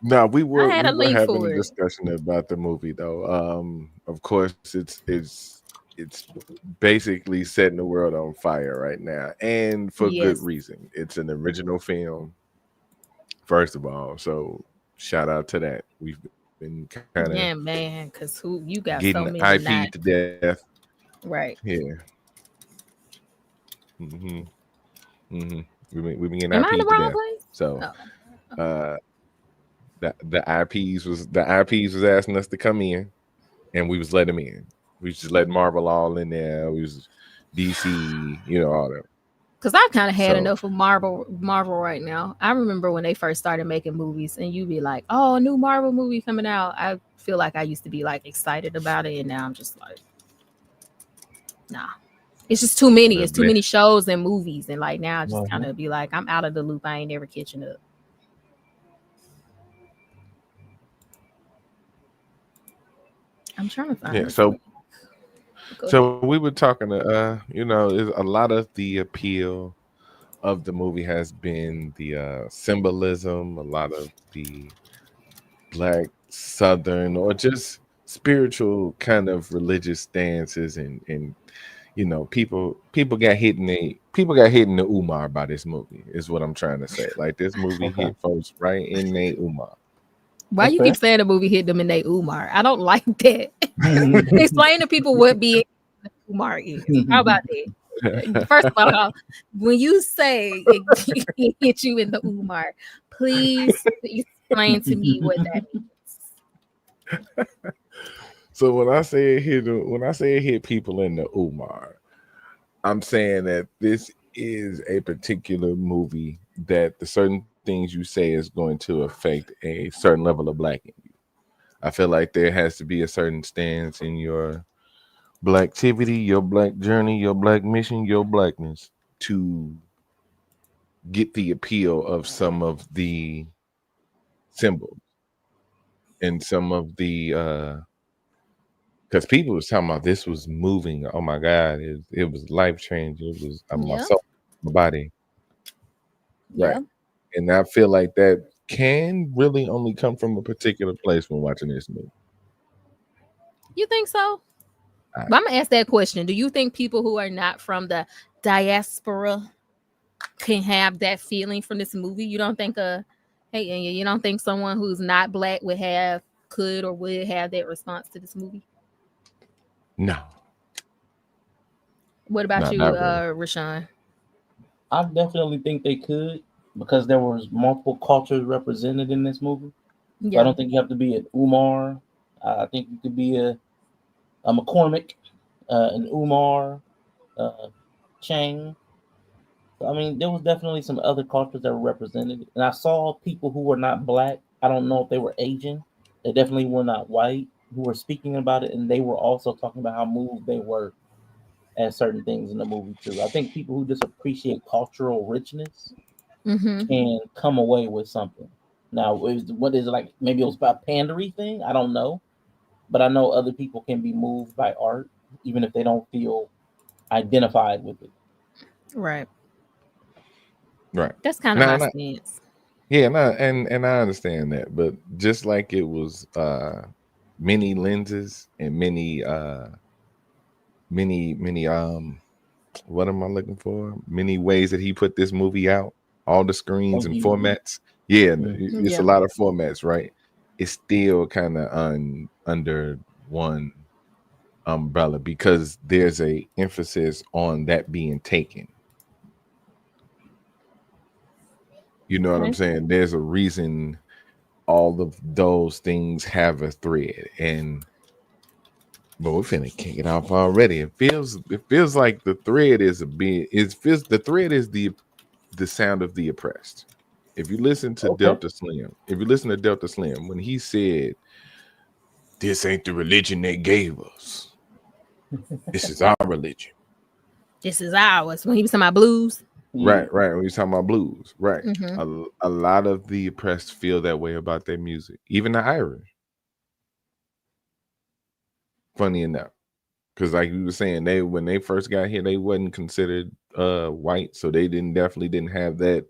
No, I had we a were link having a for it. discussion about the movie though. Of course, it's basically setting the world on fire right now, and for good Yes. reason. It's an original film, first of all. So shout out to that. We've been kind of Yeah, man. Cause who you got getting so many IP to not death. right. Yeah. hmm hmm We've been getting Am I in IP the to wrong death. place? So Oh, uh the IPs was asking us to come in, and we was letting them in. We was just letting Marvel all in there. We was DC, all that. because I've kind of had So enough of Marvel right now. I remember when they first started making movies, and you be like, "Oh, a new Marvel movie coming out." I feel like I used to be like excited about it, and now I'm just like, nah. It's just too many. It's too the many shows and movies, and like now I just kind Mhm. of be like, I'm out of the loop. I ain't never catching up. I'm trying to find yeah. this link. Go ahead. So we were talking to is a lot of the appeal of the movie has been the symbolism, a lot of the black southern or just spiritual kind of religious stances, and people got hit in the Umar by this movie is what I'm trying to say. Like this movie Okay. hit folks right in the Umar. Why That's you fair. keep saying the movie hit them in they Umar? I don't like that. Explain to people what being Umar is. How about that? First of all, when you say it hit you in the Umar, please explain to me what that means. So when I say it hit people in the Umar, I'm saying that this is a particular movie that the certain things you say is going to affect a certain level of black in you. I feel like there has to be a certain stance in your blacktivity, your black journey, your black mission, your blackness to get the appeal of some of the symbols and some of the because people was talking about this was moving. Oh my God, it was life changing. It was my Yeah, soul, my body, right? yeah. And I feel like that can really only come from a particular place when watching this movie. You think so? I, But I'm gonna ask that question. Do you think people who are not from the diaspora can have that feeling from this movie? You don't think hey, you don't think someone who's not black could or would have that response to this movie? no, What about no, you, not really. Rashawn? I definitely think they could because there was multiple cultures represented in this movie. So I Yeah. don't think you have to be an Umar. I think you could be a McCormick, an Umar, uh, Chang. So, I mean, there was definitely some other cultures that were represented, and I saw people who were not black. I don't know if they were Asian. They definitely were not white who were speaking about it, and they were also talking about how moved they were at certain things in the movie too. I think people who just appreciate cultural richness Mm-hmm. can come away with something. Now, what is it like? Maybe it was about pandery thing. I don't know, but I know other people can be moved by art even if they don't feel identified with it. Right. Right. That's kind of No, my no, stance. yeah, no, and I understand that, but just like it was many lenses and many what am I looking for? Many ways that he put this movie out, all the screens Thank and you. formats. Yeah, Mhm. it's a Yeah. lot of formats, right? It's still kind of under one umbrella because there's a emphasis on that being taken. You know what I'm Okay. saying? There's a reason all of those things have a thread, and but we're finna kick it off already. It feels like the thread is a bit. It feels the thread is the sound of the oppressed. If you listen to Okay. Delta Slim, when he said, "This ain't the religion they gave us. This is our religion." This is ours. When he was talking about blues. Yeah. Right, right. When he's talking about blues, right. Mm-hmm. A lot of the oppressed feel that way about their music. Even the Irish, funny enough. Because like we were saying, they when they first got here, they wasn't considered white. So they definitely didn't have that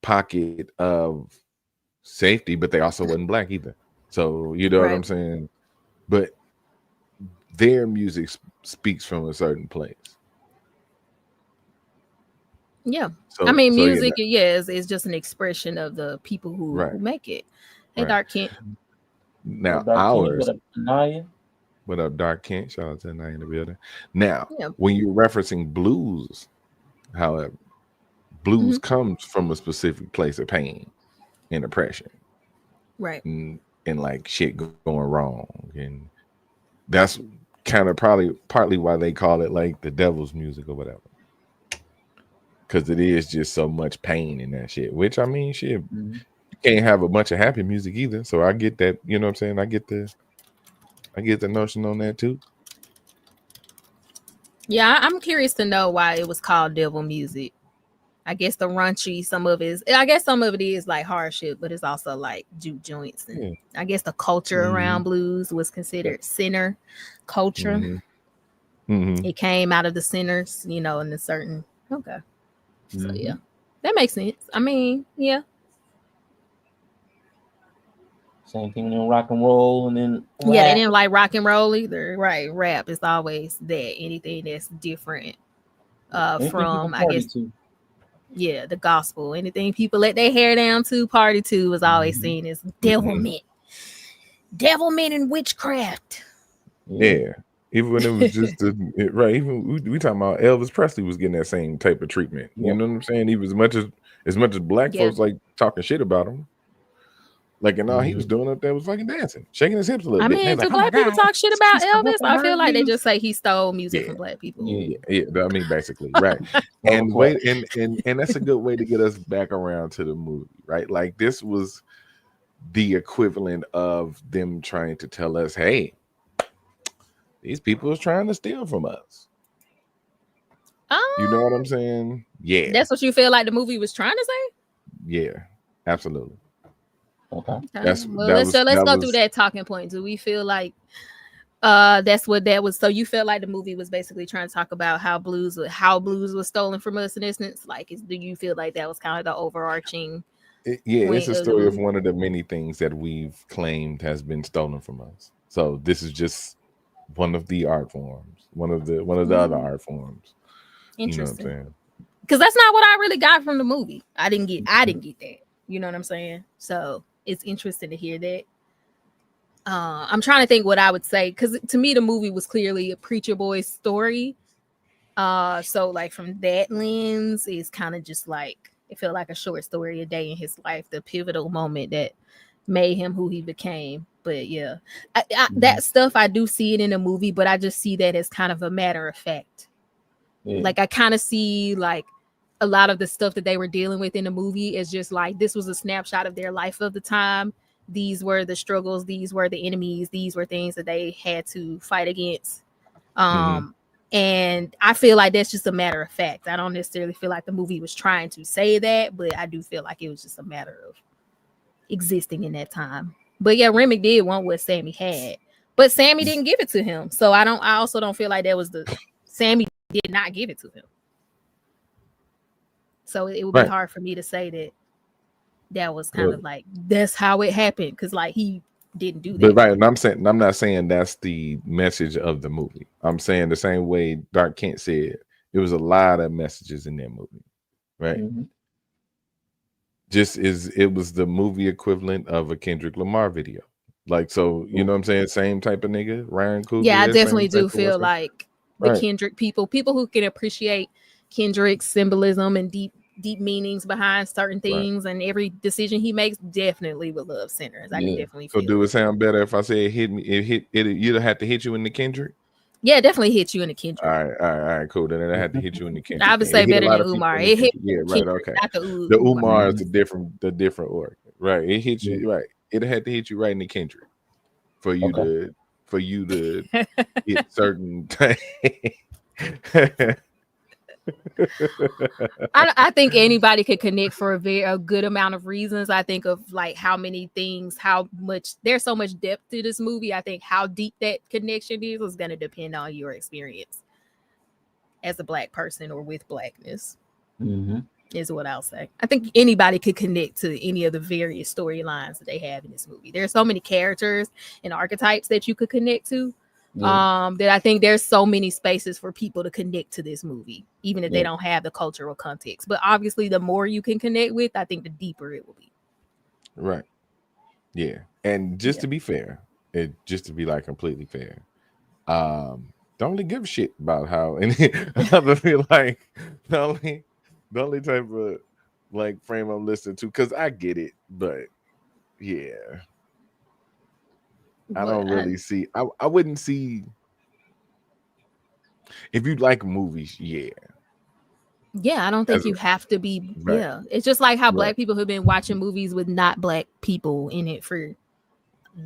pocket of safety, but they also wasn't black either. So you know what I'm saying? But their music speaks from a certain place. Yeah. So, I mean, so music, is just an expression of the people who make it. Hey, Dark Kent. Now, Dark ours. Kent, Naya. What up, Dark Kent? Shout out to Naya in the building. Now, when you're referencing blues, however, blues comes from a specific place of pain and oppression. Right. And like shit going wrong. And that's kind of partly why they call it like the devil's music or whatever. Because it is just so much pain in that shit. Which, I mean, shit, you can't have a bunch of happy music either. So I get that, you know what I'm saying? I get the notion on that too. Yeah, I'm curious to know why it was called devil music. I guess the raunchy, some of it is like hardship, but it's also like juke joints. And I guess the culture around blues was considered sinner culture. It came out of the sinners, in a certain So yeah, that makes sense. I mean, yeah. Same thing in rock and roll, and then rap. Yeah, they didn't like rock and roll either. Right, rap is always that. Anything that's different from, I guess, the gospel. Anything people let their hair down to, party to, was always seen as devilment and witchcraft. Yeah. Even when it was just even we talking about Elvis Presley was getting that same type of treatment. You know what I'm saying? He was as much as black folks like talking shit about him. Like, and all he was doing up there was fucking dancing, shaking his hips a little bit. I mean, do black people talk shit about Elvis? I feel like they just say he stole music from black people. Yeah. I mean, basically, right. and that's a good way to get us back around to the movie, right? Like, this was the equivalent of them trying to tell us, hey, these people is trying to steal from us. You know what I'm saying? Yeah. That's what you feel like the movie was trying to say? Yeah, absolutely. Okay. Let's go through that talking point. Do we feel like that's what that was? So you feel like the movie was basically trying to talk about how blues was stolen from us in essence? Like, do you feel like that was kind of the overarching? It's a story of one of the many things that we've claimed has been stolen from us. So this is just one of the art forms, one of the other art forms. Interesting. You know what I'm saying? Because that's not what I really got from the movie. I didn't get that. You know what I'm saying? So it's interesting to hear that. I'm trying to think what I would say, because to me the movie was clearly a preacher boy's story. So like from that lens, it's kind of just like it felt like a short story, a day in his life, the pivotal moment that made him who he became. But yeah, that stuff I do see it in the movie, but I just see that as kind of a matter of fact. Like I kind of see like a lot of the stuff that they were dealing with in the movie is just like this was a snapshot of their life of the time. These were the struggles, these were the enemies, these were things that they had to fight against. And I feel like that's just a matter of fact. I don't necessarily feel like the movie was trying to say that, but I do feel like it was just a matter of existing in that time. But yeah, Remick did want what Sammy had, but Sammy didn't give it to him. So I also don't feel like that was Sammy did not give it to him. So it would be hard for me to say that was kind of like that's how it happened, because like he didn't do that. But and I'm not saying that's the message of the movie. I'm saying the same way Dark Kent said, there was a lot of messages in that movie, right? Just it was the movie equivalent of a Kendrick Lamar video. Like, so you know what I'm saying? Same type of nigga, Ryan Coogler. Yeah, I definitely do feel like the Kendrick people who can appreciate Kendrick's symbolism and deep meanings behind certain things and every decision he makes definitely would love Sinners. I can definitely feel. So do it sound better if I say it hit me? You'd have to hit you in the Kendrick. Yeah, definitely hit you in the Kendrick. All right, cool. Then I had to hit you in the Kendrick. I would say better than Umar. It hit okay. The Umar is the different organ, right? It hit you right. It had to hit you right in the Kendrick for you to get certain. I think anybody could connect for a good amount of reasons. I think of like how many things, how much there's so much depth to this movie. I think how deep that connection is going to depend on your experience as a Black person or with Blackness. is what I'll say. I think anybody could connect to any of the various storylines that they have in this movie. There's so many characters and archetypes that you could connect to. That I think there's so many spaces for people to connect to this movie, even if they don't have the cultural context. But obviously, the more you can connect with, I think the deeper it will be. Right. Yeah. And just to be fair, just to be like completely fair, don't really give a shit about how any other feel like the only type of like frame I'm listening to, because I get it, but yeah. I don't really see. I wouldn't see if you like movies. Yeah, I don't think you have to be. Right. Yeah, it's just like how Black people have been watching movies with not Black people in it for a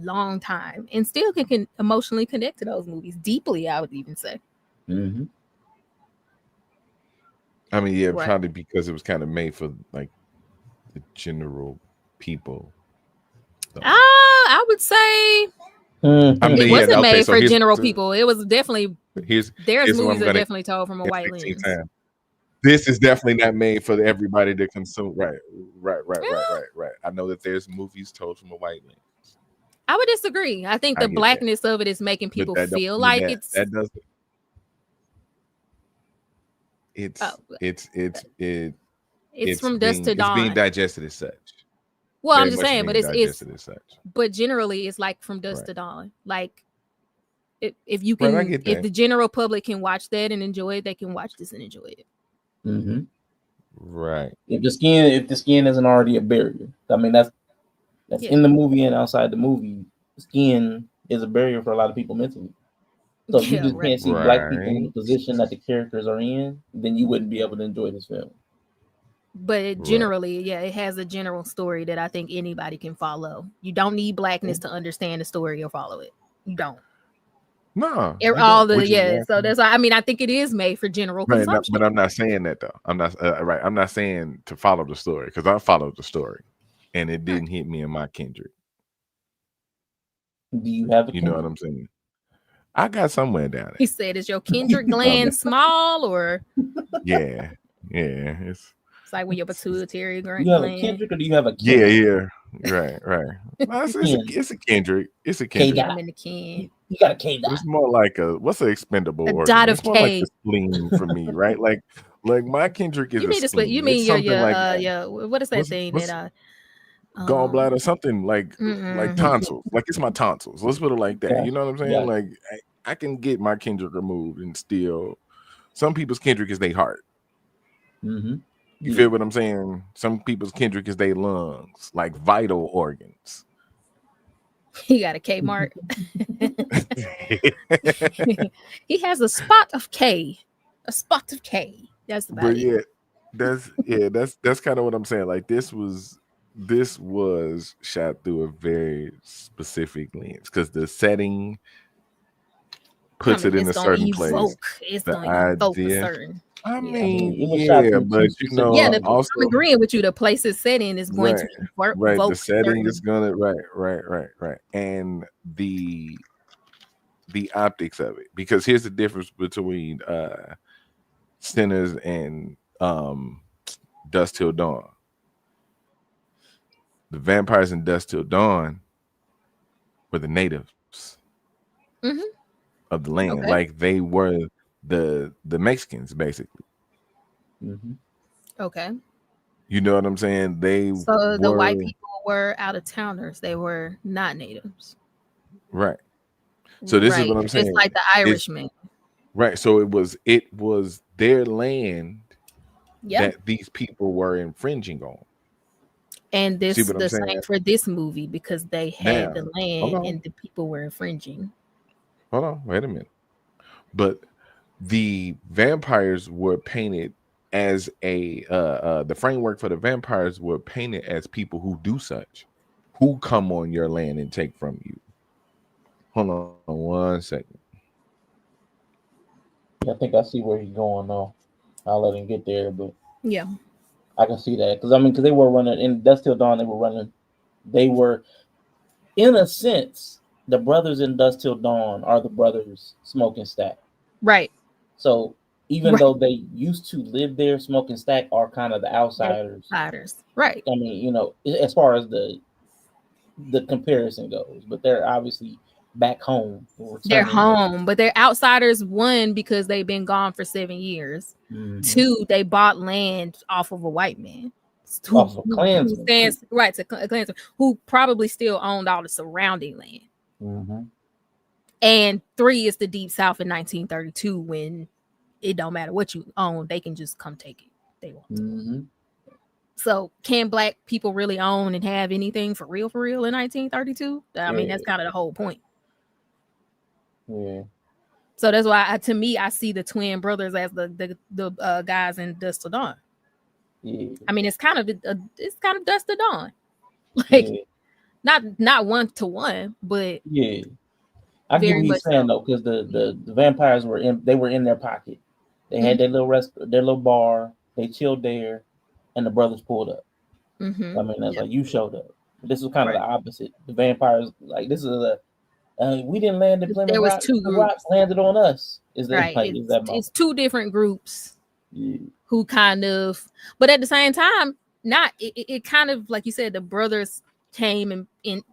long time and still can emotionally connect to those movies deeply. I would even say. Mm-hmm. I mean, probably because it was kind of made for like the general people. So. I would say. It wasn't made for general people. It was definitely there's movies that are definitely told from a white lens. This is definitely not made for everybody to consume. Right. I know that there's movies told from a white lens. I would disagree. I think the Blackness of it is making people feel like it's from dusk to dawn. It's being digested as such. Well, I'm just saying, but it's but generally it's like from dusk to dawn. Like if you can, if the general public can watch that and enjoy it, they can watch this and enjoy it. Mm-hmm. Right. If the skin isn't already a barrier, I mean that's in the movie and outside the movie. Skin is a barrier for a lot of people mentally. So if you just can't see Black people in the position that the characters are in, then you wouldn't be able to enjoy this film. But it generally, it has a general story that I think anybody can follow. You don't need Blackness to understand the story or follow it. You don't. No. So that's why, I mean, I think it is made for general consumption. But I'm not saying that though. I'm not I'm not saying to follow the story, because I followed the story and it didn't hit me in my kindred. Do you have a kindred? You know what I'm saying? I got somewhere down there. He said, is your kindred gland small or? Yeah. It's like when your pituitary gland. You have a kindred, or do you have a kindred? Yeah. Right. No, it's a kindred. It's a kindred. I'm in the kin. You got a K dot. It's more like what's an expendable organ? Dot of it's more K. like the spleen for me, right? Like my kindred is you need a spleen. You mean your what is that thing that gallbladder, something like tonsils. Like it's my tonsils. Let's put it like that. Yeah. You know what I'm saying? Yeah. Like I can get my kindred removed and still. Some people's kindred is their heart. Mm-hmm. You feel what I'm saying? Some people's kindred is their lungs, like vital organs. He got a Kmart. He has a spot of K. A spot of K. That's about it. That's kind of what I'm saying. Like this was shot through a very specific lens because the setting puts it in a certain place. It's going to evoke a certain. I mean, but you know, also, I'm agreeing with you. The place it's set in is going to work. Right, the setting is gonna right, and the optics of it. Because here's the difference between Sinners and Dusk Till Dawn. The vampires in Dusk Till Dawn were the natives of the land, like they were the Mexicans, basically. Mm-hmm. Okay. You know what I'm saying? The white people were out of towners. They were not natives. Right. So this is what I'm saying. It's like the Irishmen. Right. So it was their land that these people were infringing on. And this is the same for this movie because they had the land and the people were infringing. Hold on, wait a minute. But the vampires were painted as the framework for the vampires were painted as people who do such, who come on your land and take from you. Hold on 1 second. I think I see where he's going though. I'll let him get there, but yeah, I can see that because they were running in Dusk Till Dawn. They were, in a sense, the brothers in Dusk Till Dawn are the brothers Smoke and Stack. Right. So even though they used to live there, Smoke and Stack are kind of the outsiders. Right. I mean, as far as the comparison goes, but they're obviously back home. They're home, but they're outsiders. One, because they've been gone for 7 years. Mm-hmm. Two, they bought land off of a white man. Off of Klansman. A Klansman who probably still owned all the surrounding land. Mm-hmm. And three is the Deep South in 1932, when it don't matter what you own, they can just come take it. They want to. Mm-hmm. So can black people really own and have anything for real in 1932? I mean, that's kind of the whole point. Yeah. So that's why, to me, I see the twin brothers as the guys in Dusk Till Dawn. Yeah. I mean, it's kind of Dusk Till Dawn, like not 1-to-1, but yeah. I get what you're saying though, because the vampires were in their pocket. They had their little bar. They chilled there, and the brothers pulled up. Mm-hmm. I mean, that's like you showed up. This was kind of the opposite. The vampires, like, this is we didn't land in Plymouth Rock. The rocks landed on us. It's two different groups who kind of, but at the same time, it kind of, like you said, the brothers came and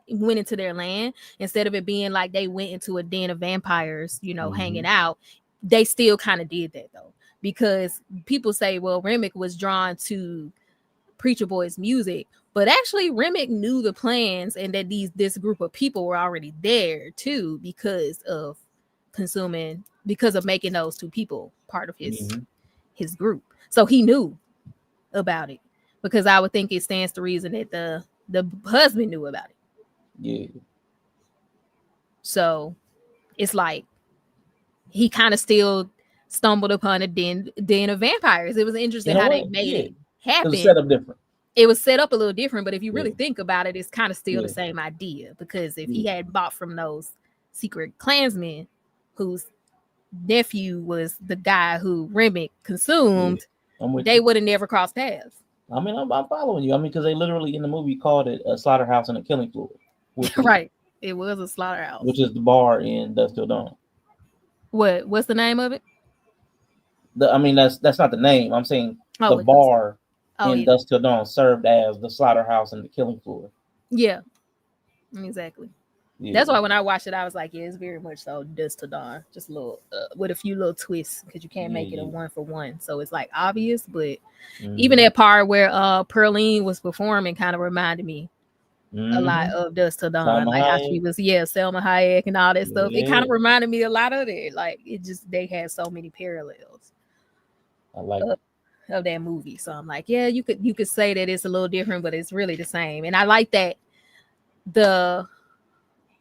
went into their land instead of it being like they went into a den of vampires, hanging out. They still kind of did that though, because people say, well, Remick was drawn to Preacher Boy's music, but actually Remick knew the plans and that this group of people were already there too, because of making those two people part of his group. So he knew about it, because I would think it stands to reason that the husband knew about it. Yeah. So it's like he kind of still stumbled upon a den of vampires. It was interesting how they made it happen. It was set up different. It was set up a little different, but if you really think about it, it's kind of still the same idea, because if he had bought from those secret Klansmen whose nephew was the guy who Remick consumed, they would have never crossed paths. I mean, I'm following you. I mean, because they literally in the movie called it a slaughterhouse and a killing floor. Right. It was a slaughterhouse. Which is the bar in Dusk Till Dawn. What's the name of it? That's not the name. I'm saying the bar in Dusk Till Dawn served as the slaughterhouse and the killing floor. Yeah, exactly. Yeah. That's why when I watched it, I was like, yeah, it's very much so Dusk Till Dawn, just a little with a few little twists, because you can't make it a 1-for-1. So it's like obvious, but even that part where Pearline was performing kind of reminded me a lot of Dusk Till Dawn, Selma like Hayek. How she was, Selma Hayek and all that stuff. It kind of reminded me a lot of it. Like they had so many parallels. I like of that movie. So I'm like, yeah, you could say that it's a little different, but it's really the same. And I like that the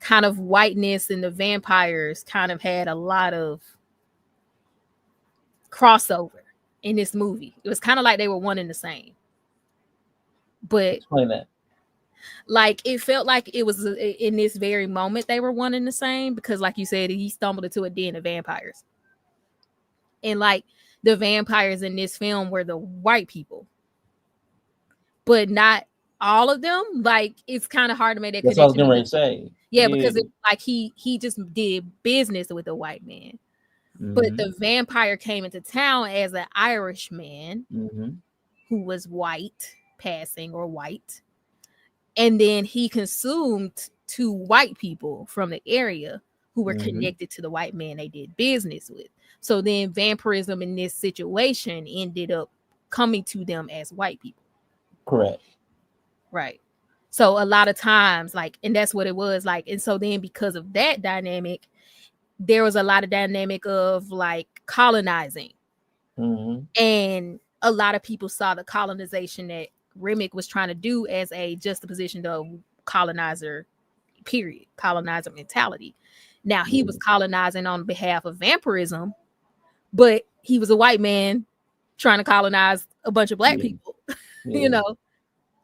kind of whiteness and the vampires kind of had a lot of crossover in this movie. It was kind of like they were one and the same. But explain that. Like it felt like it was in this very moment they were one and the same, because like you said, he stumbled into a den of vampires. And like the vampires in this film were the white people, but not all of them. Like it's kind of hard to make that connection. That's what I was going to say. Yeah, because it, like he just did business with a white man, but the vampire came into town as an Irish man who was white, passing or white, and then he consumed 2 white people from the area who were connected to the white man they did business with. So then vampirism in this situation ended up coming to them as white people. Correct. Right. So a lot of times, like, and that's what it was like. And so then because of that dynamic, there was a lot of dynamic of like colonizing. And a lot of people saw the colonization that Remick was trying to do as a juxtaposition of colonizer, period, colonizer mentality. Now he was colonizing on behalf of vampirism, but he was a white man trying to colonize a bunch of black people, you know,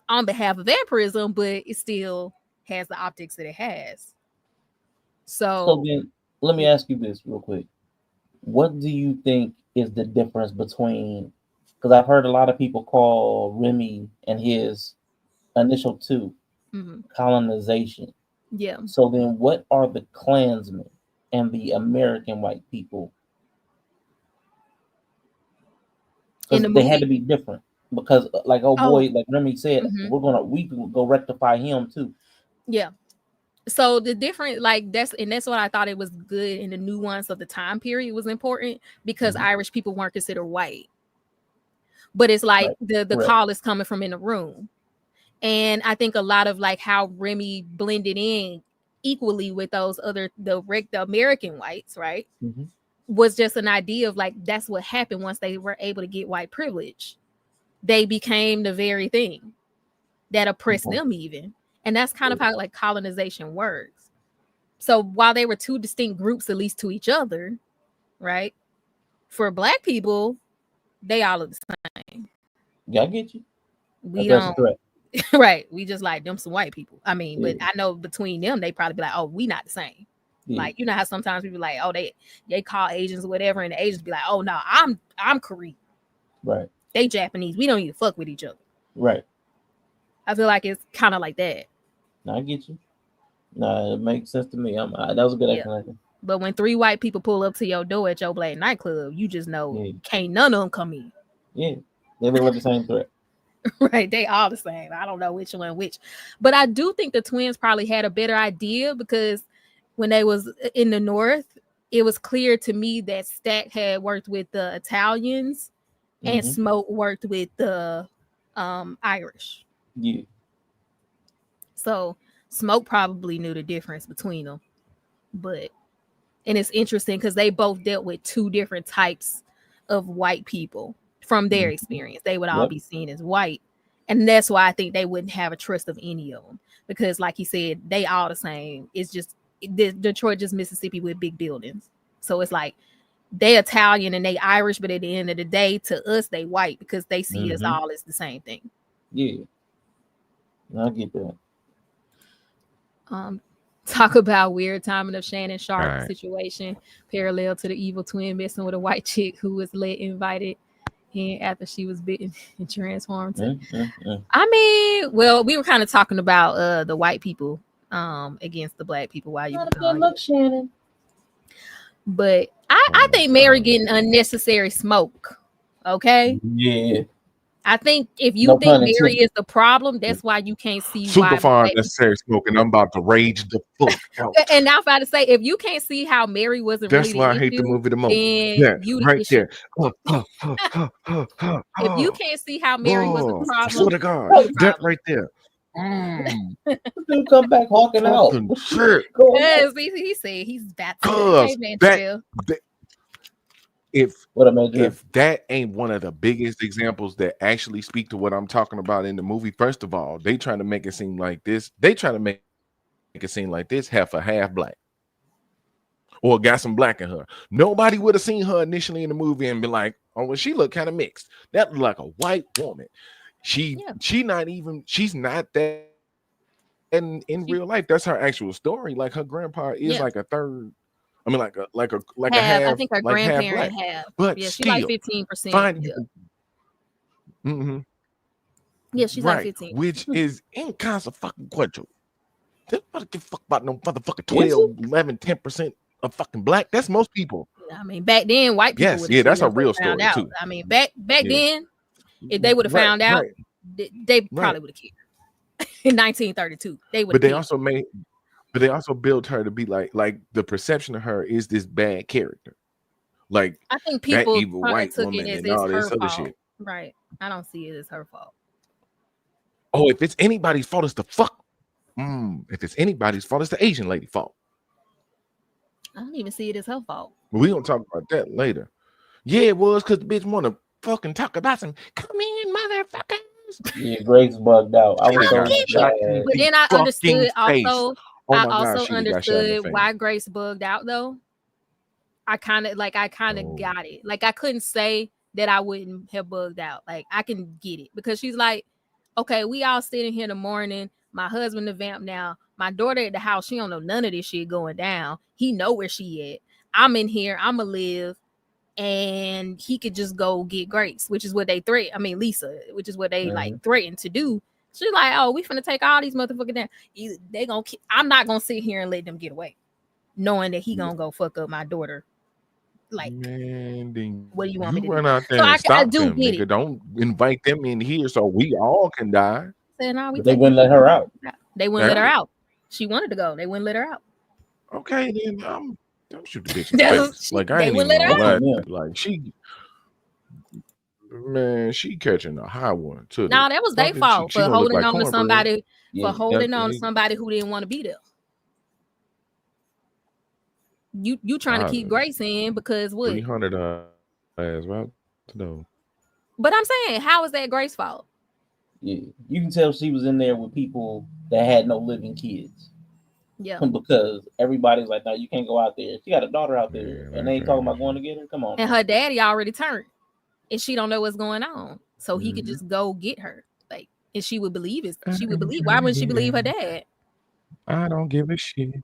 on behalf of vampirism, but it still has the optics that it has. So then let me ask you this real quick. What do you think is the difference between, because I've heard a lot of people call Remy and his initial 2 colonization. Yeah. So then what are the Klansmen and the American white people? in the Because they movie. had to be different. Because like boy, like Remy said, Mhm. we can go rectify him too. Yeah. So the different like that's what I thought it was good in the nuance of the time period was important because Irish people weren't considered white. But it's like the Correct. call is coming from in the room. And I think a lot of like how Remy blended in equally with those other the American whites, right? Was just an idea of like that's what happened once they were able to get white privilege. They became the very thing that oppressed them even. And that's kind of how like colonization works. So while they were two distinct groups, at least to each other, right? For black people, they all look the same. Yeah, I get you. We That's don't correct. right. We just like them some white people. I mean, Yeah. but I know between them, they probably be like, oh, we not the same. Yeah. Like, you know how sometimes people like, oh, they call Asians or whatever, and the Asians be like, oh no, I'm Korean. Right. They Japanese. We don't even fuck with each other. Right. I feel like it's kind of like that. No, I get you. No, it makes sense to me. That was a good explanation. But when 3 white people pull up to your door at your black nightclub, you just know can't none of them come in. Yeah, they look like the same threat. Right, they all the same. I don't know which one which, but I do think the twins probably had a better idea because when they was in the North, it was clear to me that Stack had worked with the Italians and Smoke worked with the Irish. Yeah. So Smoke probably knew the difference between them, and it's interesting because they both dealt with 2 different types of white people from their experience. They would all be seen as white. And that's why I think they wouldn't have a trust of any of them. Because like he said, they all the same. It's just Detroit, just Mississippi with big buildings. So it's like they Italian and they Irish, but at the end of the day, to us, they white because they see us all as the same thing. Yeah. I get that. Talk about weird timing of Shannon Sharp situation, parallel to the evil twin messing with a white chick who was invited in after she was bitten and transformed. I mean, well, we were kind of talking about the white people against the black people while you were gone. Look, Shannon. But I think Mary getting unnecessary smoke. Okay. Yeah. I think if you think Mary is the problem, that's why you can't see super why far unnecessary smoking. I'm about to rage the fuck out. And I'm about to say, if you can't see how Mary wasn't that's really why I hate the movie the most. Then you right there. If you can't see how Mary was a problem, I swear to God, that right there. Dude, come back hawking out. Shit. He said he's about to. If that ain't one of the biggest examples that actually speak to what I'm talking about in the movie, first of all, they trying to make it seem like this. They trying to make it seem like this half black, or got some black in her. Nobody would have seen her initially in the movie and be like, "Oh, well, she looked kind of mixed. That looked like a white woman." She's not that in real life. That's her actual story. Like her grandpa is like a third. I mean, like a half. I think her like grandparent half, but yeah, still, she's like 15%. Yeah, she's like 15, which is inconsequential. They don't give a fuck about no motherfucking 12, 11, 10% of fucking black. That's most people. I mean, back then, white people. Yes, that's a real story out. too. I mean, back then, if they would have found out, they probably would have cared. In 1932, they would. But they also built her to be like the perception of her is this bad character. Like I think people that evil white woman and all this other shit. Right. I don't see it as her fault. Oh, if it's anybody's fault, it's the fuck. If it's anybody's fault, it's the Asian lady fault. I don't even see it as her fault. We gonna talk about that later. Yeah, it was because the bitch want to fucking talk about some come in, motherfuckers. Yeah, Grace bugged out. I was so but then I understood also. Oh I God, also understood why Grace bugged out though. I kind of got it. Like I couldn't say that I wouldn't have bugged out. Like I can get it because she's like, okay, we all sitting here in the morning. My husband the vamp now. My daughter at the house, she don't know none of this shit going down. He know where she at. I'm in here. I'ma live, and he could just go get Grace, which is what they threatened. I mean Lisa, which is what they like threatened to do. She's like, oh, we finna take all these motherfuckers down. They gonna. I'm not gonna sit here and let them get away, knowing that he gonna go fuck up my daughter Like, man, then what do you want me to run do? out there So and I stop do them, get nigga. it. Don't invite them in here so we all can die. Said, nah, we But they taking wouldn't let her out. They wouldn't let her out. She wanted to go. They wouldn't let her out. Okay, then I'm shoot the bitch in the face. Like I They ain't wouldn't even let her gonna out. lie. Like she catching a high one too. No, that was their fault for holding on to somebody Yeah. for holding on to somebody who didn't want to be there. You trying to keep Grace in because what? 300 as well to know. But I'm saying, how is that Grace's fault? Yeah, you can tell she was in there with people that had no living kids. Yeah, because everybody's like, no, you can't go out there. She got a daughter out there, Yeah, and they ain't talking about going to get her. Come on. And man. her daddy already turned, and she don't know what's going on, so he could just go get her. Like, and she would believe it. She would believe. Why wouldn't she believe her dad? I don't give a shit.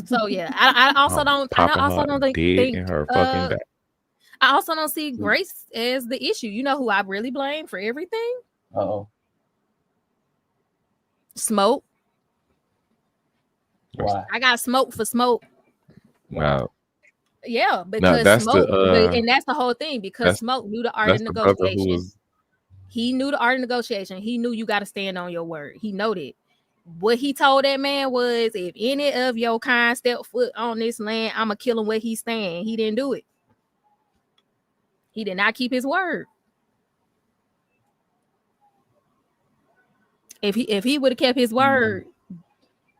So yeah, I also don't. I also don't think in her fucking dad. I also don't see Grace as the issue. You know who I really blame for everything? Uh-oh. Smoke. Why? I got smoke for smoke. Wow. Yeah, because that's Smoke, the and that's the whole thing. Because Smoke knew the art of negotiation. He knew the art of negotiation. He knew you got to stand on your word. He know that. What he told that man was, if any of your kind step foot on this land, I'ma kill him where he's staying. He didn't do it. He did not keep his word. If he would have kept his word.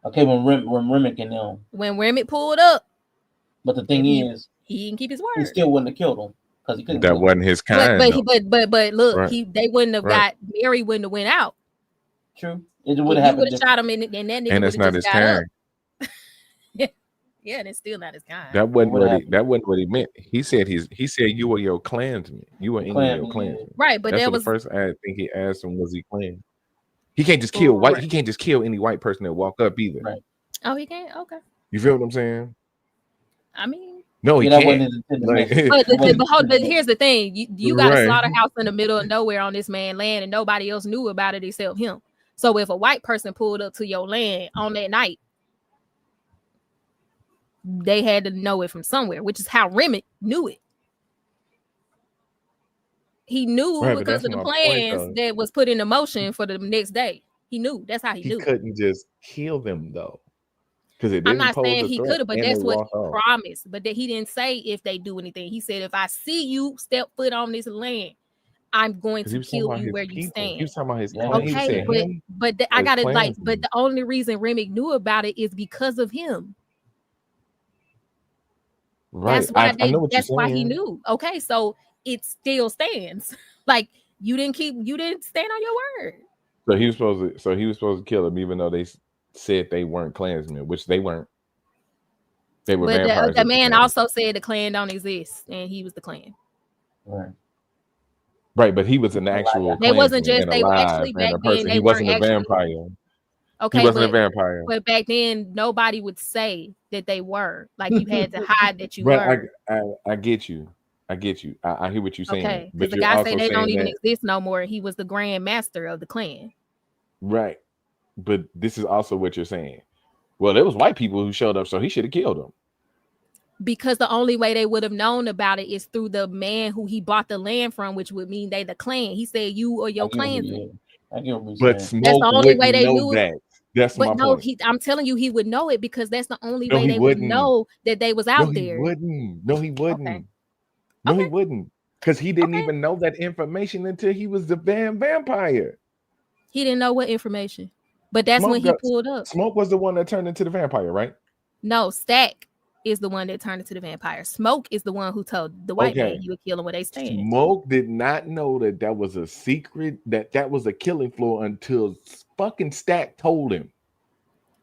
Okay, when Remick and them. When Remick pulled up. But the thing is, he didn't keep his word. He still wouldn't have killed him because he couldn't. That wasn't his kind. But look, right. They wouldn't have got Mary wouldn't have went out. True. It would have happened. You would have shot him, and that nigga would have just got up. Yeah, and it's still not his kind. That wasn't what he meant. He said you were your clansman. You were any of your clansmen. Right, but that's that was the first thing he asked him, was he clan? He can't just kill white. He can't just kill any white person that walk up either. Right. Oh, he can't. Okay. You feel what I'm saying? I mean, no, he can't. But here's the thing: you got a slaughterhouse in the middle of nowhere on this man's land, and nobody else knew about it except him. So if a white person pulled up to your land on that night, they had to know it from somewhere, which is how Remick knew it. He knew because of the plans that was put into motion for the next day. He knew. That's how he knew. He couldn't just kill them though. I'm not saying he could have, but that's what he promised. But that he didn't say if they do anything. He said, if I see you step foot on this land, I'm going to kill you where you stand. He was talking about his okay, but I got it but the only reason Remick knew about it is because of him. Right. That's why he knew. Okay, so it still stands. Like you didn't stand on your word. So he was supposed to kill him, even though they said they weren't Klansmen, which they weren't. They were vampires. The man also said the Klan don't exist, and he was the Klan. Right, but he was an actual. They wasn't just they were actually back then. He wasn't a vampire. Okay, he wasn't a vampire. But back then, nobody would say that they were. Like you had to hide that you were. I get you. I hear what you're saying. Okay, because the guy said they don't even exist no more. He was the Grand Master of the Klan. Right, but this is also what you're saying. Well, there was white people who showed up, so he should have killed them. Because the only way they would have known about it is through the man who he bought the land from, which would mean they the Klan. He said you or your clansman. But Smoke that's the only way they knew that. That's my point. I'm telling you, he would know it because that's the only way they would know that they was out there. No, he wouldn't. Okay. No, he wouldn't. Because he didn't even know that information until he was the vampire. He didn't know what information. But that's when he pulled up. Smoke was the one that turned into the vampire, right? No, Stack is the one that turned into the vampire. Smoke is the one who told the white man you would kill him where they stand. Smoke did not know that was a secret, that was a killing floor until fucking Stack told him.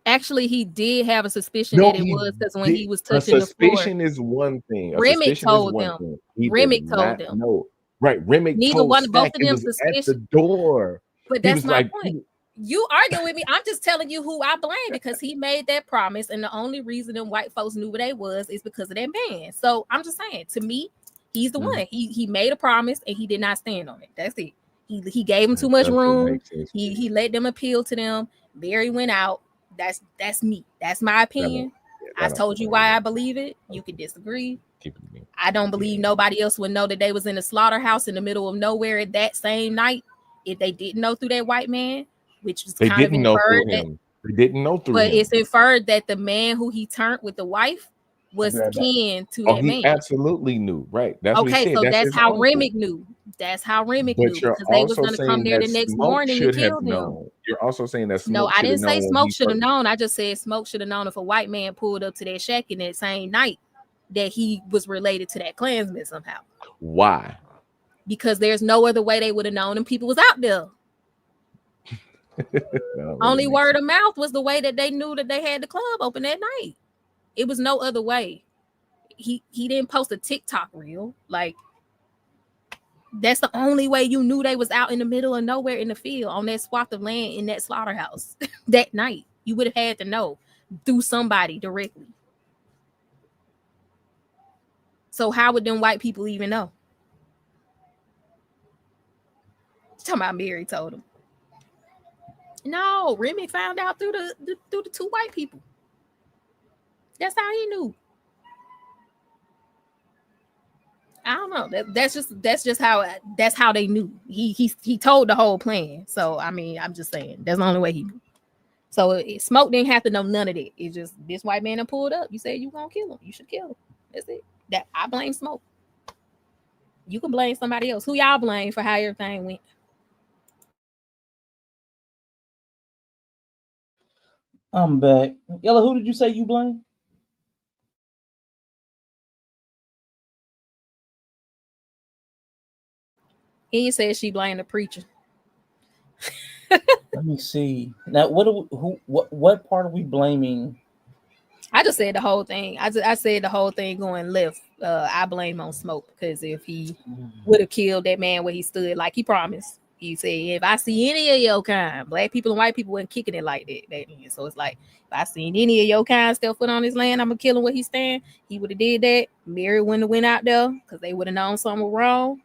Actually, he did have a suspicion that it was because when he was touching the floor. Suspicion is one thing. Remick told them. Remick told them. No, right. Remick neither told one, Stack both of them at the door. But that's my point. You arguing with me. I'm just telling you who I blame because he made that promise, and the only reason them white folks knew what they was is because of that man. So I'm just saying, to me, he's the one. He made a promise and he did not stand on it. That's it. He gave them too much room. He let them appeal to them. Barry went out. That's me. That's my opinion. I told you why I believe it. You can disagree. Keep it me. I don't believe nobody else would know that they was in a slaughterhouse in the middle of nowhere at that same night if they didn't know through that white man, which was They kind of didn't know through inferred that. him. They didn't know through But him. it's inferred that the man who he turned with the wife was I'll be right back. kin to Oh, that he man. absolutely knew. Right. That's what he Okay, said. so That's that's his how uncle. Remick knew. That's how Remick But knew you're because they was also gonna come saying there that the next Smoke morning and should have kill them. known. You're also saying that No, Smoke I should have didn't say known when Smoke he should have first. known. I just said Smoke should have known if a white man pulled up to that shack in that same night that he was related to that Klansman somehow. Why? Because there's no other way they would have known, and people was out there. Only word of mouth was the way that they knew that they had the club open that night. It was no other way. He didn't post a TikTok reel. Like, that's the only way you knew they was out in the middle of nowhere in the field on that swath of land in that slaughterhouse that night. You would have had to know through somebody directly. So how would them white people even know? Talking about Mary told him. No, Remy found out through the two white people. That's how he knew. I don't know. That's just how they knew. He told the whole plan. So I mean, I'm just saying that's the only way he knew. So Smoke didn't have to know none of that. It's just this white man that pulled up. You said you gonna kill him. You should kill him. That's it. That I blame Smoke. You can blame somebody else. Who y'all blame for how everything went? I'm back. Yella, who did you say you blame? And you said she blamed the preacher. Let me see. Now, what part are we blaming? I just said the whole thing. I said the whole thing going left. I blame on Smoke because if he would have killed that man where he stood, like he promised, he said, if I see any of your kind, black people and white people weren't kicking it like that. So it's like, if I seen any of your kind step foot on his land, I'm gonna kill him where he stand. He would have did that. Mary wouldn't have went out there because they would have known something was wrong.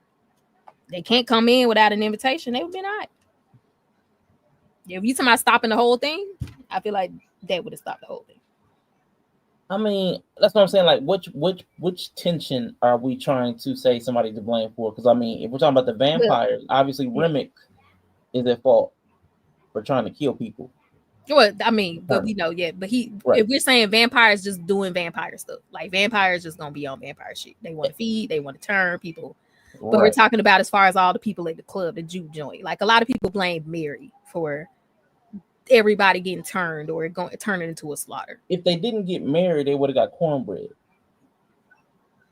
They can't come in without an invitation. They would have been all right. If you talking about stopping the whole thing, I feel like that would have stopped the whole thing. I mean, that's what I'm saying. Like, which tension are we trying to say somebody to blame for? Because I mean, if we're talking about the vampires, obviously Remick is at fault for trying to kill people. Well, I mean, but we know, but Right. If we're saying vampires just doing vampire stuff, like vampires just gonna be on vampire shit. They want to feed, they want to turn people. But we're talking about as far as all the people at the club, the juke joint. Like a lot of people blame Mary for everybody getting turned or turning into a slaughter. If they didn't get married, they would have got cornbread.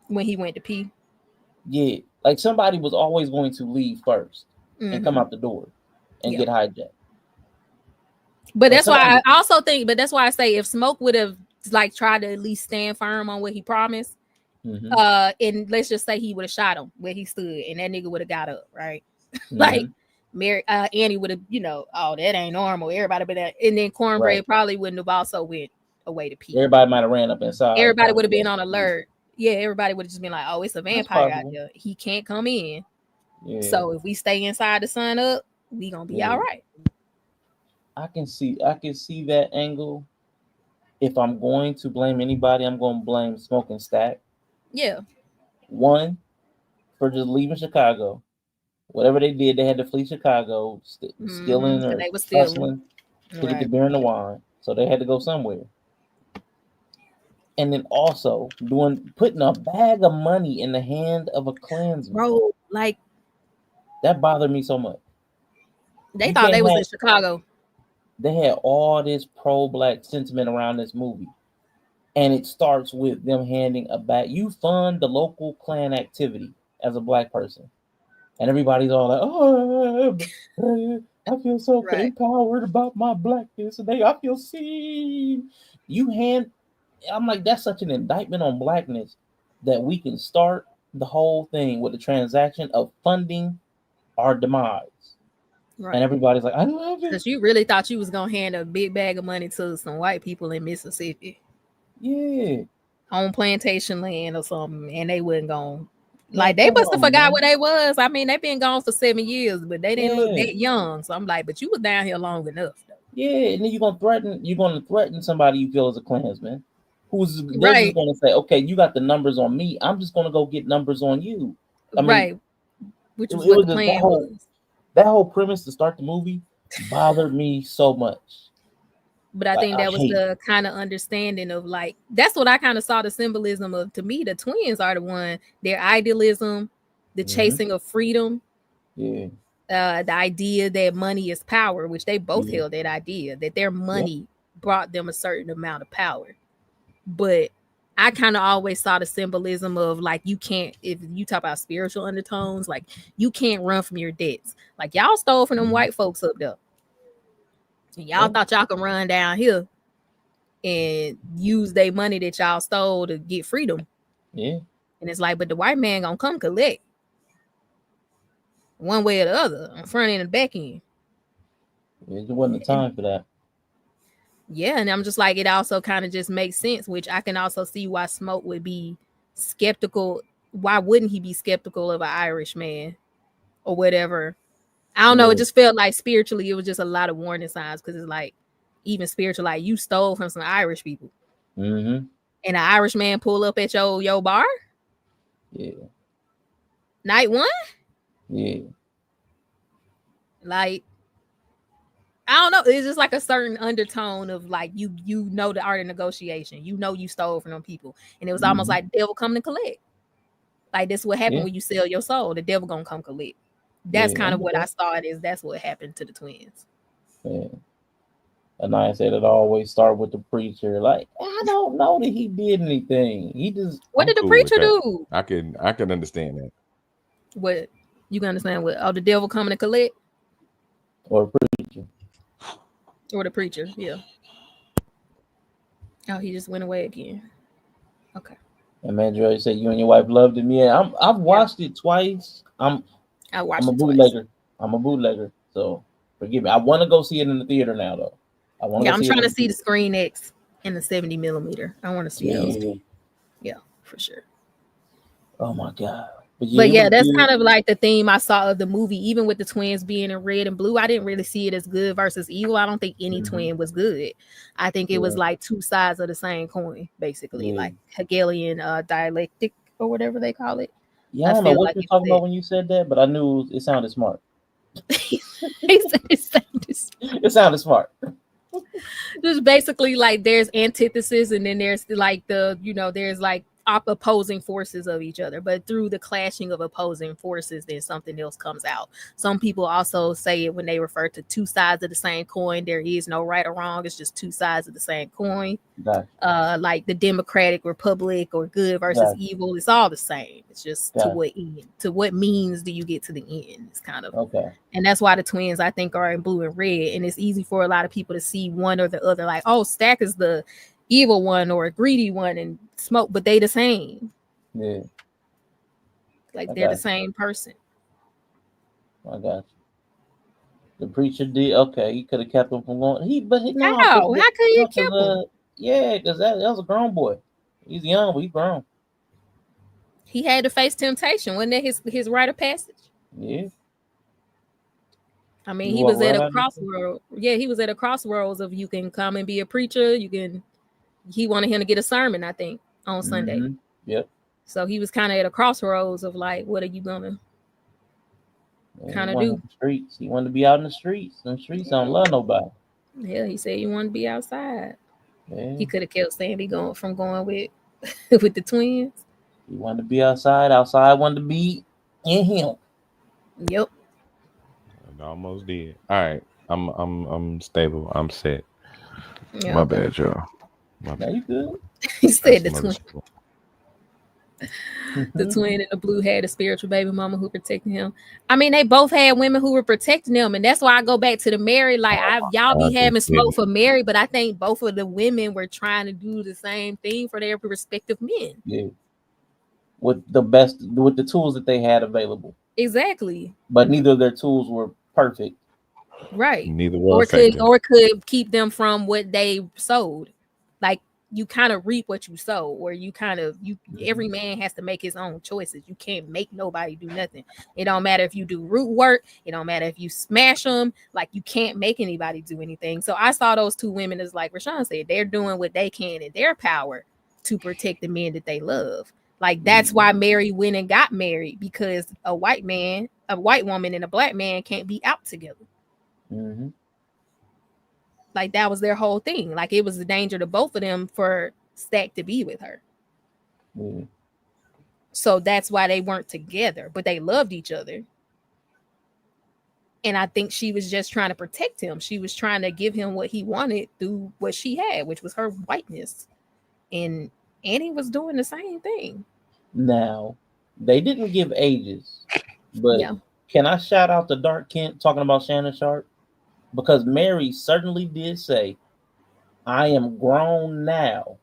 When he went to pee? Yeah. Like somebody was always going to leave first and come out the door and get hijacked. But that's why I also think, that's why I say if Smoke would have like tried to at least stand firm on what he promised, and let's just say he would have shot him where he stood and that nigga would have got up, right? Like Mary Annie would have, oh, that ain't normal. Everybody been there. And then cornbread probably wouldn't have also went away to pee. Everybody might have ran up inside. Everybody would have been on alert. Yeah, everybody would have just been like, oh, it's a vampire out there. He can't come in. Yeah. So if we stay inside the sun up, we gonna be all right. I can see that angle. If I'm going to blame anybody, I'm going to blame Smoke and Stack. Yeah. One, for just leaving Chicago. Whatever they did, they had to flee Chicago, stealing or hustling to get the beer and the wine. So they had to go somewhere. And then also putting a bag of money in the hand of a Klansman. Bro, like that bothered me so much. They thought they was in Chicago. They had all this pro-black sentiment around this movie. And it starts with them handing a bag. You fund the local Klan activity as a black person. And everybody's all like, oh, I feel so empowered about my blackness. And I feel seen. I'm like, that's such an indictment on blackness that we can start the whole thing with a transaction of funding our demise. Right. And everybody's like, I love it. Because you really thought you was going to hand a big bag of money to some white people in Mississippi. Yeah. On plantation land or something. And they wasn't going. Like, they must have forgot where they was. I mean, they've been gone for 7 years, but they didn't look that young. So I'm like, but you was down here long enough, though. Yeah, and then you're gonna threaten somebody you feel is a Klansman. they're just going to say, okay, you got the numbers on me. I'm just going to go get numbers on you. I mean, right. Which is what the plan was. That whole premise to start the movie bothered me so much. But I think that was the kind of understanding of like, that's what I kind of saw the symbolism of. To me, the twins are the one, their idealism, the chasing of freedom. Yeah. The idea that money is power, which they both held that idea, that their money brought them a certain amount of power. But I kind of always saw the symbolism of like, you can't, if you talk about spiritual undertones, like you can't run from your debts. Like y'all stole from them white folks up there. And y'all thought y'all could run down here and use their money that y'all stole to get freedom. Yeah. And it's like, but the white man gonna come collect one way or the other, on front end and back end. Yeah, there wasn't the time for that. Yeah, and I'm just like, it also kind of just makes sense, which I can also see why Smoke would be skeptical. Why wouldn't he be skeptical of an Irish man or whatever? I don't know. It just felt like spiritually, it was just a lot of warning signs, because it's like, even spiritual, like you stole from some Irish people. Mm-hmm. And an Irish man pull up at your bar? Yeah. Night one? Yeah. Like, I don't know. It's just like a certain undertone of like, you know the art of negotiation. You know you stole from them people. And it was almost like the devil coming to collect. Like, that's what happened when you sell your soul. The devil gonna come collect. That's kind of what I saw it is. That's what happened to the twins. Yeah. And I said it always start with the preacher. Like, I don't know that he did anything. He just. What did the preacher do? I can understand that. What you can understand? What? Oh, the devil coming to collect, or the preacher, or the preacher? Yeah. Oh, he just went away again. Okay. And man, Joey said you and your wife loved him. Yeah, I've watched it twice. I'm a bootlegger. I'm a bootlegger. So forgive me. I want to go see it in the theater now, though. I'm trying to see the Screen X in the 70mm. I want to see those. Yeah, for sure. Oh my God. But yeah, that's kind of like the theme I saw of the movie. Even with the twins being in red and blue, I didn't really see it as good versus evil. I don't think any twin was good. I think it was like two sides of the same coin, basically, like Hegelian dialectic or whatever they call it. Yeah, I don't know what you're talking about when you said that, but I knew it sounded smart. It sounded smart. Just basically like there's antithesis, and then there's like there's like opposing forces of each other, but through the clashing of opposing forces, then something else comes out. Some people also say it when they refer to two sides of the same coin. There is no right or wrong. It's just two sides of the same coin. Like the Democratic Republic or good versus evil. It's all the same. It's just to what end, to what means do you get to the end? It's kind of and that's why the twins I think are in blue and red, and it's easy for a lot of people to see one or the other. Like, oh, Stack is the evil one or a greedy one, and Smoke, but they the same. Yeah, like they're the same person. I got you. The preacher did he could have kept him from going. How could he keep him? Yeah, because that was a grown boy. He's young, but he's grown. He had to face temptation. Wasn't that his rite of passage? Yeah. I mean, he was at a crossroads. Yeah, he was at a crossroads of you can come and be a preacher. He wanted him to get a sermon, I think, on Sunday. Yep. So he was kind of at a crossroads of like, what are you gonna kind of do? Streets. He wanted to be out in the streets. Them streets don't love nobody. Yeah, he said he wanted to be outside. Yeah. He could have kept saying going with with the twins. He wanted to be outside. Outside wanted to be in him. Yep. I almost did. All right. I'm stable. I'm set. Yeah, My bad, y'all. Now you good? He said the twin. The twin in the blue had a spiritual baby mama who protected him. I mean, they both had women who were protecting them, and that's why I go back to the Mary. Like y'all be having smoke for Mary, but I think both of the women were trying to do the same thing for their respective men. Yeah, with the tools that they had available. Exactly. But neither of their tools were perfect. Right. Neither were or could keep them from what they sowed. Like, you kind of reap what you sow, or every man has to make his own choices. You can't make nobody do nothing. It don't matter if you do root work. It don't matter if you smash them. Like, you can't make anybody do anything. So I saw those two women as, like Rshaun said, they're doing what they can in their power to protect the men that they love. Like that's why Mary went and got married, because a white woman and a black man can't be out together. Mm-hmm. Like that was their whole thing. Like it was a danger to both of them for Stack to be with her. Mm-hmm. So that's why they weren't together, but they loved each other. And I think she was just trying to protect him. She was trying to give him what he wanted through what she had, which was her whiteness. And Annie was doing the same thing. Now, they didn't give ages, but Yeah. can I shout out to Dark Kent talking about Shannon Sharp? Because Mary certainly did say, I am grown now.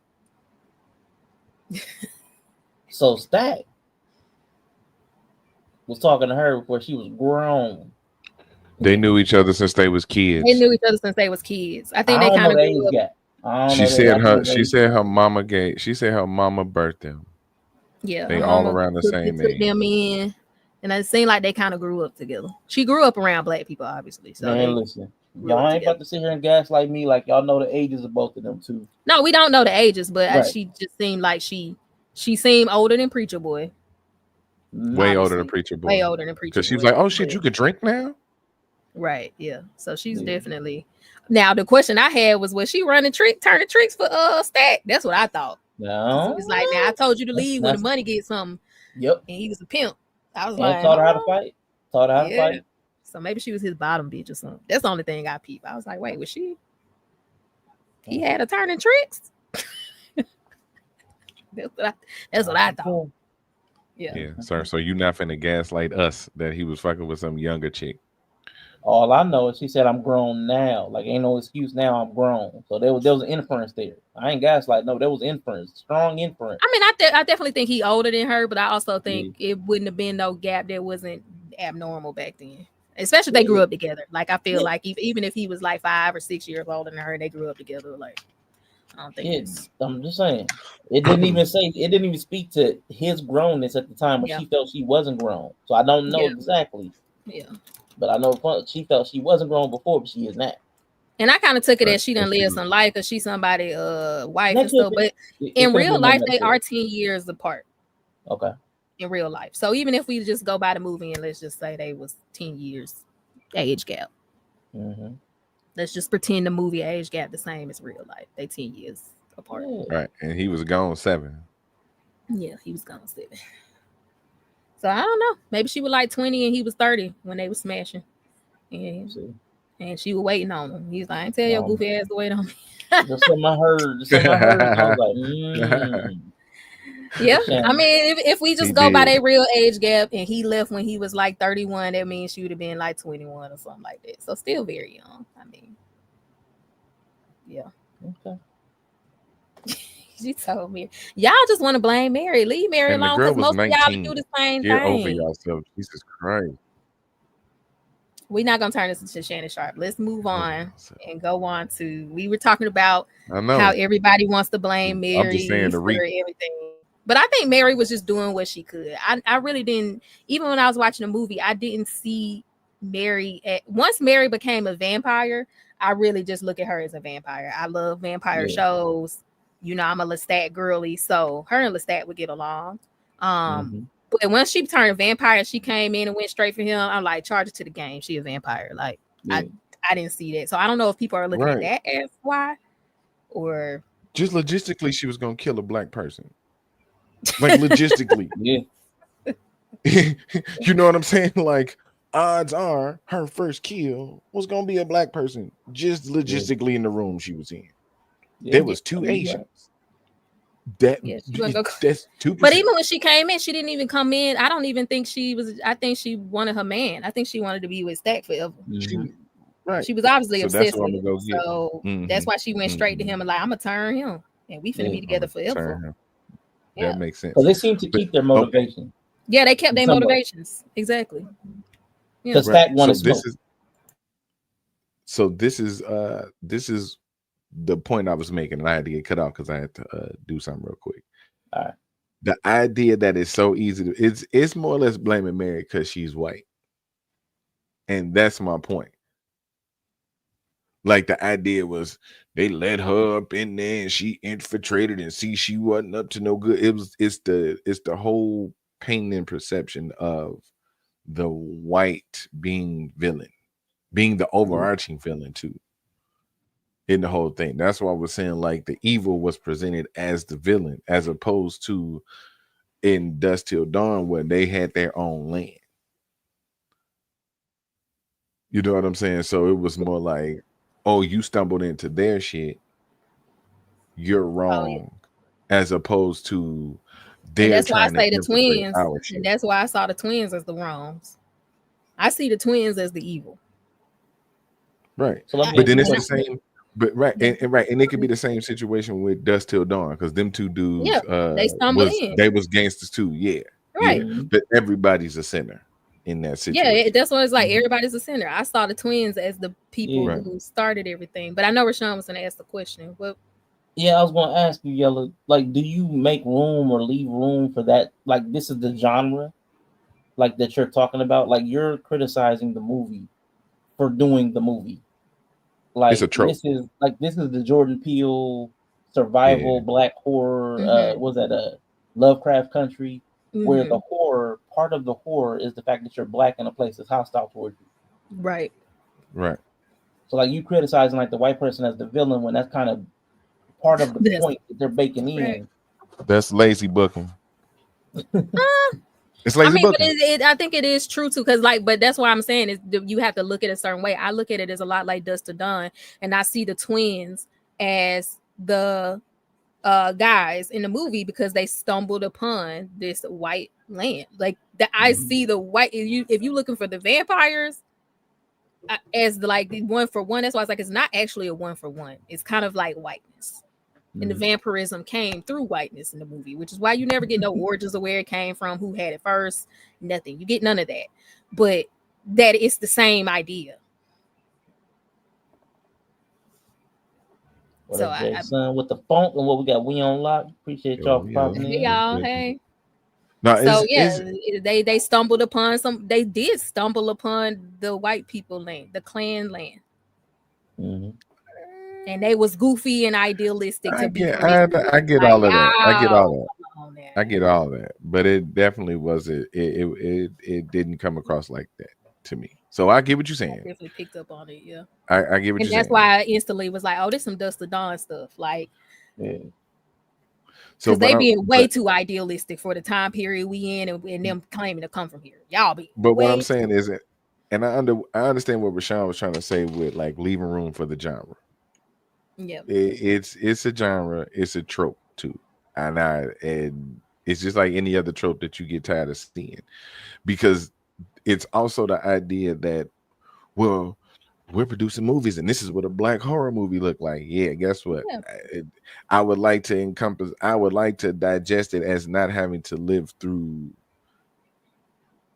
So Stack was talking to her before she was grown. They knew each other since they was kids. They knew each other since they was kids. I think I they don't kind know of the age gap. She said her mama birthed them. Yeah, they all around the same took age. them in, and it seemed like they kind of grew up together. She grew up around black people, obviously. So man, listen, y'all ain't about to sit here and gaslight me like y'all know the ages of both of them too. No, we don't know the ages, but she just seemed like she seemed older than Preacher Boy. Way older than Preacher Boy. Way older than Preacher Boy. Because she was like, oh shit, you could drink now? Right, yeah. So she's definitely. Now the question I had was she turning tricks for Stack? That's what I thought. No, he was like, man, I told you to leave when the money gets something. Yep. And he was a pimp. I was and like, taught her how to fight. Taught her how to fight. So maybe she was his bottom bitch or something. That's the only thing I peeped. I was like, wait, was she? He had her turning tricks. That's what I thought. Yeah, sir. So you not finna gaslight us that he was fucking with some younger chick. All I know is she said, I'm grown now. Like, ain't no excuse now, I'm grown. So there was an inference there. I ain't gaslight. No, there was inference. Strong inference. I mean, I definitely think he older than her, but I also think it wouldn't have been no gap that wasn't abnormal back then. Especially if they grew up together. Like, I feel like even if he was like 5 or 6 years older than her and they grew up together, like, I don't think I'm just saying. It didn't even speak to his grownness at the time when she felt she wasn't grown. So I don't know exactly. Yeah. But I know she felt she wasn't grown before, but she is now. And I kind of took it as she done lived some life because she's somebody's wife and stuff. But in real life, they are 10 years apart. Okay. In real life. So even if we just go by the movie and let's just say they was 10 years age gap. Mm-hmm. Let's just pretend the movie age gap the same as real life. They 10 years apart. Right. And he was gone 7. Yeah, he was gone 7. So I don't know. Maybe she was like 20 and he was 30 when they were smashing. And she was waiting on him. He's like, I ain't tell your goofy ass to wait on me. Just something I heard. I was like, Yeah. I mean, if we just go by their real age gap and he left when he was like 31, that means she would have been like 21 or something like that. So still very young. I mean, yeah. Okay. She told me, y'all just want to blame Mary. Leave Mary alone because most of y'all do the same thing. Get over yourself. Jesus Christ. We're not going to turn this into Shannon Sharp. Let's move on and go on to, we were talking about how everybody wants to blame Mary I'm just saying for everything. But I think Mary was just doing what she could. I really didn't, even when I was watching the movie, I didn't see Mary. Once Mary became a vampire, I really just look at her as a vampire. I love vampire shows. You know, I'm a Lestat girly, so her and Lestat would get along. But once she turned vampire, she came in and went straight for him. I'm like, charge it to the game. She a vampire. Like, I didn't see that. So I don't know if people are looking at that as why, or just logistically, she was gonna kill a black person. Like logistically, you know what I'm saying? Like, odds are her first kill was gonna be a black person. Just logistically in the room she was in. There was 2 Asians. That's 2%. But even when she came in, she didn't even come in. I don't even think she was. I think she wanted her man. I think she wanted to be with Stack forever. She was obviously obsessed with him. So that's why she went straight to him and like, I'm gonna turn him, and we finna be together forever. That makes sense. So they seem to keep their motivation. Yeah, they kept their motivations. Exactly. Because Stack wanted smoke. This is the point I was making, and I had to get cut off because I had to do something real quick. All right. The idea that it's so easy to it's more or less blaming Mary because she's white. And that's my point. Like the idea was they let her up in there and she infiltrated and see she wasn't up to no good. It's the whole pain and perception of the white being villain, being the overarching villain too in the whole thing. That's why I was saying like the evil was presented as the villain as opposed to in Dust Till Dawn where they had their own land. You know what I'm saying? So it was more like, oh, you stumbled into their shit, you're wrong, as opposed to And they're that's why I trying to say the infiltrate twins. our And shit. that's why I saw the twins as the wrongs. I see the twins as the evil. Right. So let me But ask then you a it's the question. same, but right, and right, and it could be the same situation with Dust Till Dawn, because them two dudes They stumble in. they was gangsters too. Yeah. Right. Yeah. But everybody's a sinner in that Yeah, situation. that's why it's like everybody's a sinner. I saw the twins as the people Yeah. Right. who started everything. But I know Rashawn was gonna ask the question. Well, Yeah, I was going to ask you, Yella. Like, do you make room or leave room for that? Like, this is the genre, like that you're talking about. Like, you're criticizing the movie for doing the movie. It's a Like, trope. this is the Jordan Peele Yeah. survival black horror. Was that a Lovecraft Country, where the horror part of the horror is the fact that you're black in a place that's hostile towards you. right. Right. So, like, you criticizing like the white person as the villain when that's kind of part of the That's point that they're baking correct. in. That's lazy booking. It's I lazy mean, but booking. I think it is true too, because like, but that's why I'm saying is you have to look at it a certain way. I look at it as a lot like Dust to Dawn, and I see the twins as the guys in the movie because they stumbled upon this white land. Like that, I see the white. If you looking for the vampires as the like the one for one, that's why it's like it's not actually a one for one. It's kind of like whiteness. And the vampirism came through whiteness in the movie, which is why you never get no origins of where it came from, who had it first, nothing. You get none of that. But that it's the same idea. What So up, Jason? With the funk and what we got, we on lock. Appreciate y'all for popping hey in. y'all, hey. No, So is they stumbled upon they did stumble upon the white people land, the clan land. And they was goofy and idealistic to be from this. I get Like, all of that. I get all that. come on now. I get all that. But it definitely wasn't it didn't come across like that to me. So I get what you're saying. Definitely picked up on it, yeah. I get what And you're that's saying. why I instantly was like, oh, this some Dust to Dawn stuff. Like, So because they being way too idealistic for the time period we in and them claiming to come from here. Y'all be but what I'm way saying is it, and I understand what Rashawn was trying to say with like leaving room for the genre. Yeah. It's a genre, it's a trope too. And it's just like any other trope that you get tired of seeing. Because it's also the idea that, well, we're producing movies and this is what a black horror movie look like. Yeah, guess what? Yeah. I would like to digest it as not having to live through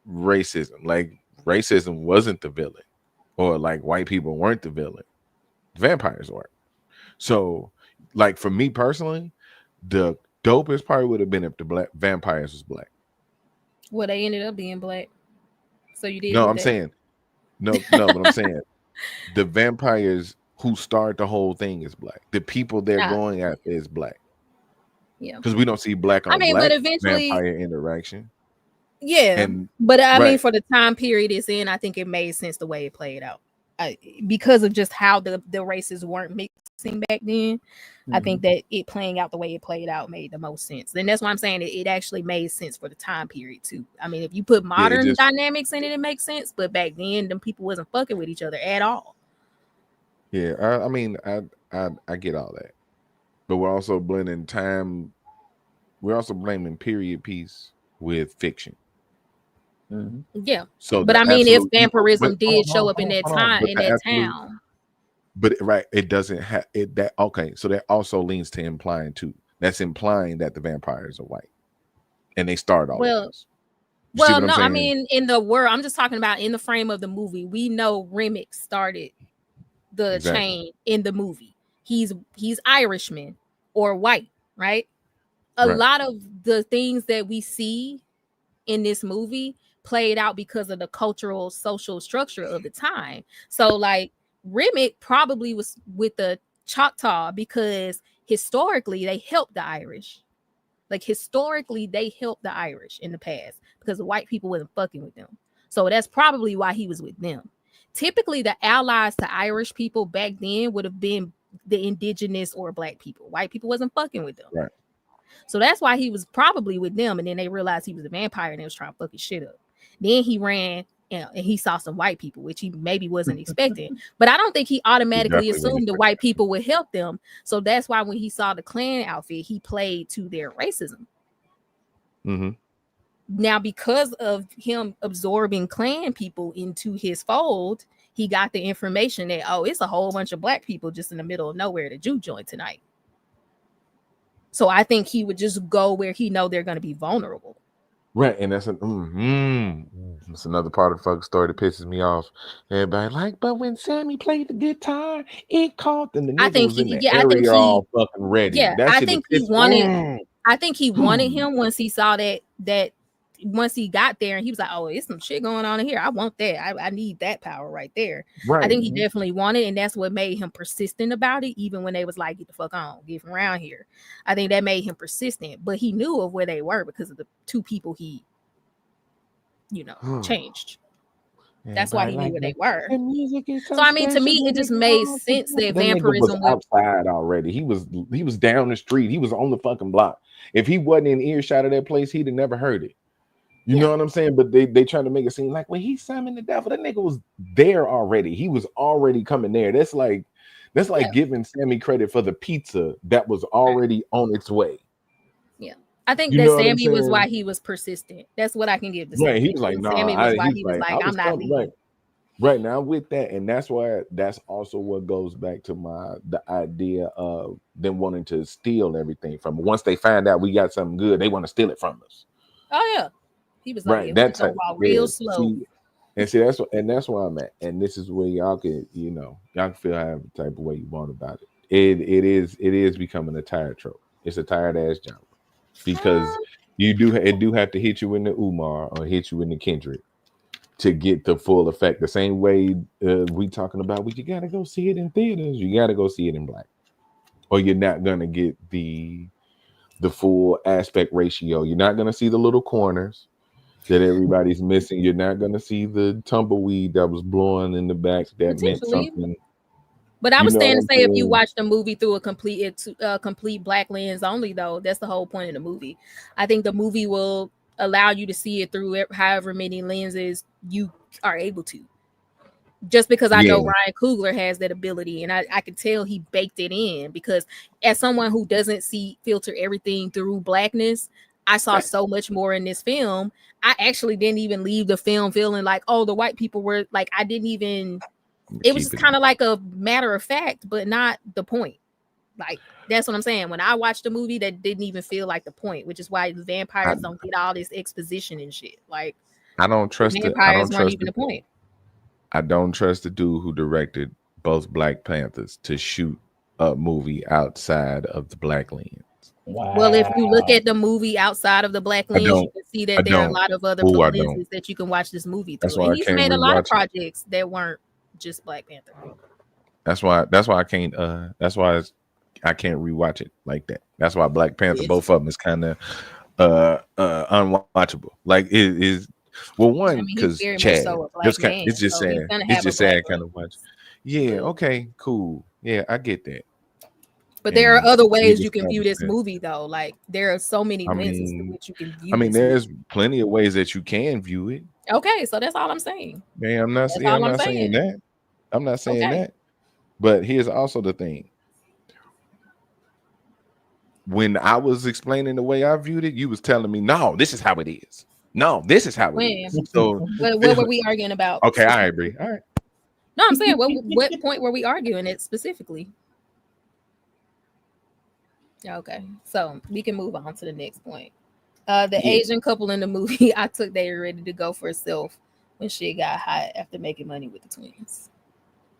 racism. Like racism wasn't the villain, or like white people weren't the villain. Vampires weren't. So, like for me personally, the dopest part would have been if the black vampires was black. Well, they ended up being black. So you did No, get I'm that. saying but I'm saying the vampires who start the whole thing is black. The people they're going after is black. Yeah. Because we don't see black on black but eventually vampire interaction. Yeah. And but I mean, for the time period it's in, I think it made sense the way it played out. Because of just how the races weren't mixing back then. I think that it playing out the way it played out made the most sense. And that's why I'm saying it actually made sense for the time period too. I mean, if you put modern dynamics in it makes sense. But back then, them people wasn't fucking with each other at all. Yeah, I mean, I get all that. But we're also blending time. We're also blaming period piece with fiction. Yeah. So, but I mean, if vampirism did show up in that time, in that town. But right, it doesn't have it that okay. So that also leans to implying too. That's implying that the vampires are white, and they start all of this. Well, no, I mean in the world. I'm just talking about in the frame of the movie. We know Remick started the chain in the movie. He's Irishman or white, right? A lot of the things that we see in this movie played out because of the cultural social structure of the time. So like Remick probably was with the Choctaw because historically they helped the Irish. Like historically, they helped the Irish in the past because the white people wasn't fucking with them. So that's probably why he was with them. Typically, the allies to Irish people back then would have been the indigenous or black people. White people wasn't fucking with them. Right. So that's why he was probably with them. And then they realized he was a vampire and they was trying to fuck his shit up. Then he ran and he saw some white people, which he maybe wasn't expecting. But I don't think he automatically assumed the white people would help them. So that's why when he saw the Klan outfit, he played to their racism. Mm-hmm. Now, because of him absorbing Klan people into his fold, he got the information that, oh, it's a whole bunch of black people just in the middle of nowhere to juke joint tonight. So I think he would just go where he know they're going to be vulnerable. Right, and that's that's another part of the fucking story that pisses me off. Everybody like, but when Sammy played the guitar, it caught, and the nigga was in the area all fucking ready. Yeah, that I think he wanted. I think he wanted him once he saw that once he got there and he was like, oh, it's some shit going on in here. I want that. I need that power right there. Right. I think he definitely wanted, and that's what made him persistent about it, even when they was like, get the fuck on, get from around here. I think that made him persistent, but he knew of where they were because of the two people he, changed. That's why he knew where they were. So I mean, to me, it just made sense that vampirism was outside already. He was down the street. He was on the fucking block. If he wasn't in earshot of that place, he'd have never heard it. You know what I'm saying? But they trying to make it seem like, well, he summoned the devil. That nigga was there already. He was already coming there. That's like giving Sammy credit for the pizza that was already on its way. Yeah. I think that Sammy was why he was persistent. That's what I can give to Sammy. Right. He was like, no, Sammy was why he was like, I'm not leaving. Right now with that, and that's also what goes back to the idea of them wanting to steal everything from us. Once they find out we got something good, they want to steal it from us. Oh yeah. He was like, that's real slow. See, that's where I'm at. And this is where y'all can, y'all can feel however type of way you want about it. It is becoming a tired trope. It's a tired ass genre. Because it do have to hit you in the Umar or hit you in the Kendrick to get the full effect. The same way we talking about, you gotta go see it in theaters, you gotta go see it in black. Or you're not gonna get the full aspect ratio. You're not gonna see the little corners that everybody's missing. You're not going to see the tumbleweed that was blowing in the back that meant something. But I was saying to say, if you watch the movie through a complete black lens only, though, that's the whole point of the movie. I think the movie will allow you to see it through however many lenses you are able to. Just because I know Ryan Coogler has that ability, and I can tell he baked it in, because as someone who doesn't filter everything through blackness, I saw so much more in this film. I actually didn't even leave the film feeling like, oh, the white people were like, I didn't even, it was just kind of like a matter of fact, but not the point. Like, that's what I'm saying. When I watched the movie, that didn't even feel like the point, which is why the vampires don't get all this exposition and shit. Like, I don't trust the vampires weren't even the point. I don't trust the dude who directed both Black Panthers to shoot a movie outside of the black lens. Wow. Well, if you look at the movie outside of the black lens, you can see that there are a lot of other lenses that you can watch this movie through. And he's made a lot of projects that weren't just Black Panther. That's why I can't rewatch it like that. That's why Black Panther, both of them, is kind of unwatchable. Like it is. Well, one, because Chad, it's just sad. It's just sad kind of watch. Yeah. Okay. Cool. Yeah, I get that. But there are other ways you can view this movie, though. Like, there are so many lenses to which you can view. I mean, there's plenty of ways that you can view it. Okay, so that's all I'm saying. Yeah, I'm not saying that. I'm not saying that. But here's also the thing. When I was explaining the way I viewed it, you was telling me, no, this is how it is. No, this is how it is. So what were we arguing about? Okay, I agree. All right. No, I'm saying, what point were we arguing it specifically? Okay, so we can move on to the next point. The Asian couple in the movie, I took they were ready to go for itself when shit got hot after making money with the twins.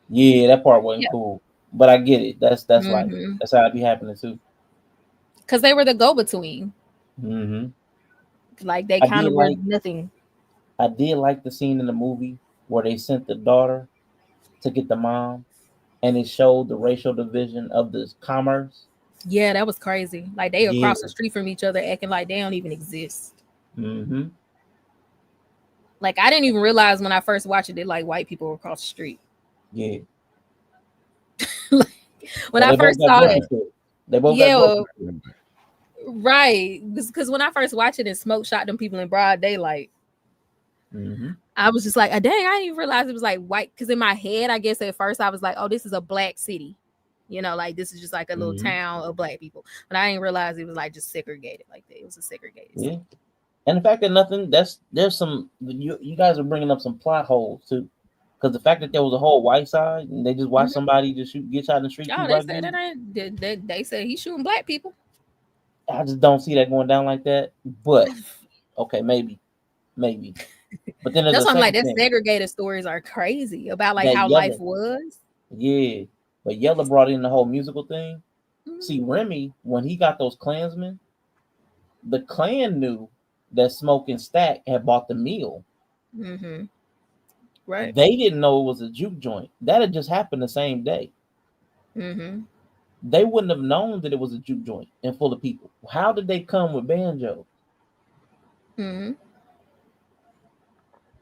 Yeah, that part wasn't cool, but I get it. That's like that's how it be happening too. Because they were the go-between. Like they kind of were nothing. I did like the scene in the movie where they sent the daughter to get the mom, and it showed the racial division of this commerce. Yeah, that was crazy. Like they Yeah. across the street from each other, acting like they don't even exist. Mm-hmm. Like I didn't even realize when I first watched it, like white people were across the street. Yeah. Like, when I They both first got saw grocery it, stores. They both yeah, got right. Because when I first watched it and smoke shot them people in broad daylight, Mm-hmm. I was just like, dang, I didn't even realize it was like white. Because in my head, I guess at first I was like, oh, this is a black city. You know, like this is just like a little town of black people. But I didn't realize it was like just segregated like that. It was a segregated city. And the fact that there's some you guys are bringing up some plot holes too. Because the fact that there was a whole white side and they just watched somebody just get shot in the street. Oh, they said that they said he's shooting black people. I just don't see that going down like that. But okay, maybe. But then that's why I'm like, that segregated stories are crazy about like how life was. Yeah, but Yella brought in the whole musical thing. See, Remy, when he got those Klansmen, the Klan knew that Smoke and Stack had bought the meal. Mm-hmm. Right. They didn't know it was a juke joint. That had just happened the same day. Mm-hmm. They wouldn't have known that it was a juke joint and full of people. How did they come with banjo? Mm-hmm.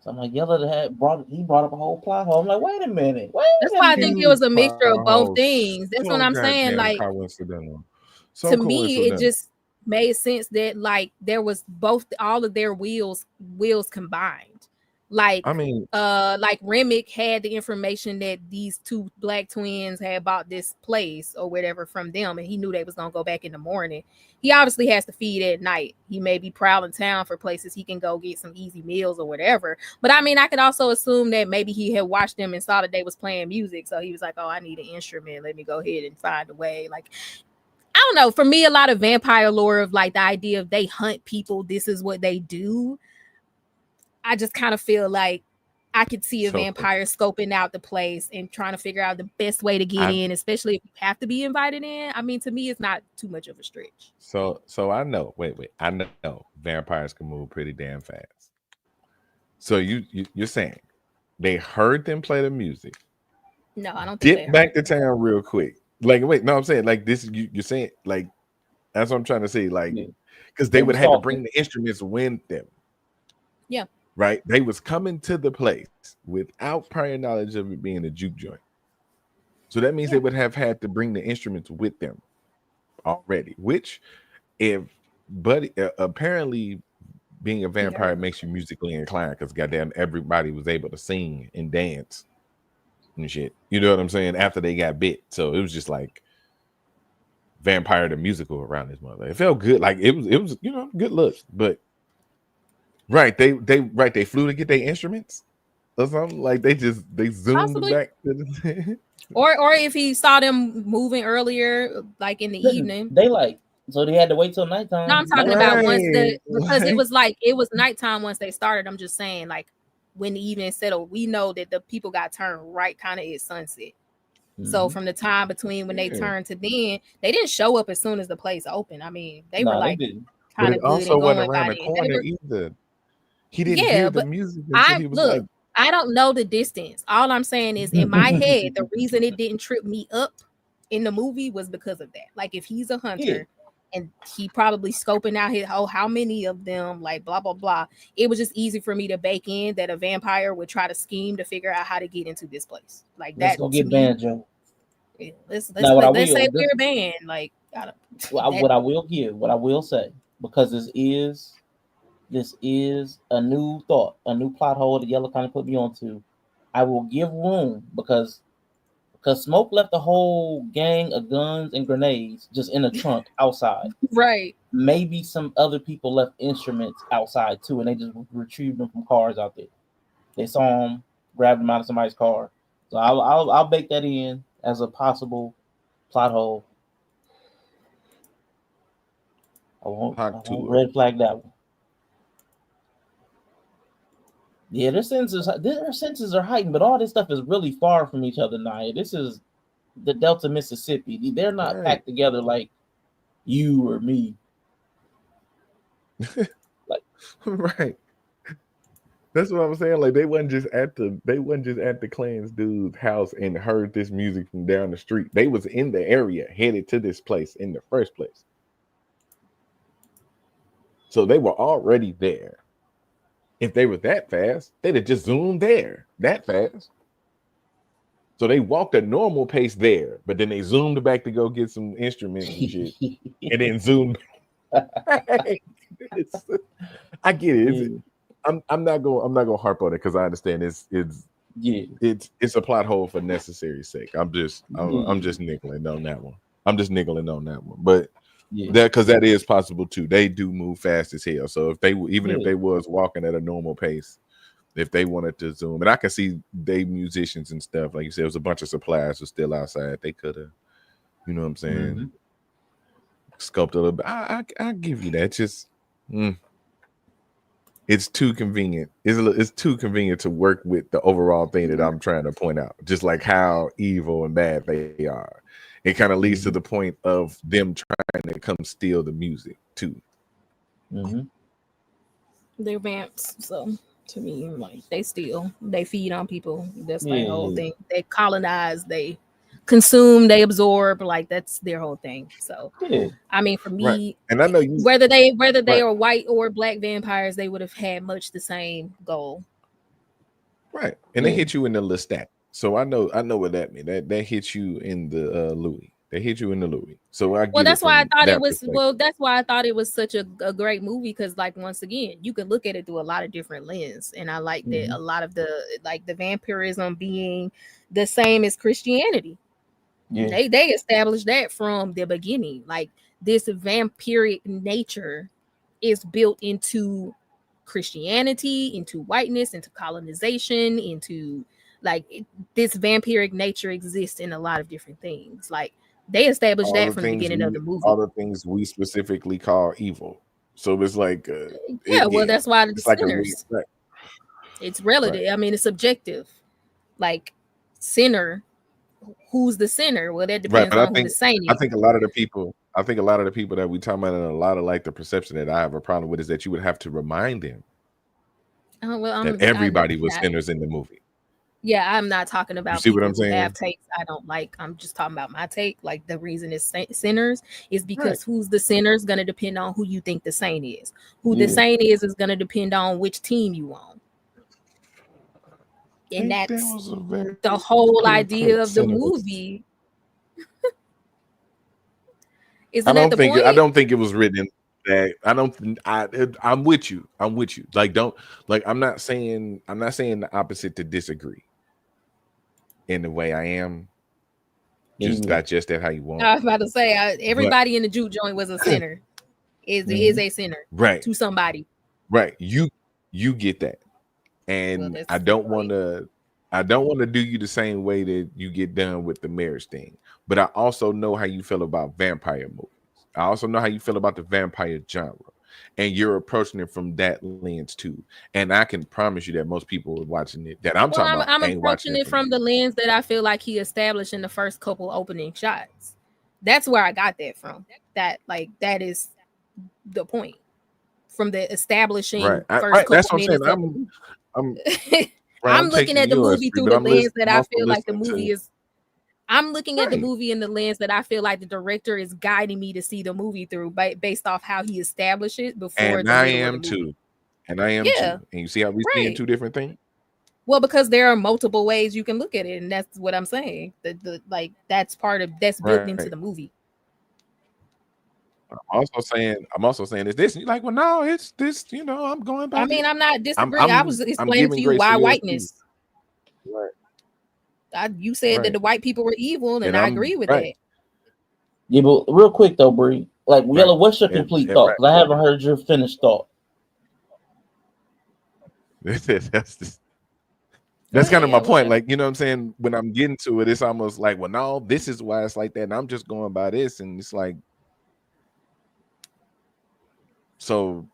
So I'm like, Yella brought up a whole plot hole. I'm like, wait a minute. That's why I think it was a mixture of both things. That's what I'm saying. Like, to me, it just made sense that like there was all of their wheels combined. Like, I mean, like Remick had the information that these two black twins had bought this place or whatever from them, and he knew they was gonna go back in the morning. He obviously has to feed at night. He may be prowling town for places he can go get some easy meals or whatever. But I mean, I could also assume that maybe he had watched them and saw that they was playing music, so he was like, "Oh, I need an instrument. Let me go ahead and find a way." Like, I don't know. For me, a lot of vampire lore of like the idea of they hunt people, this is what they do. I just kind of feel like I could see a vampire scoping out the place and trying to figure out the best way to get in, especially if you have to be invited in. I mean, to me, it's not too much of a stretch. So I know. Wait. I know vampires can move pretty damn fast. So you're saying they heard them play the music? No, I don't think Get back to town real quick. Like, wait, no, I'm saying like this. You're saying like that's what I'm trying to say. Like, because they would have to bring the instruments with them. Yeah. Right, they was coming to the place without prior knowledge of it being a juke joint, so that means they would have had to bring the instruments with them already. Which, apparently, being a vampire makes you musically inclined because goddamn everybody was able to sing and dance and shit. You know what I'm saying? After they got bit, so it was just like Vampire the musical around this mother. It felt good, like it was good looks, but. Right, they flew to get their instruments or something. Like they zoomed possibly back to the or if he saw them moving earlier, like in the evening. They so they had to wait till nighttime. No, I'm talking about because it was nighttime once they started. I'm just saying, like when the evening settled, we know that the people got turned right kind of at sunset. Mm-hmm. So from the time between when they turned to then, they didn't show up as soon as the place opened. I mean, they were like kind of good also and going went around the corner either. He didn't hear the music until he was like, I don't know the distance. All I'm saying is in my head, the reason it didn't trip me up in the movie was because of that. Like if he's a hunter and he probably scoping out how many of them, like blah, blah, blah. It was just easy for me to bake in that a vampire would try to scheme to figure out how to get into this place. Like let's go get banjo. Let's say we're a band. Like what I will say, because this is a new thought, a new plot hole that Yella kind of put me onto. I will give room because Smoke left a whole gang of guns and grenades just in a trunk outside. Right. Maybe some other people left instruments outside too, and they just retrieved them from cars out there. They saw them, grabbed them out of somebody's car. So I'll bake that in as a possible plot hole. I won't red flag that one. Yeah, their senses are heightened, but all this stuff is really far from each other now. This is the Delta, Mississippi. They're not packed together like you or me. Like right. That's what I'm saying. Like they wasn't just at the Clans dude's house and heard this music from down the street. They was in the area headed to this place in the first place. So they were already there. If they were that fast, they'd have just zoomed there that fast. So they walked a normal pace there, but then they zoomed back to go get some instruments and shit, and then zoomed. I get it. I'm not gonna harp on it because I understand it's a plot hole for necessary sake. I'm just nickeling on that one. But because that is possible too. They do move fast as hell. So if they was walking at a normal pace, if they wanted to zoom, and I can see they musicians and stuff, like you said, it was a bunch of suppliers were still outside. They could have, you know what I'm saying, scoped a little bit. I give you that. Just it's too convenient. It's too convenient to work with the overall thing that I'm trying to point out. Just like how evil and bad they are. It kind of leads to the point of them trying to come steal the music too. They're vamps, so to me, like they feed on people. That's their whole thing. They colonize, they consume, they absorb. Like that's their whole thing. So I mean, for me, and I know whether they are white or black vampires, they would have had much the same goal. Right, and they hit you in the Lestat. So I know what that means. That hits you in the Louis. They hit you in the Louis. So that's why I thought it was. Well, that's why I thought it was such a great movie because, like, once again, you can look at it through a lot of different lenses, and I like that a lot of the vampirism being the same as Christianity. Yeah. They established that from the beginning. Like this vampiric nature is built into Christianity, into whiteness, into colonization, into this vampiric nature exists in a lot of different things. Like they established that from the beginning of the movie. All the things we specifically call evil. So it's like that's why the sinners. It's relative. Right. I mean, it's subjective. Like sinner, who's the sinner? Well, that depends on who the saint is. I think a lot of the people that we talk about, and a lot of like the perception that I have a problem with is that you would have to remind them that everybody was sinners in the movie. Yeah, I'm not talking about you see what I'm saying? Have takes I don't like. I'm just talking about my take. Like the reason it's sinners is because who's the sinner is going to depend on who you think the saint is. Who the saint is going to depend on which team you on. And that's the whole idea of the movie. I don't think it was written that I'm with you. Like I'm not saying the opposite to disagree. In the way I am, just digest that how you want. I was about to say everybody in the juke joint was a sinner. Is a sinner, right? To somebody, right? You get that, and I don't want to do you the same way that you get done with the marriage thing. But I also know how you feel about vampire movies. I also know how you feel about the vampire genre. And you're approaching it from that lens too. And I can promise you that most people are watching it that I'm talking about. I'm approaching it from the lens that I feel like he established in the first couple opening shots. That's where I got that from. That is the point. From the establishing first couple that's what minutes. I'm looking at the movie through the lens that I feel like the movie is. I'm looking at the movie in the lens that I feel like the director is guiding me to see the movie through based off how he established it before. And I am too. And And you see how we see two different things? Well, because there are multiple ways you can look at it, and that's what I'm saying. That's built into the movie. I'm also saying is this. You're like, well, no, it's this. I'm going back. I mean, I'm not disagreeing. I was explaining to you why whiteness. Right. You said that the white people were evil, and I agree with that. Yeah, but real quick though, Bree, like Yella, what's your complete thought? Because I haven't heard your finished thought. That's kind of my point. Like, you know what I'm saying? When I'm getting to it, it's almost like, well, no, this is why it's like that, and I'm just going by this, and it's like, so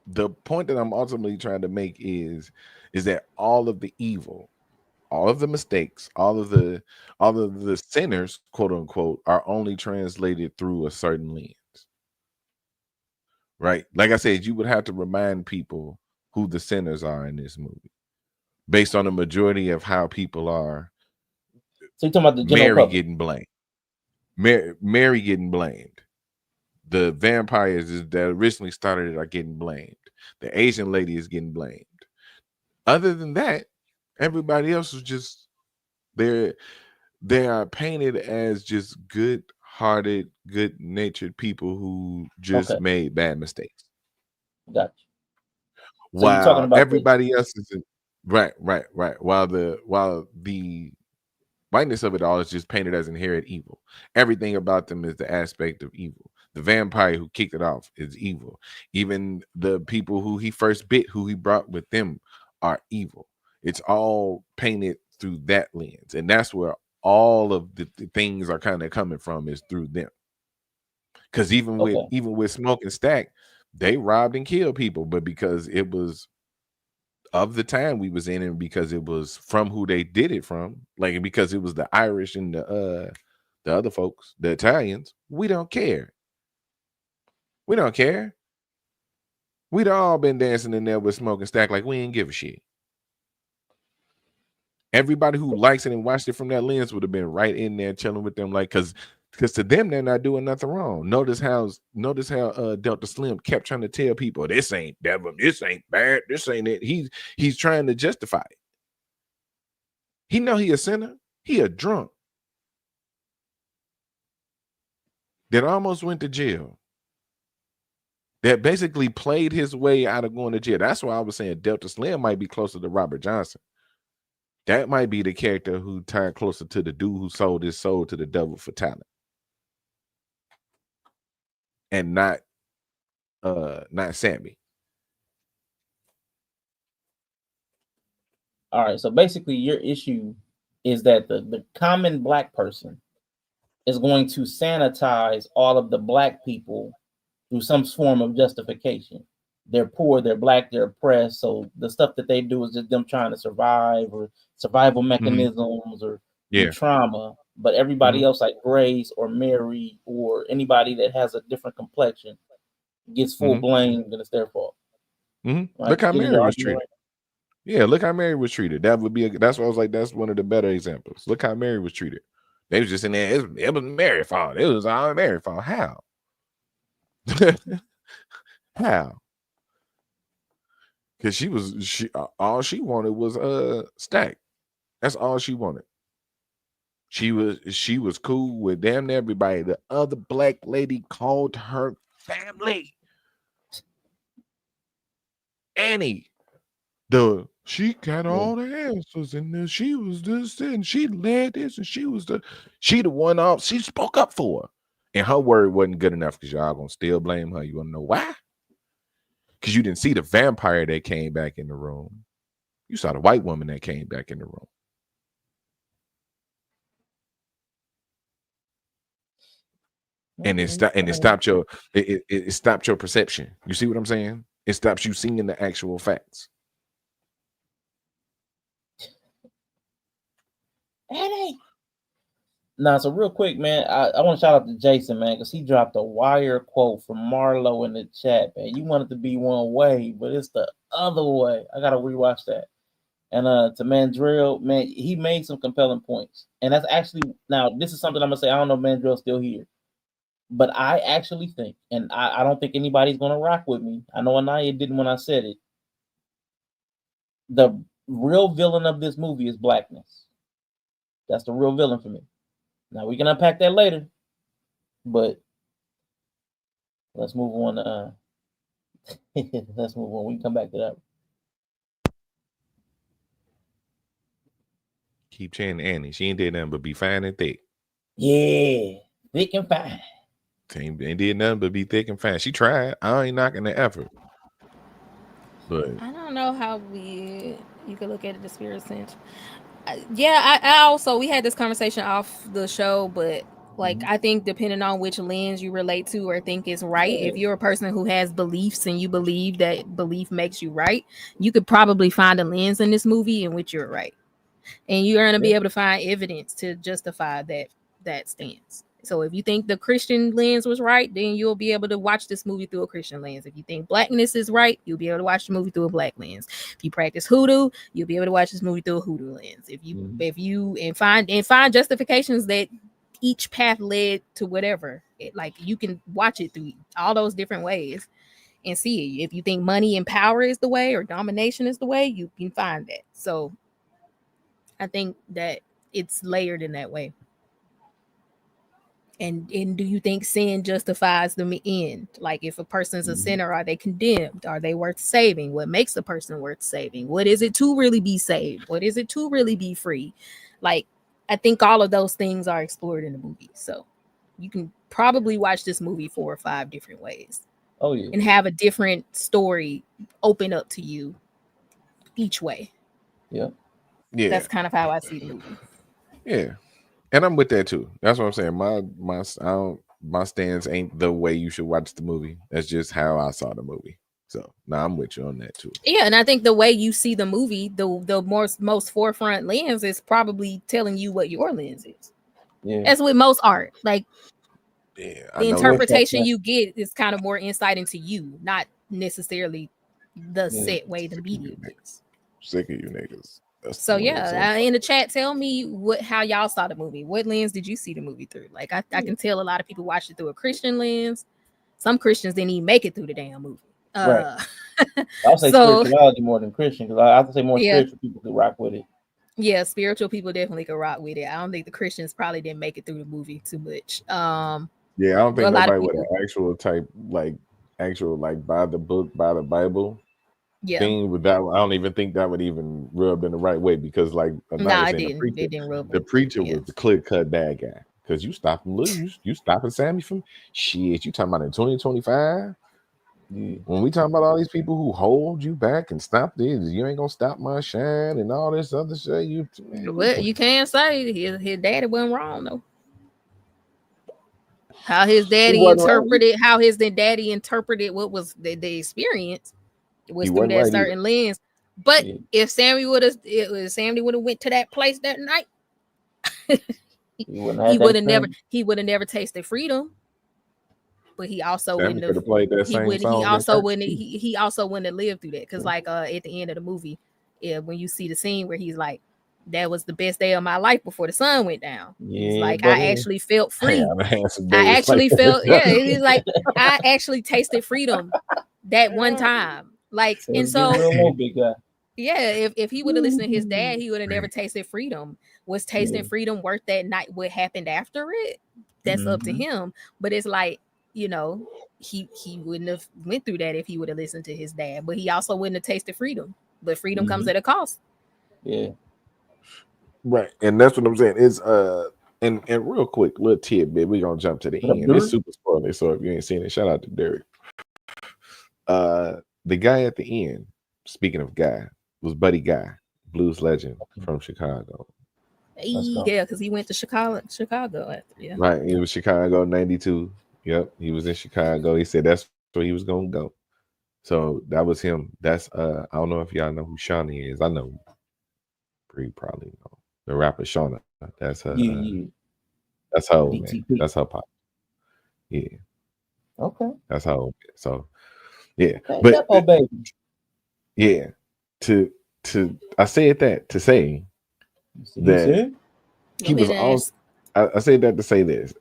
the point that I'm ultimately trying to make is that all of the evil, all of the mistakes, all of the sinners, quote unquote, are only translated through a certain lens. Right? Like I said, you would have to remind people who the sinners are in this movie, based on the majority of how people are. So you're talking about the general Mary public. getting blamed. Mary getting blamed. The vampires that originally started it are getting blamed. The Asian lady is getting blamed. Other than that, everybody else is just they are painted as just good-hearted, good-natured people who just made bad mistakes. Gotcha. So you're talking While about everybody else is right. While the whiteness of it all is just painted as inherent evil. Everything about them is the aspect of evil. The vampire who kicked it off is evil. Even the people who he first bit, who he brought with them, are evil. It's all painted through that lens, and that's where all of the things are kind of coming from, is through them. Because even with Smoke and Stack, they robbed and killed people, but because it was of the time we was in, and because it was from who they did it from, like because it was the Irish and the other folks, the Italians, we don't care. We don't care. We'd all been dancing in there with Smoke and Stack like we ain't give a shit. Everybody who likes it and watched it from that lens would have been right in there chilling with them, like because to them they're not doing nothing wrong. Notice how Delta Slim kept trying to tell people this ain't devil, this ain't bad, this ain't it. He's trying to justify it. He know he a sinner. He a drunk that almost went to jail. That basically played his way out of going to jail. That's why I was saying Delta Slim might be closer to Robert Johnson. That might be the character who tied closer to the dude who sold his soul to the devil for talent. And not Sammy. All right, so basically your issue is that the common black person is going to sanitize all of the black people through some form of justification. They're poor, they're black, they're oppressed, so the stuff that they do is just them trying to survive, or survival mechanisms, or trauma. But everybody else, like Grace or Mary or anybody that has a different complexion, gets full blame, and it's their fault. Right? Look how Mary was treated. Yeah, look how Mary was treated. That would be that's why I was like, that's one of the better examples. Look how Mary was treated. They was just in there. It was Mary's fault. It was all Mary's fault. How? How? Because she all she wanted was Stack. That's all she wanted. She was cool with damn near everybody. The other black lady called her family. Annie. She got all the answers, and she was this, and she led this, and she the one off. She spoke up for her, and her word wasn't good enough because y'all gonna still blame her. You wanna know why? Because you didn't see the vampire that came back in the room. You saw the white woman that came back in the room. And it stopped your perception. You see what I'm saying? It stops you seeing the actual facts. Nah, so real quick, man, I want to shout out to Jason, man, because he dropped a wire quote from Marlo in the chat, man. You want it to be one way, but it's the other way. I gotta rewatch that. And to Mandrill, man, he made some compelling points. And that's actually, now this is something I'm gonna say. I don't know if Mandrill's still here, but I actually think, and I don't think anybody's gonna rock with me. I know Anaya didn't when I said it. The real villain of this movie is blackness. That's the real villain for me. Now we can unpack that later, but let's move on. Let's move on. We can come back to that. Keep chanting Annie. She ain't did nothing but be fine and thick. Yeah, thick and fine. Ain't did nothing but be thick and fine. She tried. I ain't knocking the effort. But I don't know how you could look at it the spirit sense. Yeah, I also, we had this conversation off the show, but like I think depending on which lens you relate to or think is right, if you're a person who has beliefs and you believe that belief makes you right, you could probably find a lens in this movie in which you're right, and you're going to be able to find evidence to justify that stance. So if you think the Christian lens was right, then you'll be able to watch this movie through a Christian lens. If you think blackness is right, you'll be able to watch the movie through a black lens. If you practice hoodoo, you'll be able to watch this movie through a hoodoo lens. If you find justifications that each path led to whatever, like you can watch it through all those different ways and see it. If you think money and power is the way or domination is the way, you can find that. So I think that it's layered in that way. And do you think sin justifies the end? Like if a person's a sinner, are they condemned? Are they worth saving? What makes a person worth saving? What is it to really be saved? What is it to really be free? Like I think all of those things are explored in the movie. So you can probably watch this movie 4 or 5 different ways. Oh yeah. And have a different story open up to you each way. Yeah. Yeah. That's kind of how I see the movie. Yeah. And I'm with that too. That's what I'm saying. My stance ain't the way you should watch the movie. That's just how I saw the movie. So now I'm with you on that too. Yeah, and I think the way you see the movie, the most forefront lens is probably telling you what your lens is. Yeah. As with most art, like the interpretation you get is kind of more insight into you, not necessarily the set way the media is. Sick of you niggas. So yeah, in the chat, tell me how y'all saw the movie. What lens did you see the movie through? Like I can tell a lot of people watched it through a Christian lens. Some Christians didn't even make it through the damn movie. Right. I'll say spirituality more than Christian because I have to say more spiritual people could rock with it. Yeah, spiritual people definitely could rock with it. I don't think the Christians probably didn't make it through the movie too much. Yeah, I don't think nobody with an actual type like by the book, by the Bible. Thing with that, I don't even think that would even rub in the right way because, like, it didn't rub. The preacher was the clear-cut bad guy because you stop him, you stopping Sammy from shit. You talking about in 2025? When we talking about all these people who hold you back and stop this, you ain't gonna stop my shine and all this other shit. You can't say his daddy wasn't wrong though. How his daddy interpreted what was the experience. It was through that certain lens. But if Sammy would have went to that place that night, he would have never tasted freedom. But he also wouldn't have played that same song. He also wouldn't have lived through that. Because like at the end of the movie, when you see the scene where he's like, that was the best day of my life before the sun went down. He's like, I actually felt free. I actually felt he's like, I actually tasted freedom that one time. Like, and so if he would have listened to his dad, he would have never tasted freedom. Was tasting freedom worth that night? What happened after it? That's up to him. But it's like, he wouldn't have went through that if he would have listened to his dad. But he also wouldn't have tasted freedom. But freedom comes at a cost. Yeah. Right. And that's what I'm saying. It's and real quick, little tidbit, we're gonna jump to the end. It's super spoiler. So if you ain't seen it, shout out to Derek. The guy at the end, speaking of guy, was Buddy Guy, blues legend from Chicago. Yeah, because he went to Chicago after. Yeah. Right. He was Chicago 92. Yep. He was in Chicago. He said that's where he was gonna go. So that was him. That's I don't know if y'all know who Shawnee is. I know probably know the rapper Shauna. That's her. That's her old man. That's her pop. Yeah. Okay. That's her old man. So yeah. But baby. Yeah. I said that to say that he was also I said that to say this.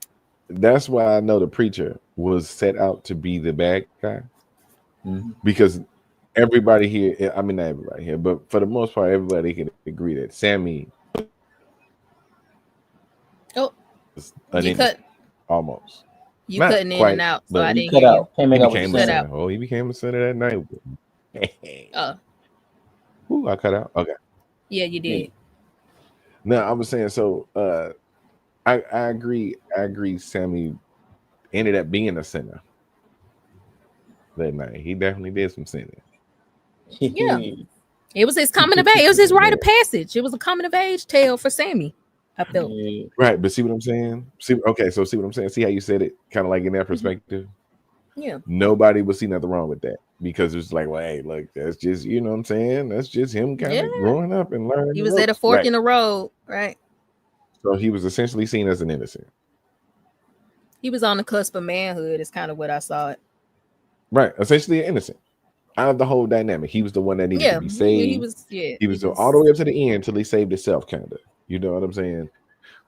That's why I know the preacher was set out to be the bad guy. Because everybody here, I mean not everybody here, but for the most part, everybody can agree that Sammy almost. You cutting in and out, so I didn't hear you. He became a sinner that night. I cut out. Okay. Yeah, you did. No, I was saying so. I agree. Sammy ended up being a sinner that night. He definitely did some sinning. Yeah, it was his coming of age. It was his rite of passage. It was a coming of age tale for Sammy. I felt right, but see what I'm saying? See what I'm saying? See how you said it, kind of like in that perspective. Yeah, nobody would see nothing wrong with that because it's like, well, hey, look, that's just what I'm saying. That's just him kind of growing up and learning. He was at a fork in the road, right? So he was essentially seen as an innocent. He was on the cusp of manhood. Is kind of what I saw it. Right, essentially innocent. Out of the whole dynamic, he was the one that needed to be saved. He was. Yeah, he was all the way up to the end until he saved himself, kind of. You know what I'm saying?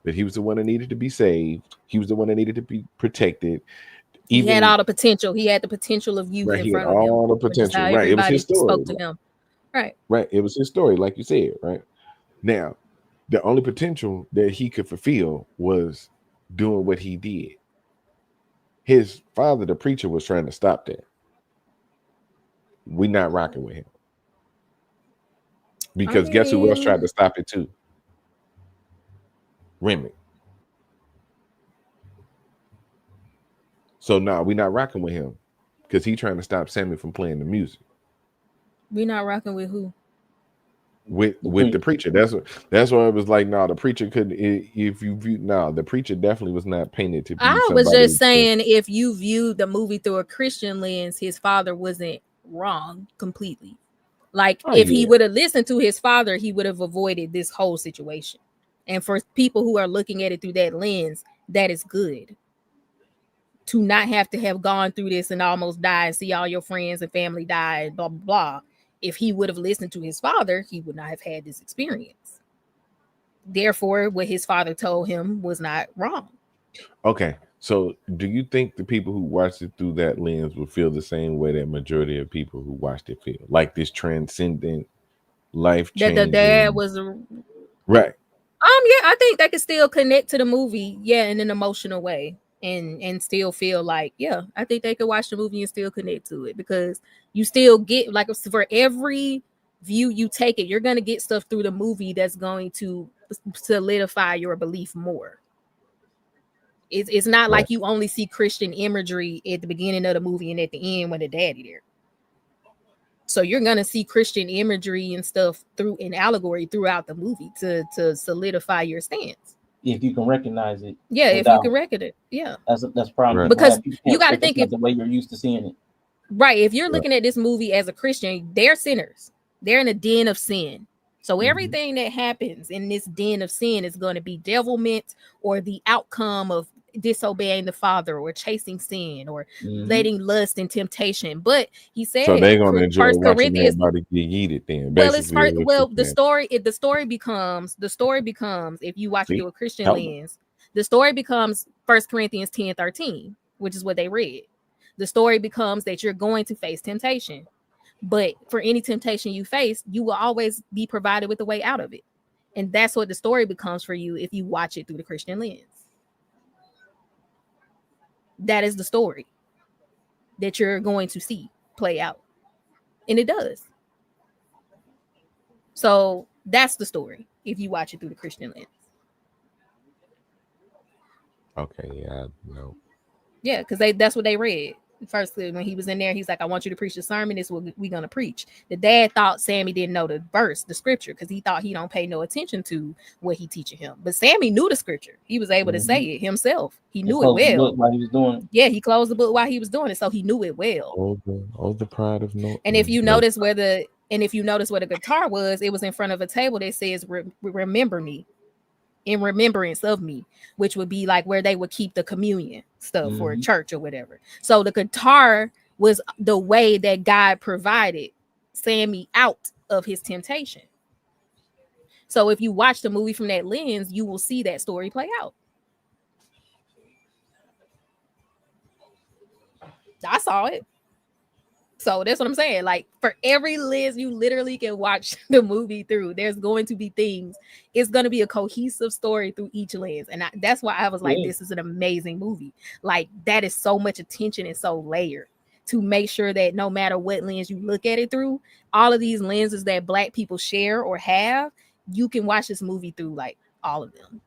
But he was the one that needed to be saved. He was the one that needed to be protected. He had all the potential. He had the potential of youth in front of him. All the potential. Right. It was his story. Spoke to him. Right. Right. It was his story, like you said. Right. Now, the only potential that he could fulfill was doing what he did. His father, the preacher, was trying to stop that. We're not rocking with him. Because guess who else tried to stop it too? Remy. So now we're not rocking with him because he's trying to stop Sammy from playing the music. We're not rocking with who? With the preacher. That's why it was like, no, the preacher couldn't. If you view, no, the preacher definitely was not painted to be. I was just saying, if you viewed the movie through a Christian lens, his father wasn't wrong completely. Like if he would have listened to his father, he would have avoided this whole situation. And for people who are looking at it through that lens, that is good. To not have to have gone through this and almost die and see all your friends and family die and blah, blah, blah. If he would have listened to his father, he would not have had this experience. Therefore, what his father told him was not wrong. Okay. So do you think the people who watched it through that lens will feel the same way that majority of people who watched it feel? Like this transcendent, life-changing... That the dad was... Right. Yeah, I think they could still connect to the movie, in an emotional way. And still feel like, I think they could watch the movie and still connect to it, because you still get, like, for every view you take it, you're going to get stuff through the movie that's going to solidify your belief more. It's not like you only see Christian imagery at the beginning of the movie and at the end when the daddy there. So you're going to see Christian imagery and stuff through an allegory throughout the movie to solidify your stance. If you can recognize it. If you can recognize it. Yeah. That's probably because you got to think the way you're used to seeing it. Right. If you're looking at this movie as a Christian, they're sinners. They're in a den of sin. So everything that happens in this den of sin is going to be devilment or the outcome of disobeying the father or chasing sin or letting lust and temptation. But he said, so they're going to enjoy watching everybody get yeeted then. The story becomes if you watch it through a Christian lens, the story becomes 1 Corinthians 10:13, which is what they read. The story becomes that you're going to face temptation, but for any temptation you face, you will always be provided with a way out of it. And that's what the story becomes for you if you watch it through the Christian lens. That is the story that you're going to see play out. And it does. So that's the story if you watch it through the Christian lens. Okay, yeah, no. Yeah, because that's what they read. First, when he was in there, he's like, I want you to preach the sermon. This is what we're going to preach. The dad thought Sammy didn't know the verse, the scripture, because he thought he don't pay no attention to what he teaching him. But Sammy knew the scripture. He was able to say it himself. He knew it well. While he was doing it. Yeah, he closed the book while he was doing it, so he knew it well. Oh, the pride of no. And if you notice where the guitar was, it was in front of a table that says, remember me. In remembrance of me, which would be like where they would keep the communion stuff for a church or whatever. So the guitar was the way that God provided Sammy out of his temptation. So if you watch the movie from that lens, you will see that story play out. I saw it. So that's what I'm saying. Like, for every lens you literally can watch the movie through, there's going to be things. It's going to be a cohesive story through each lens. And that's why I was like, this is an amazing movie. Like, that is so much attention and so layered to make sure that no matter what lens you look at it through, all of these lenses that Black people share or have, you can watch this movie through like all of them.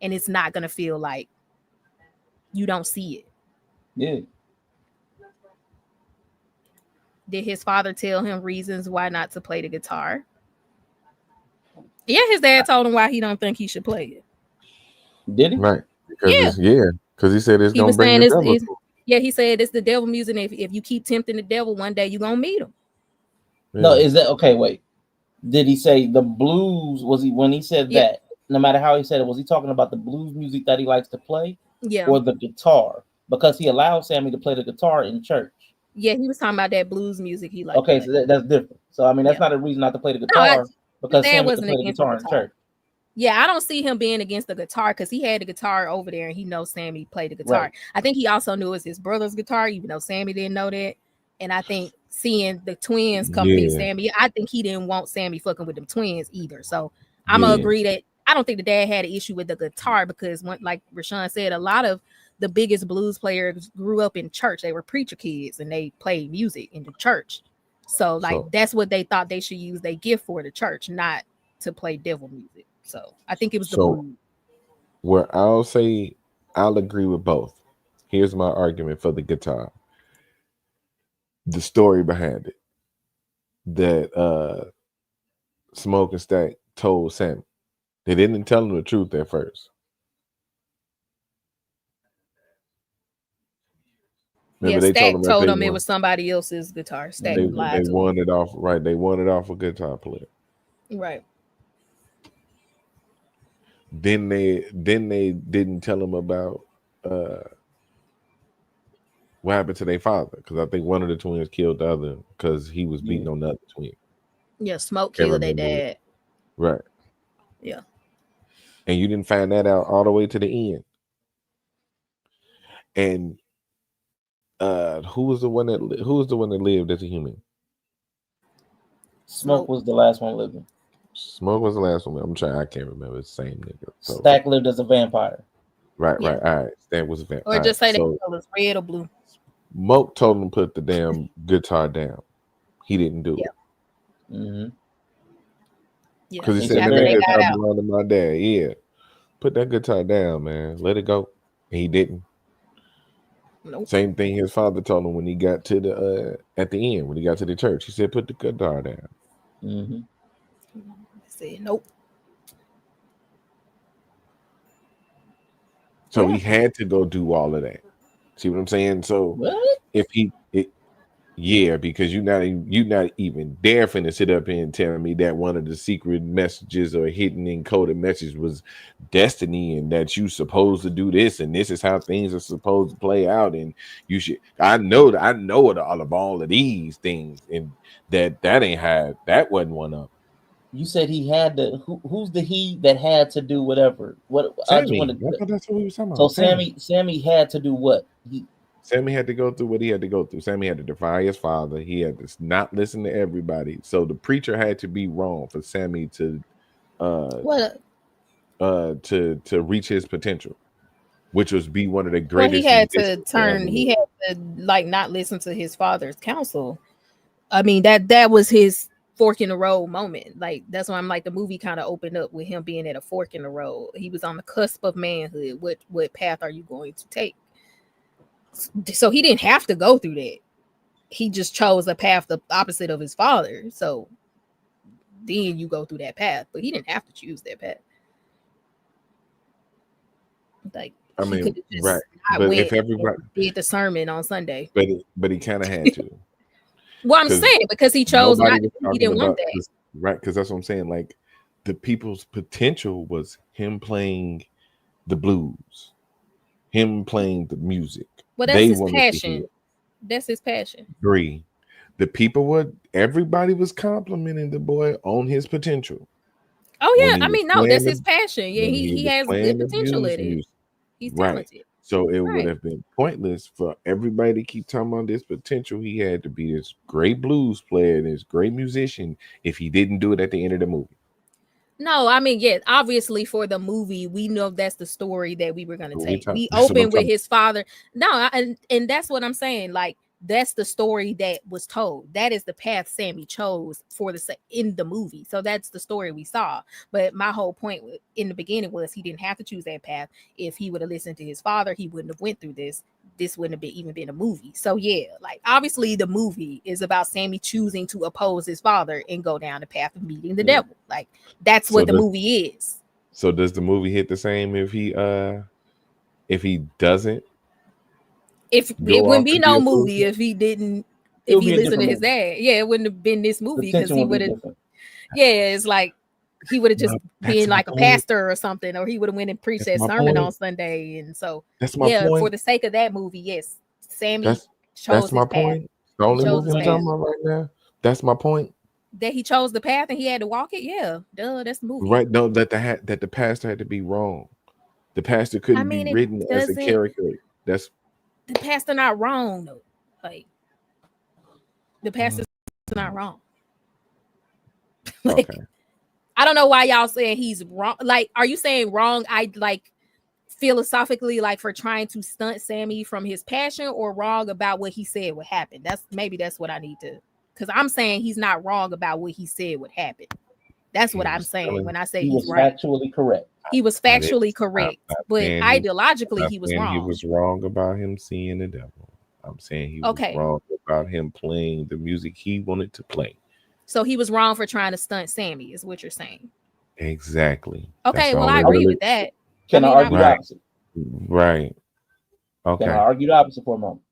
And it's not going to feel like you don't see it. Yeah. Did his father tell him reasons why not to play the guitar? Yeah, his dad told him why he don't think he should play it. Did he? Right. Because he said it's going to bring the devil. He said it's the devil music. If you keep tempting the devil, one day you're going to meet him. Yeah. No, is that okay? Wait. Did he say the blues? Was he when he said that? No matter how he said it, was he talking about the blues music that he likes to play, Yeah. or the guitar? Because he allowed Sammy to play the guitar in church. Yeah, he was talking about that blues music he liked. Okay, so that's different. So I mean, that's Yeah. not a reason not to play the No, guitar his because dad Sammy can wasn't play the against the guitar in guitar. church. Yeah, I don't see him being against the guitar because he had the guitar over there and he knows Sammy played the guitar. Right. I think he also knew it was his brother's guitar, even though Sammy didn't know that. And I think seeing the twins come meet Yeah. Sammy, I think he didn't want Sammy fucking with them twins either. So I'm Yeah. gonna agree that I don't think the dad had an issue with the guitar because like Rshaun said, a lot of the biggest blues players grew up in church. They were preacher kids and they played music in the church. So like So- that's what they thought they should use their gift for, the church, not to play devil music. So I think it was the So- blues. Where I'll say I'll agree with both. Here's my argument for the guitar. The story behind it. That Smoke and Stack told Sammy. They didn't tell him the truth at first. Remember, Yeah, they Stack told him, told that him it was somebody else's guitar. Stack they lied to him. won it off, right? They won it off a guitar player. Right. Then they didn't tell him about what happened to their father, because I think one of the twins killed the other because he was beating on the other twin. Yeah, Smoke Can't killed their remember dad. Right. Yeah. And you didn't find that out all the way to the end. And who was the one that lived as a human? Smoke was the last one living. Smoke was the last one. I'm trying. I can't remember. It's the same nigga. So, Stack lived as a vampire. right. Yeah. All right. That was a vampire. Or just say so, the colors red or blue. Moke told him to put the damn guitar down. He didn't do it. Mm-hmm. Yeah. Because he He said, said, "That "Very guitar got out. belonged to my dad." Yeah. Put that guitar down, man. Let it go. And he didn't. Nope. Same thing his father told him when he got to the at the end, when he got to the church. He said, "Put the guitar down." Mm-hmm. Said nope. So Yeah. he had to go do all of that. See what I'm saying? So What? if yeah, because you're not even dare finna sit up here and tell me that one of the secret messages or hidden encoded message was destiny, and that you supposed to do this, and this is how things are supposed to play out, and you should. I know it all of these things, and that ain't how that wasn't one of them. You said he had to. Who's the he that had to do whatever? What? I just Sammy, wanted. that's what we was talking So about. Sammy had to do what? Sammy had to go through what he had to go through. Sammy had to defy his father. He had to not listen to everybody. So the preacher had to be wrong for Sammy to What? to reach his potential, which was be one of the Well, greatest. he had to musicians turn. ever He lived. had to like not listen to his father's counsel. I mean that was his fork in the road moment. Like that's why I'm like the movie kind of opened up with him being at a fork in the road. He was on the cusp of manhood. What path are you going to take? So he didn't have to go through that. He just chose a path the opposite of his father. So then you go through that path, but he didn't have to choose that path. Like I he mean, could have just right. not But went if everybody, and did the sermon on Sunday. but he kind of had to. Well, I'm 'Cause saying because he chose Nobody not was to, he didn't want that. right? Because that's what I'm saying. Like the people's potential was him playing the blues, him playing the music. Well, that's They his wanted to hear passion. it. That's his passion. Agree. The people everybody was complimenting the boy on his potential. Oh When yeah, he I was mean, no, playing that's the- his passion. Yeah, when he was has playing good the potential blues at it. music. He's Right. talented. So it would Right. have been pointless for everybody to keep talking about this potential he had to be this great blues player and this great musician if he didn't do it at the end of the movie. No, I mean, yeah, obviously for the movie, we know that's the story that we were gonna What take. We that's what I'm open with talking- his father. No, and that's what I'm saying. Like that's the story that was told. That is the path Sammy chose for in the movie. So that's the story we saw. But my whole point in the beginning was he didn't have to choose that path. If he would have listened to his father, he wouldn't have went through this. This wouldn't have even been a movie. So yeah, like obviously the movie is about Sammy choosing to oppose his father and go down the path of meeting the devil. Like that's what the movie is. So does the movie hit the same if he doesn't? If it wouldn't be no movie if he didn't, if he listened to his dad. Yeah, it wouldn't have been this movie because he would have. Yeah, it's like he would have just That's been my like a point. pastor or something, or he would have went and preached That's that my sermon point. on Sunday. And so, That's my yeah, for point. the sake of that movie, yes, Sammy That's chose my his path. point. The He only chose movie his I'm point path. talking about right now. That's my point. That he chose the path and he had to walk it. Yeah, duh, that's the movie. Right? No, that the pastor had to be wrong. The pastor I couldn't be mean, it written as a doesn't. character. That's The pastor not wrong though. Like the pastor's not wrong. Like okay. I don't know why y'all saying he's wrong. Like, are you saying wrong? I like philosophically, like for trying to stunt Sammy from his passion, or wrong about what he said would happen? That's what I need to. Because I'm saying he's not wrong about what he said would happen. That's He what I'm was saying telling. when I say He he's was right. factually correct. He was I didn't. factually I'm correct, not but saying ideologically not he was saying he wrong. was wrong about him seeing the devil. I'm saying he was Okay. wrong about him playing the music he wanted to play. So he was wrong for trying to stunt Sammy, is what you're saying. Exactly. Okay, That's the well, I only agree really with that. Can I mean, argue the right. opposite? Right. Can I Okay. argue the opposite for a moment?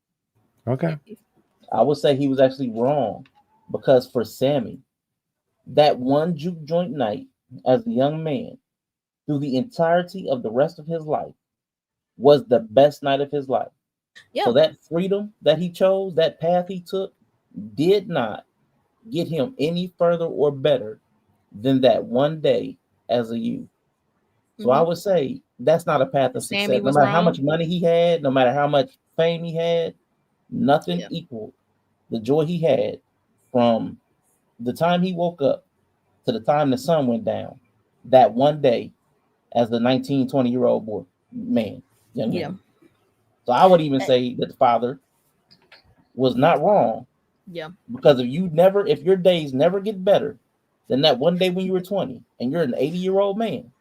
Okay. I would say he was actually wrong because for Sammy, that one juke joint night as a young man through the entirety of the rest of his life was the best night of his life. Yeah. So that freedom that he chose, that path he took, did not get him any further or better than that one day as a youth. So I would say that's not a path of Sammy success. No was matter how wrong. much money he had, no matter how much fame he had, nothing Yeah. equaled the joy he had from the time he woke up to the time the sun went down that one day as the 19, 20-year-old boy, young Yeah. man. So I would even say that the father was not wrong Yeah. because if your days never get better than that one day when you were 20 and you're an 80-year-old man,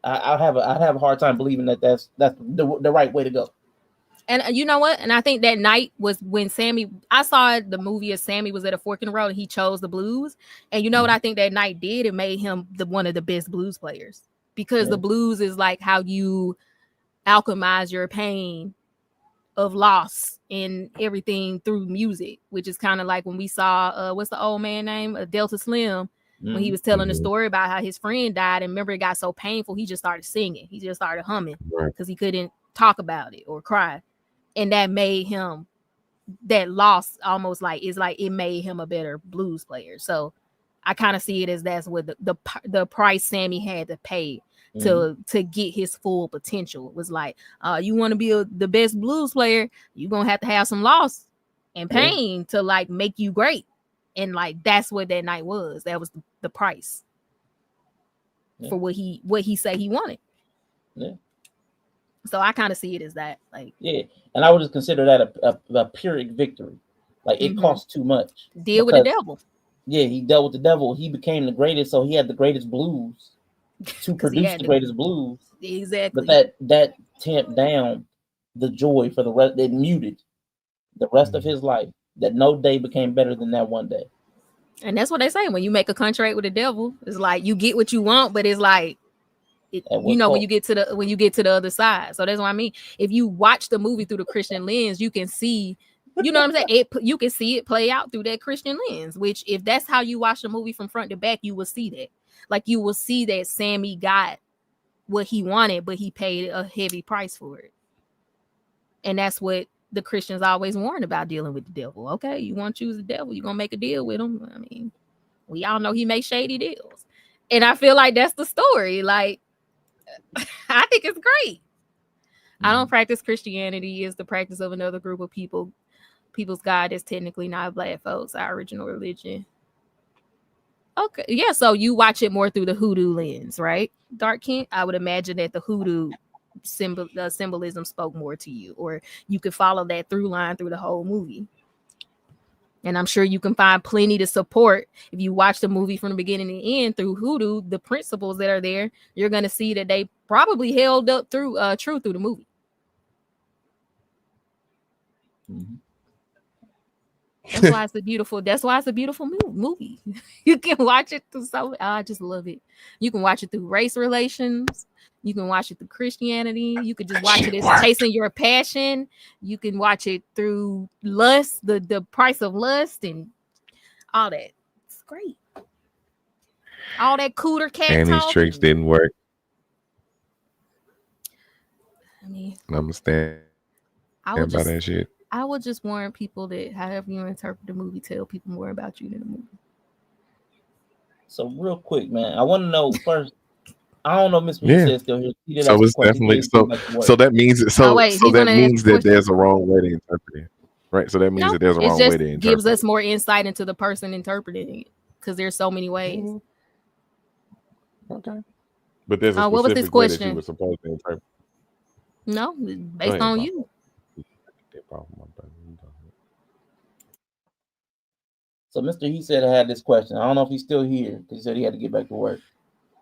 I'd have a hard time believing that that's the right way to go. And you know what? And I think that night was when I saw the movie as Sammy was at a fork in the road and he chose the blues. And you know what I think that night did? It made him one of the best blues players, because the blues is like how you alchemize your pain of loss and everything through music, which is kind of like when we saw what's the old man name? Delta Slim, when he was telling the story about how his friend died, and remember it got so painful he just started singing. He just started humming because he couldn't talk about it or cry. And that made him, that loss almost like it made him a better blues player. So I kind of see it as that's what the price Sammy had to pay to get his full potential. It was like, you want to be the best blues player, you're gonna have to have some loss and pain to like make you great. And like that's what that night was. That was the price for what he said he wanted. Yeah. So I kind of see it as that, like, and I would just consider that a Pyrrhic victory. Like it cost too much. Deal with the devil. Yeah, he dealt with the devil. He became the greatest, so he had the greatest blues to produce the greatest blues. Exactly. But that tamped down the joy for the rest. It muted the rest of his life. That no day became better than that one day. And that's what they say when you make a contract with the devil. It's like you get what you want, but it's like, when you get to the other side. So that's what I mean. If you watch the movie through the Christian lens, you can see, you know what I'm saying? You can see it play out through that Christian lens, which if that's how you watch the movie from front to back, you will see that. Like you will see that Sammy got what he wanted, but he paid a heavy price for it. And that's what the Christians always warn about, dealing with the devil. Okay, you want to choose the devil, you're going to make a deal with him. I mean, we all know he makes shady deals. And I feel like that's the story. Like, I think it's great. I don't practice Christianity. It's the practice of another group of people's God is technically not black folks, our original religion. Okay, yeah, so you watch it more through the hoodoo lens, right, Dark King? I would imagine that the hoodoo symbolism spoke more to you, or you could follow that through line through the whole movie. And I'm sure you can find plenty to support if you watch the movie from the beginning to the end through hoodoo. The principles that are there, you're going to see that they probably held up through true through the movie. That's why it's a beautiful movie. You can watch it through I just love it. You can watch it through race relations. You can watch it through Christianity. You could just watch it as chasing your passion. You can watch it through lust, the price of lust and all that. It's great. All that cooter cat And his talking. tricks didn't work. I mean, I'm gonna stand by that shit. I would just warn people that however you interpret the movie, tell people more about you than the movie. So real quick, man, I want to know first. I don't know, Miss Yeah. Reese still here. He did So ask a it's question. He definitely said he'd so. get back to work. So that means Oh wait, so he's that gonna ask means a that question. there's a wrong way to interpret it, right? So that means No, that there's a it wrong way just to gives interpret us more insight into the person interpreting it because there's so many it. ways. Okay. But there's a What was this specific way that you question? were supposed to interpret. No, Go based ahead, on boss. you. So Mr. He said I had this question. I don't know if he's still here because he said he had to get back to work.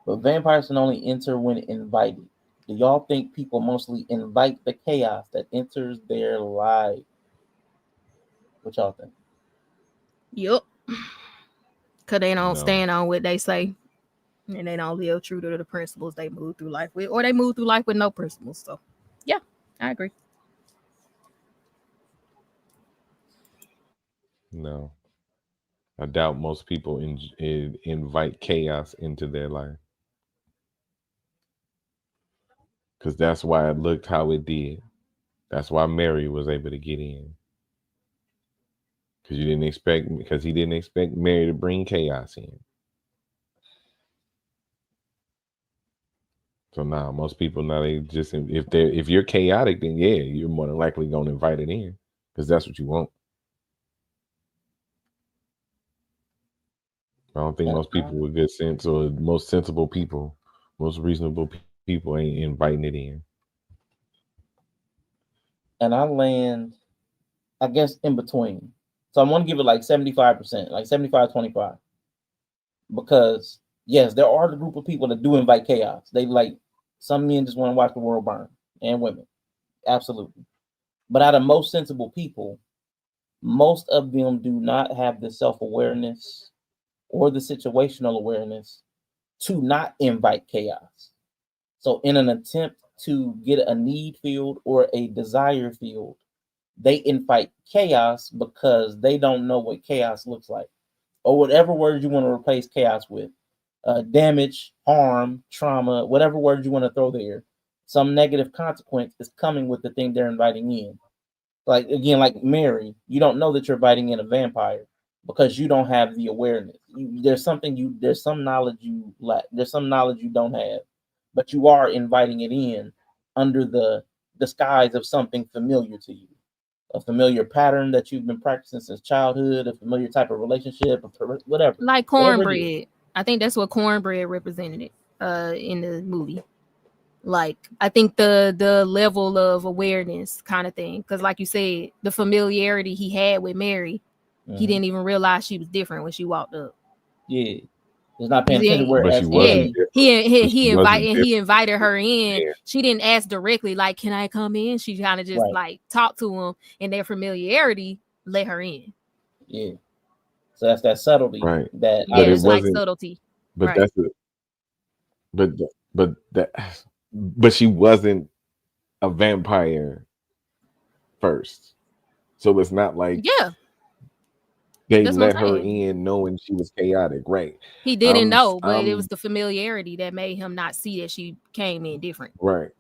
But vampires can only enter when invited. Do y'all think people mostly invite the chaos that enters their life? What y'all think? Yup. Cause they don't No. stand on what they say. And they don't live true to the principles they move through life with, or they move through life with no principles. So, yeah, I agree. No. I doubt most people invite chaos into their life because that's why it looked how it did. That's why Mary was able to get in because he didn't expect Mary to bring chaos in. So now most people now they just if you're chaotic, then yeah, you're more than likely gonna invite it in because that's what you want. I don't think most people with good sense or most sensible people, most reasonable people ain't inviting it in. And I land, I guess, in between. So I'm going to give it like 75%, like 75-25. Because, yes, there are the group of people that do invite chaos. They like, some men just want to watch the world burn, and women. Absolutely. But out of most sensible people, most of them do not have the self-awareness or the situational awareness to not invite chaos. So in an attempt to get a need filled or a desire filled, they invite chaos because they don't know what chaos looks like, or whatever word you want to replace chaos with. Damage, harm, trauma, whatever word you want to throw there, some negative consequence is coming with the thing they're inviting in. Like again, like Mary, you don't know that you're inviting in a vampire because you don't have the awareness. There's some knowledge you lack. There's some knowledge you don't have, but you are inviting it in under the disguise of something familiar to you, a familiar pattern that you've been practicing since childhood, a familiar type of relationship, whatever, Like whatever it is. cornbread. I think that's what cornbread represented in the movie. Like I think the level of awareness kind of thing, because like you said, the familiarity he had with Mary, he didn't even realize she was different when she walked up. Yeah, he's not paying attention. But she Whereas wasn't Annie, different. He invited her in. Yeah. She didn't ask directly, like, "Can I come in?" She kind of just right, like talked to him, and their familiarity let her in. yeah. So that's that subtlety Right. that Yeah, But it it's like wasn't. subtlety, But right? that's it. But but that. But she wasn't a vampire first, so it's not like Yeah, they that's what let I'm her saying. in knowing she was chaotic. Right. He didn't know, but it was I'm the familiarity that made him not see that she came in different. right.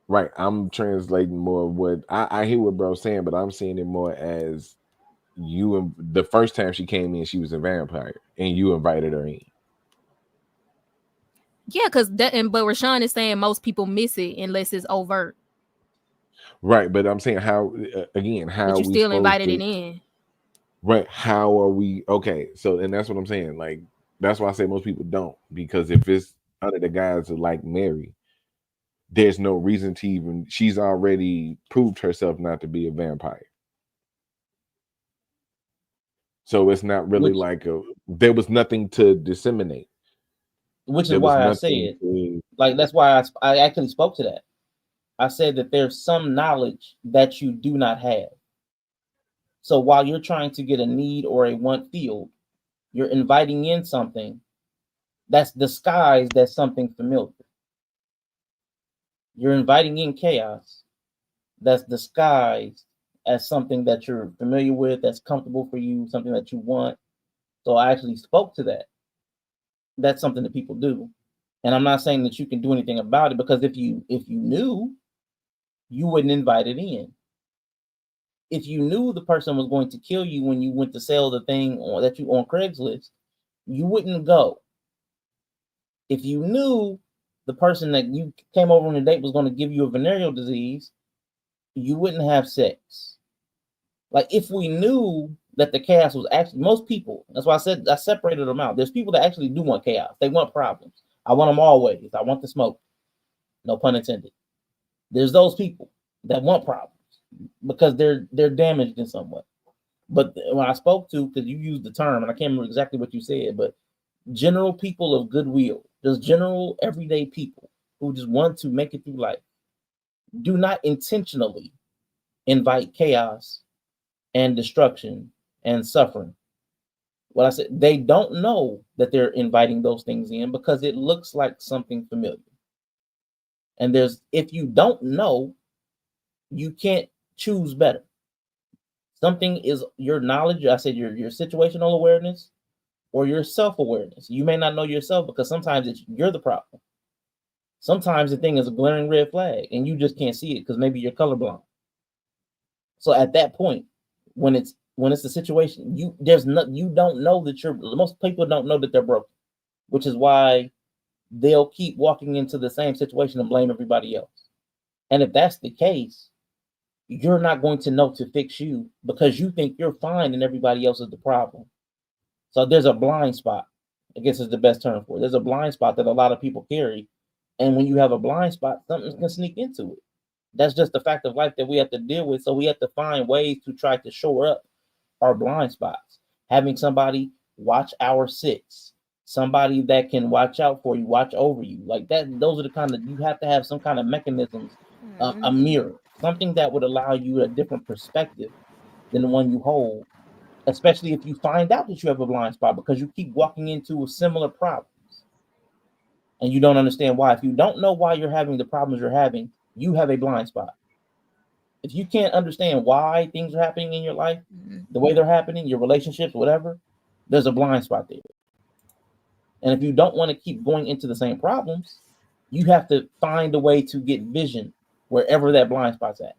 Right. I'm translating more what I hear what bro's saying, but I'm seeing it more as you and the first time she came in, she was a vampire, and you invited her in. Yeah, because but Rshaun is saying most people miss it unless it's overt. Right, but I'm saying how again, how But are you we still supposed invited to? it in. Right, how are we? Okay, so and that's what I'm saying. Like that's why I say most people don't, because if it's under the guise of like Mary, there's no reason to even. She's already proved herself not to be a vampire. So it's not really which like there was nothing to disseminate. which is There was why I nothing said, to like, that's why I actually spoke to that. I said that there's some knowledge that you do not have. So while you're trying to get a need or a want field, you're inviting in something that's disguised as something familiar. You're inviting in chaos that's disguised as something that you're familiar with, that's comfortable for you, something that you want. So I actually spoke to that. that's something that people do. And I'm not saying that you can do anything about it, because if you knew, you wouldn't invite it in. If you knew the person was going to kill you when you went to sell the thing that you on Craigslist, you wouldn't go. If you knew the person that you came over on a date was going to give you a venereal disease, you wouldn't have sex. Like, if we knew that the chaos was actually, most people, that's why I said I separated them out. There's people that actually do want chaos. They want problems. I want them always. I want the smoke. No pun intended. There's those people that want problems because they're damaged in some way. But when I spoke to, because you used the term, and I can't remember exactly what you said, but general people of goodwill, just general everyday people who just want to make it through life, do not intentionally invite chaos and destruction and suffering. What I said, they don't know that they're inviting those things in because it looks like something familiar. And if you don't know, you can't choose better. Something is your knowledge. I said your situational awareness or your self-awareness. You may not know yourself because sometimes you're the problem. Sometimes the thing is a glaring red flag and you just can't see it because maybe you're colorblind. So at that point, when it's the situation, you don't know that most people don't know that they're broken, which is why they'll keep walking into the same situation and blame everybody else. And if that's the case, you're not going to know to fix you because you think you're fine and everybody else is the problem. So there's a blind spot. I guess is the best term for it. There's a blind spot that a lot of people carry. And when you have a blind spot, something can sneak into it. That's just the fact of life that we have to deal with. So we have to find ways to try to shore up our blind spots. Having somebody watch our six, somebody that can watch out for you, watch over you, like that. Those are the kind of, you have to have some kind of mechanisms, a mirror, something that would allow you a different perspective than the one you hold, especially if you find out that you have a blind spot because you keep walking into similar problems and you don't understand why. If you don't know why you're having the problems you're having, you have a blind spot. If you can't understand why things are happening in your life, the way they're happening, your relationships, whatever, there's a blind spot there. And if you don't want to keep going into the same problems, you have to find a way to get vision wherever that blind spot's at.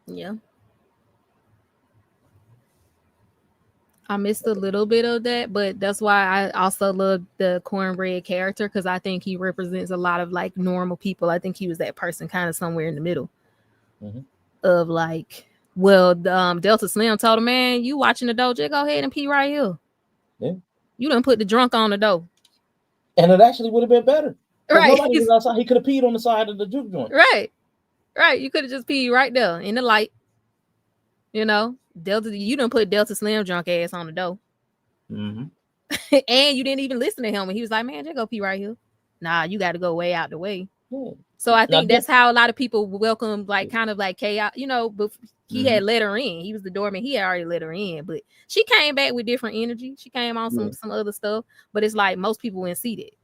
Yeah. I missed a little bit of that, but that's why I also love the cornbread character, because I think he represents a lot of like normal people. I think he was that person kind of somewhere in the middle of like, well, Delta Slim told him, man, you watching the dough, just go ahead and pee right here. Yeah. You done put the drunk on the dough. And it actually would have been better. Right. Nobody was outside. He could have peed on the side of the juke joint. Right. Right. You could have just peed right there in the light. You know, Delta, you done put Delta Slim drunk ass on the dough. And you didn't even listen to him. And he was like, man, just go pee right here. Nah, you got to go way out the way. Yeah. So I think that's how a lot of people welcome, like, kind of like chaos, you know, but he had let her in. He was the doorman. He had already let her in, but she came back with different energy. She came on some other stuff, but it's like most people wouldn't see that.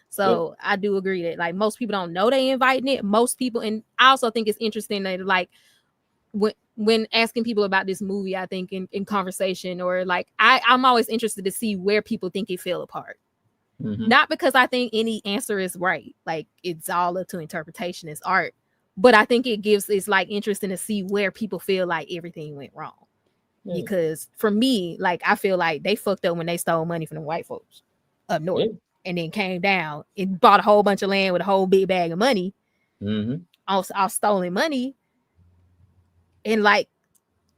So I do agree that like most people don't know they inviting it. Most people, and I also think it's interesting that like when asking people about this movie, I think in conversation or like I'm always interested to see where people think it fell apart. Not because I think any answer is right. Like it's all up to interpretation. It's art. But I think it's like interesting to see where people feel like everything went wrong. Because for me, like I feel like they fucked up when they stole money from the white folks up north and then came down and bought a whole bunch of land with a whole big bag of money off stolen money. And like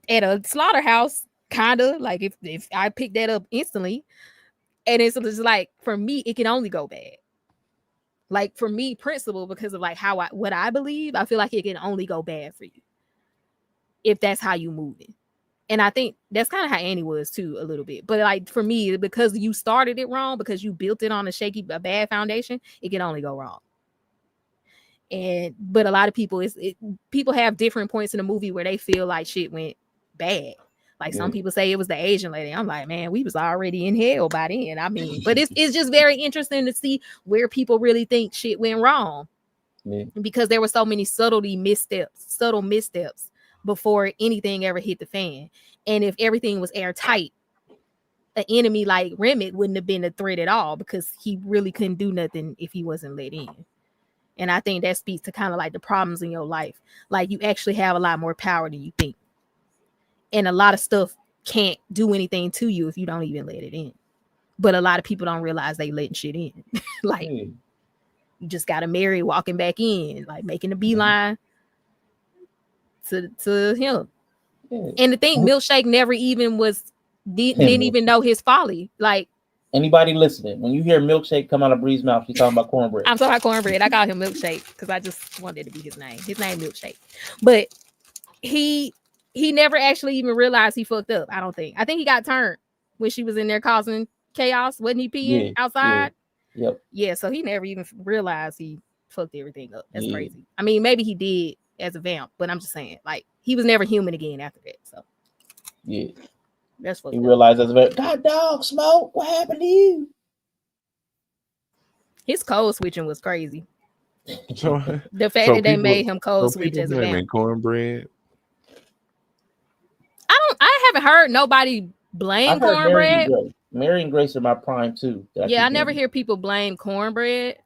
at a slaughterhouse, kind of like if I pick that up instantly, and it's just like for me, it can only go bad. Like for me, principle, because of like what I believe, I feel like it can only go bad for you if that's how you move it. And I think that's kind of how Annie was too, a little bit. But like for me, because you started it wrong, because you built it on a bad foundation, it can only go wrong. But a lot of people, people have different points in the movie where they feel like shit went bad. Like some people say it was the Asian lady. I'm like, man, we was already in hell by then. I mean, but it's just very interesting to see where people really think shit went wrong. Because there were so many subtle missteps before anything ever hit the fan. And if everything was airtight, an enemy like Remick wouldn't have been a threat at all because he really couldn't do nothing if he wasn't let in. And I think that speaks to kind of like the problems in your life. Like you actually have a lot more power than you think. And a lot of stuff can't do anything to you if you don't even let it in. But a lot of people don't realize they letting shit in. Like you just got to Mary walking back in, like making a beeline to him. And the thing, Milkshake never even didn't even know his folly. Like anybody listening, when you hear Milkshake come out of Bree's mouth, she's talking about cornbread. I'm talking about cornbread. I call him Milkshake because I just wanted it to be his name. His name Milkshake. But he never actually even realized he fucked up. I don't think. I think he got turned when she was in there causing chaos. Wasn't he peeing outside? Yeah. Yep. Yeah, so he never even realized he fucked everything up. That's crazy. I mean, maybe he did as a vamp, but I'm just saying, like, he was never human again after that. So yeah. That's fucked he up. realized as a vamp, God dog, Smoke, what happened to you? His code switching was crazy. So the fact that they made him code switch as a vamp. Cornbread. I haven't heard nobody blame cornbread. Mary and Grace are my prime too. I never hear people blame cornbread,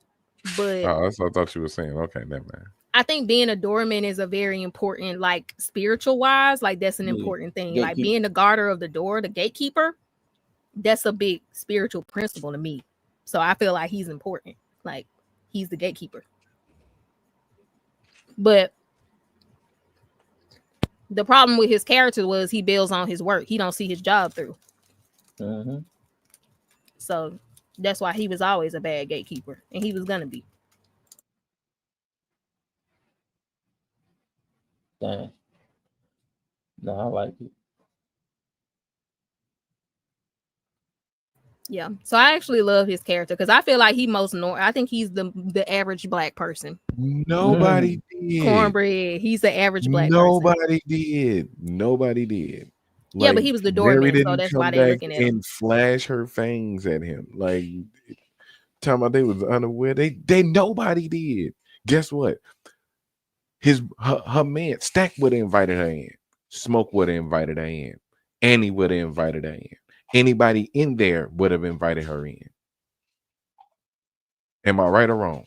but that's what I thought you were saying. Okay, never mind. I think being a doorman is a very important, like spiritual wise, like that's an important thing. Gatekeeper. Like being the guarder of the door, the gatekeeper, that's a big spiritual principle to me. So I feel like he's important. Like he's the gatekeeper. But the problem with his character was he bails on his work. He don't see his job through. Mm-hmm. So that's why he was always a bad gatekeeper, and he was gonna be. Dang. No, I like it. Yeah. So I actually love his character because I feel like I think he's the average black person. Nobody did. Cornbread. He's the average black person. Nobody did. Like, yeah, but he was the doorman, so that's why they're looking at him. And flash her fangs at him. Like talking about they was unaware. They nobody did. Guess what? Her man Stack would have invited her in. Smoke would have invited her in. Annie would have invited her in. Anybody in there would have invited her in. Am I right or wrong?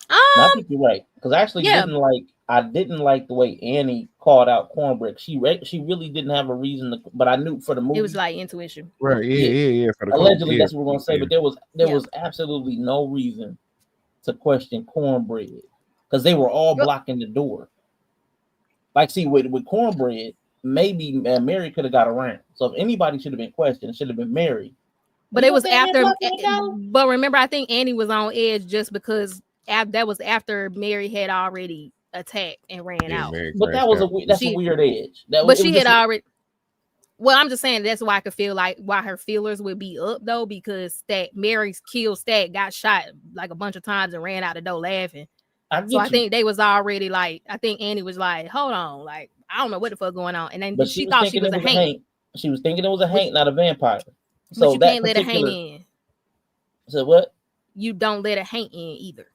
I think you're right. Because I actually didn't like the way Annie called out Cornbread. She really didn't have a reason to, but I knew for the movie. It was like intuition. Right. Yeah. For the allegedly, that's what we're gonna say. But there was absolutely no reason to question Cornbread because they were all blocking the door. Like, see, with Cornbread, maybe Mary could have got around. So if anybody should have been questioned, it should have been Mary. But it was after. But remember, I think Annie was on edge just because that was after Mary had already attacked and ran out. But that's a weird edge. She had already. Well, I'm just saying that's why I could feel like why her feelers would be up though, because Mary's killed Stack, got shot like a bunch of times and ran out the door laughing. I think they was already like, I think Annie was like, hold on, like I don't know what the fuck going on, and then she thought she was a Hank. She was thinking it was a Hank, not a vampire. So but you can't let a Hank in. So what? You don't let a Hank in either.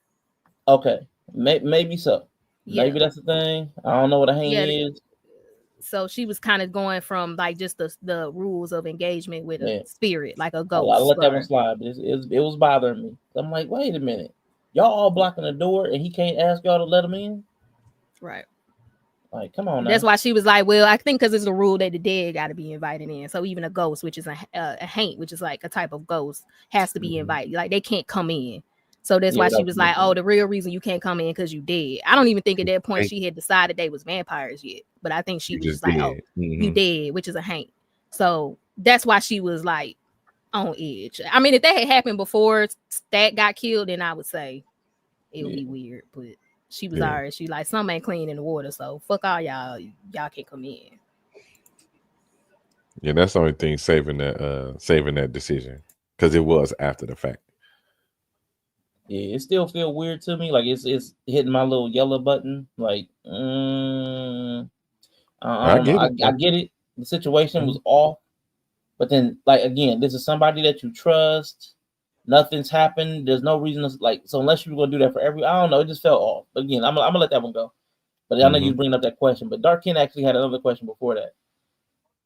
Okay, maybe so. Yeah. Maybe that's the thing. I don't know what a Hank is. So she was kind of going from like just the rules of engagement with a spirit, like a ghost. I let that one slide, but it was bothering me. I'm like, wait a minute, y'all all blocking the door, and he can't ask y'all to let him in, right? Like, come on. That's why she was like, well, I think because it's a rule that the dead got to be invited in. So even a ghost, which is a Hank, which is like a type of ghost, has to be invited. Like they can't come in. So that's why she was like, oh, the real reason you can't come in because you dead. I don't even think at that point she had decided they was vampires yet. But I think she was just like, oh, you dead, which is a Hank. So that's why she was like on edge. I mean, if that had happened before Stack got killed, then I would say it would be weird. But she was alright. She like, some ain't clean in the water. So fuck all y'all. Y'all can't come in. Yeah, that's the only thing saving that decision. Because it was after the fact. Yeah, it still feel weird to me. Like it's hitting my little yellow button. Like, I get it. The situation was off, but then, like, again, this is somebody that you trust. Nothing's happened. There's no reason to, like. So unless you're gonna do that for I don't know. It just felt off. Again, I'm gonna let that one go. But I know you bring up that question. But Dark Ken actually had another question before that.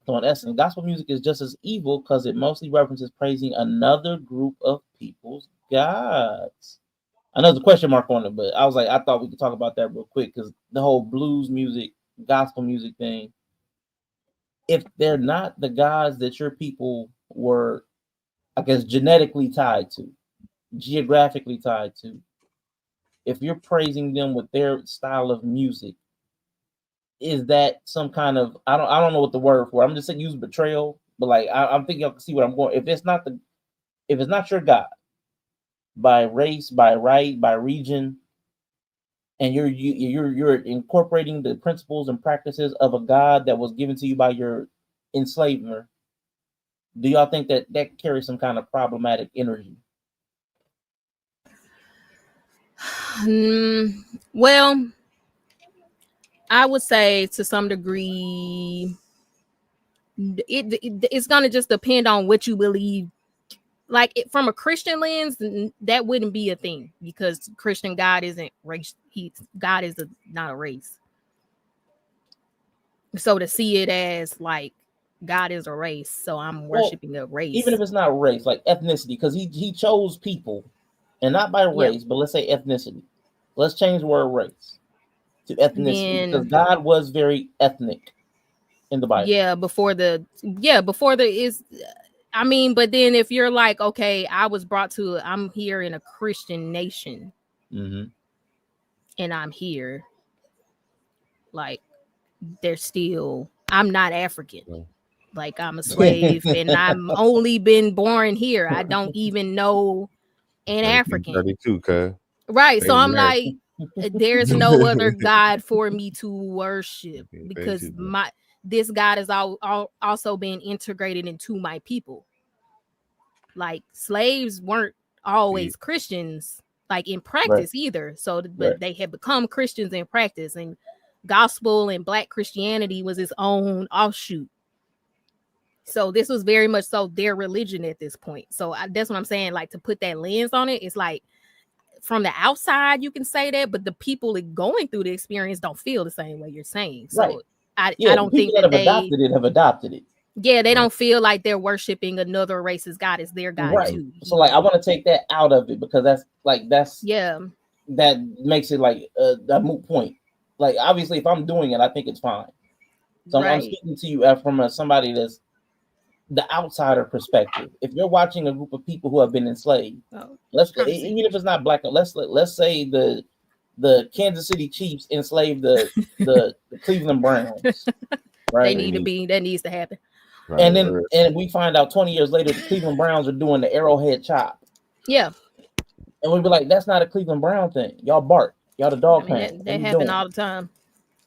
So in essence, gospel music is just as evil because it mostly references praising another group of people's gods. I know there's a question mark on it, but I was like, I thought we could talk about that real quick because the whole blues music, gospel music thing, if they're not the gods that your people were, I guess, genetically tied to, geographically tied to, if you're praising them with their style of music, is that some kind of I don't know what the word for it. I'm just saying use betrayal, but like I'm thinking y'all can see what I'm going. If it's not your God by race, by right, by region, and you're incorporating the principles and practices of a God that was given to you by your enslaver, do y'all think that carries some kind of problematic energy? Well, I would say to some degree, it's going to just depend on what you believe. Like from a Christian lens, that wouldn't be a thing because Christian God isn't race. God is not a race. So to see it as like God is a race, so I'm worshiping a race. Even if it's not race, like ethnicity, because he chose people, and not by race, but let's say ethnicity. Let's change the word race to ethnicity because God was very ethnic in the Bible. Before the is. I mean, but then if you're like, okay, I'm here in a Christian nation, and I'm here, like, I'm not African. Like, I'm a slave, and I'm only been born here. I don't even know an African. 32, right. So I'm like, there's no other God for me to worship because this God is also being integrated into my people. Like slaves weren't always Christians, like in practice either. So, but they had become Christians in practice, and gospel and Black Christianity was its own offshoot. So this was very much so their religion at this point. So that's what I'm saying. Like to put that lens on it, it's like from the outside you can say that, but the people going through the experience don't feel the same way you're saying. So I don't think that have adopted it. Yeah, they don't feel like they're worshiping another race's God as their God too. So like I want to take that out of it because that's that makes it like a moot point. Like obviously, if I'm doing it, I think it's fine. So I'm speaking to you from somebody that's the outsider perspective. If you're watching a group of people who have been enslaved, even if it's not Black, let's say the Kansas City Chiefs enslaved the Cleveland Browns. Right, that needs to happen. Right. And we find out 20 years later the Cleveland Browns are doing the arrowhead chop. Yeah. And we'd be like, that's not a Cleveland Brown thing. Y'all bark. Y'all the dog pound. That happen all the time.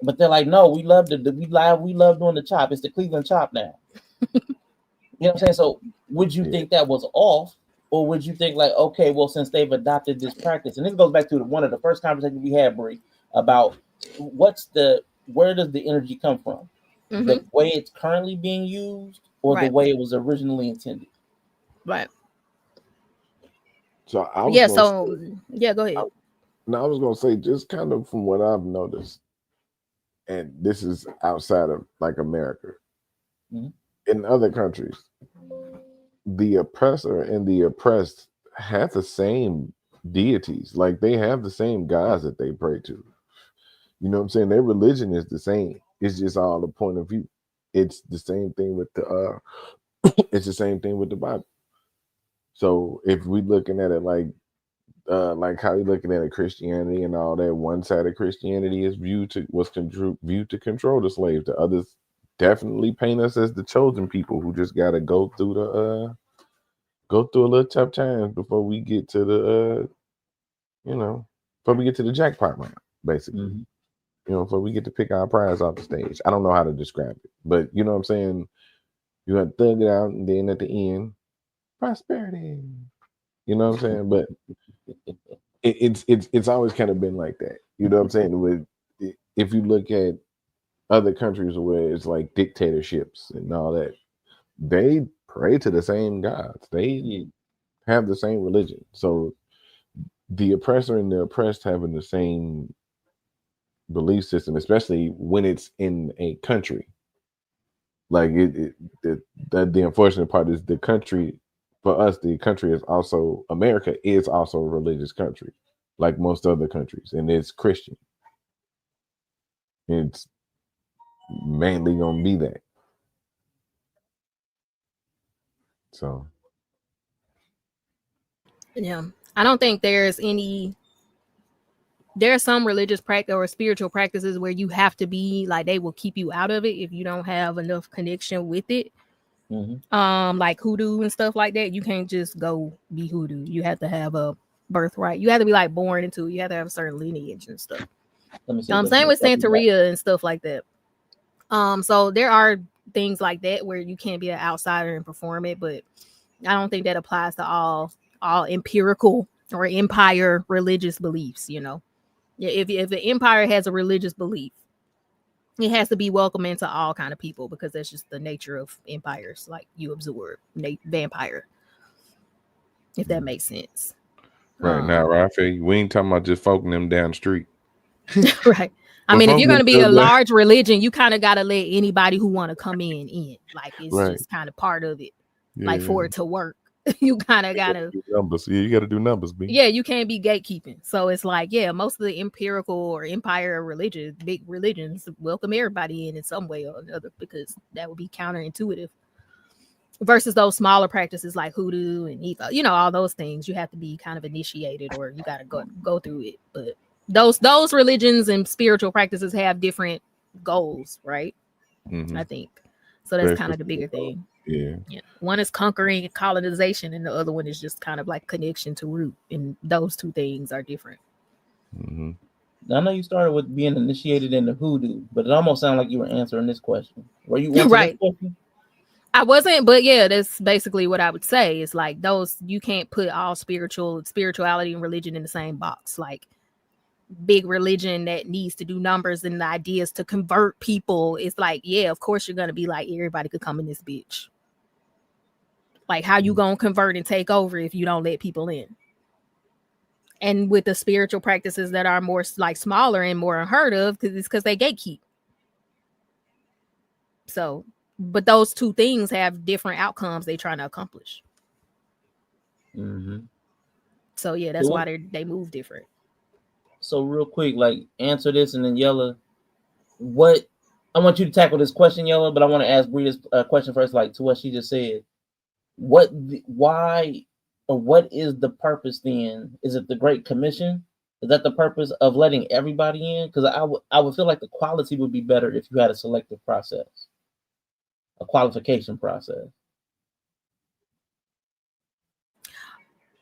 But they're like, no, we love doing the chop. It's the Cleveland chop now. You know what I'm saying? So would you think that was off? Or would you think like, okay, well, since they've adopted this practice, and this goes back to one of the first conversations we had, Brie, about where does the energy come from? The way it's currently being used or the way it was originally intended. Right. So go ahead. I was gonna say, just kind of from what I've noticed, and this is outside of like America, in other countries, the oppressor and the oppressed have the same deities. Like they have the same gods that they pray to. You know what I'm saying? Their religion is the same. It's just all a point of view. It's the same thing with the it's the same thing with the Bible. So if we looking at it like how you're looking at it, Christianity and all that, one side of Christianity is viewed to control the slaves. The others definitely paint us as the chosen people who just gotta go through a little tough times before we get to the before we get to the jackpot round, basically. Before we get to pick our prize off the stage. I don't know how to describe it, but you know what I'm saying? You got to thug it out, and then at the end, prosperity. You know what I'm saying? But it's always kind of been like that. You know what I'm saying? If you look at other countries where it's like dictatorships and all that, they pray to the same gods. They have the same religion. So the oppressor and the oppressed having the same belief system, especially when it's in a country, Like the unfortunate part is the country. For us, the country is also America is also a religious country, like most other countries, and it's Christian. It's mainly gonna be that. So Yeah, I don't think there's any. There are some religious practice or spiritual practices where you have to be like they will keep you out of it if you don't have enough connection with it. Like hoodoo and stuff like that. You can't just go be hoodoo. You have to have a birthright. You have to be like born into it. You have to have a certain lineage and stuff. Let me see. Same with Santeria and stuff like that. So there are things like that where you can't be an outsider and perform it, but I don't think that applies to all empirical or empire religious beliefs. You know, if an empire has a religious belief, it has to be welcome into all kind of people because that's just the nature of empires. Like you absorb vampire, if that makes sense. Right now, Rafi, we ain't talking about just folking them down the street. Right. I mean, if you're going to be a large religion, you kind of got to let anybody who want to come in. Like, it's just kind of part of it. Yeah. Like, for it to work, you kind of got to... numbers. Yeah, you got to do numbers, B. Yeah, you can't be gatekeeping. So, it's like, yeah, most of the empirical or empire religions, big religions, welcome everybody in some way or another because that would be counterintuitive. Versus those smaller practices like hoodoo and Evo, you know, all those things, you have to be kind of initiated or you got to go through it. But those religions and spiritual practices have different goals, right? I think so. That's kind of the bigger thing. Yeah. One is conquering colonization, and the other one is just kind of like connection to root, and those two things are different. I know you started with being initiated into hoodoo, but it almost sounded like you were answering this question. Were you answering right? This question? I wasn't, but yeah, that's basically what I would say. It's like those, you can't put all spirituality and religion in the same box. Like big religion that needs to do numbers and the ideas to convert people. It's like, yeah, of course you're going to be like, everybody could come in this bitch. Like how you going to convert and take over if you don't let people in? And with the spiritual practices that are more like smaller and more unheard of, because they gatekeep. So, but those two things have different outcomes they're trying to accomplish. So yeah, that's why they move different. So real quick, like answer this and then Yella, what I want you to tackle this question, Yella, but I want to ask Bree this question first, like to what she just said. Why or what is the purpose then? Is it the Great Commission? Is that the purpose of letting everybody in? Because I would feel like the quality would be better if you had a selective process, a qualification process.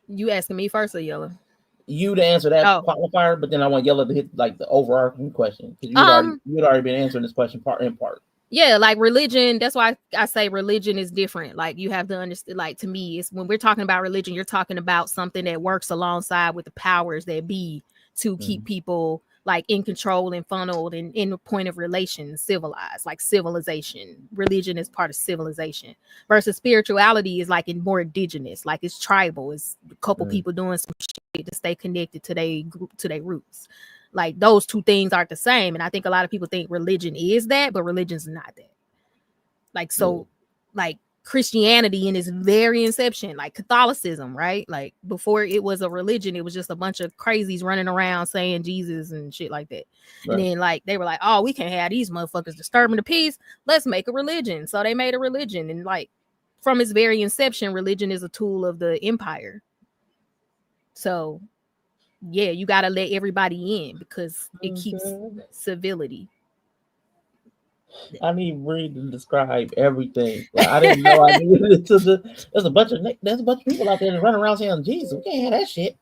You asking me first or Yella? You to answer that qualifier, but then I want Yella to hit like the overarching question because you'd already been answering this question in part. Yeah, like religion. That's why I say religion is different. Like you have to understand. Like to me, it's when we're talking about religion, you're talking about something that works alongside with the powers that be to keep people like in control and funneled and in the point of relation, civilized, like civilization. Religion is part of civilization versus spirituality is like more indigenous, like it's tribal. It's a couple people doing some shit to stay connected to their group, to their roots. Like those two things aren't the same. And I think a lot of people think religion is that, but religion's not that. Like, so like Christianity in its very inception, like Catholicism, right? Like before it was a religion, it was just a bunch of crazies running around saying Jesus and shit like that. Right. And then like they were like, oh, we can't have these motherfuckers disturbing the peace. Let's make a religion. So they made a religion. And like from its very inception, religion is a tool of the empire. So yeah, you got to let everybody in because it keeps civility. I need Bree to describe everything. Like, I didn't know I needed to. There's a bunch of people out there that run around saying, "Jesus, we can't have that shit."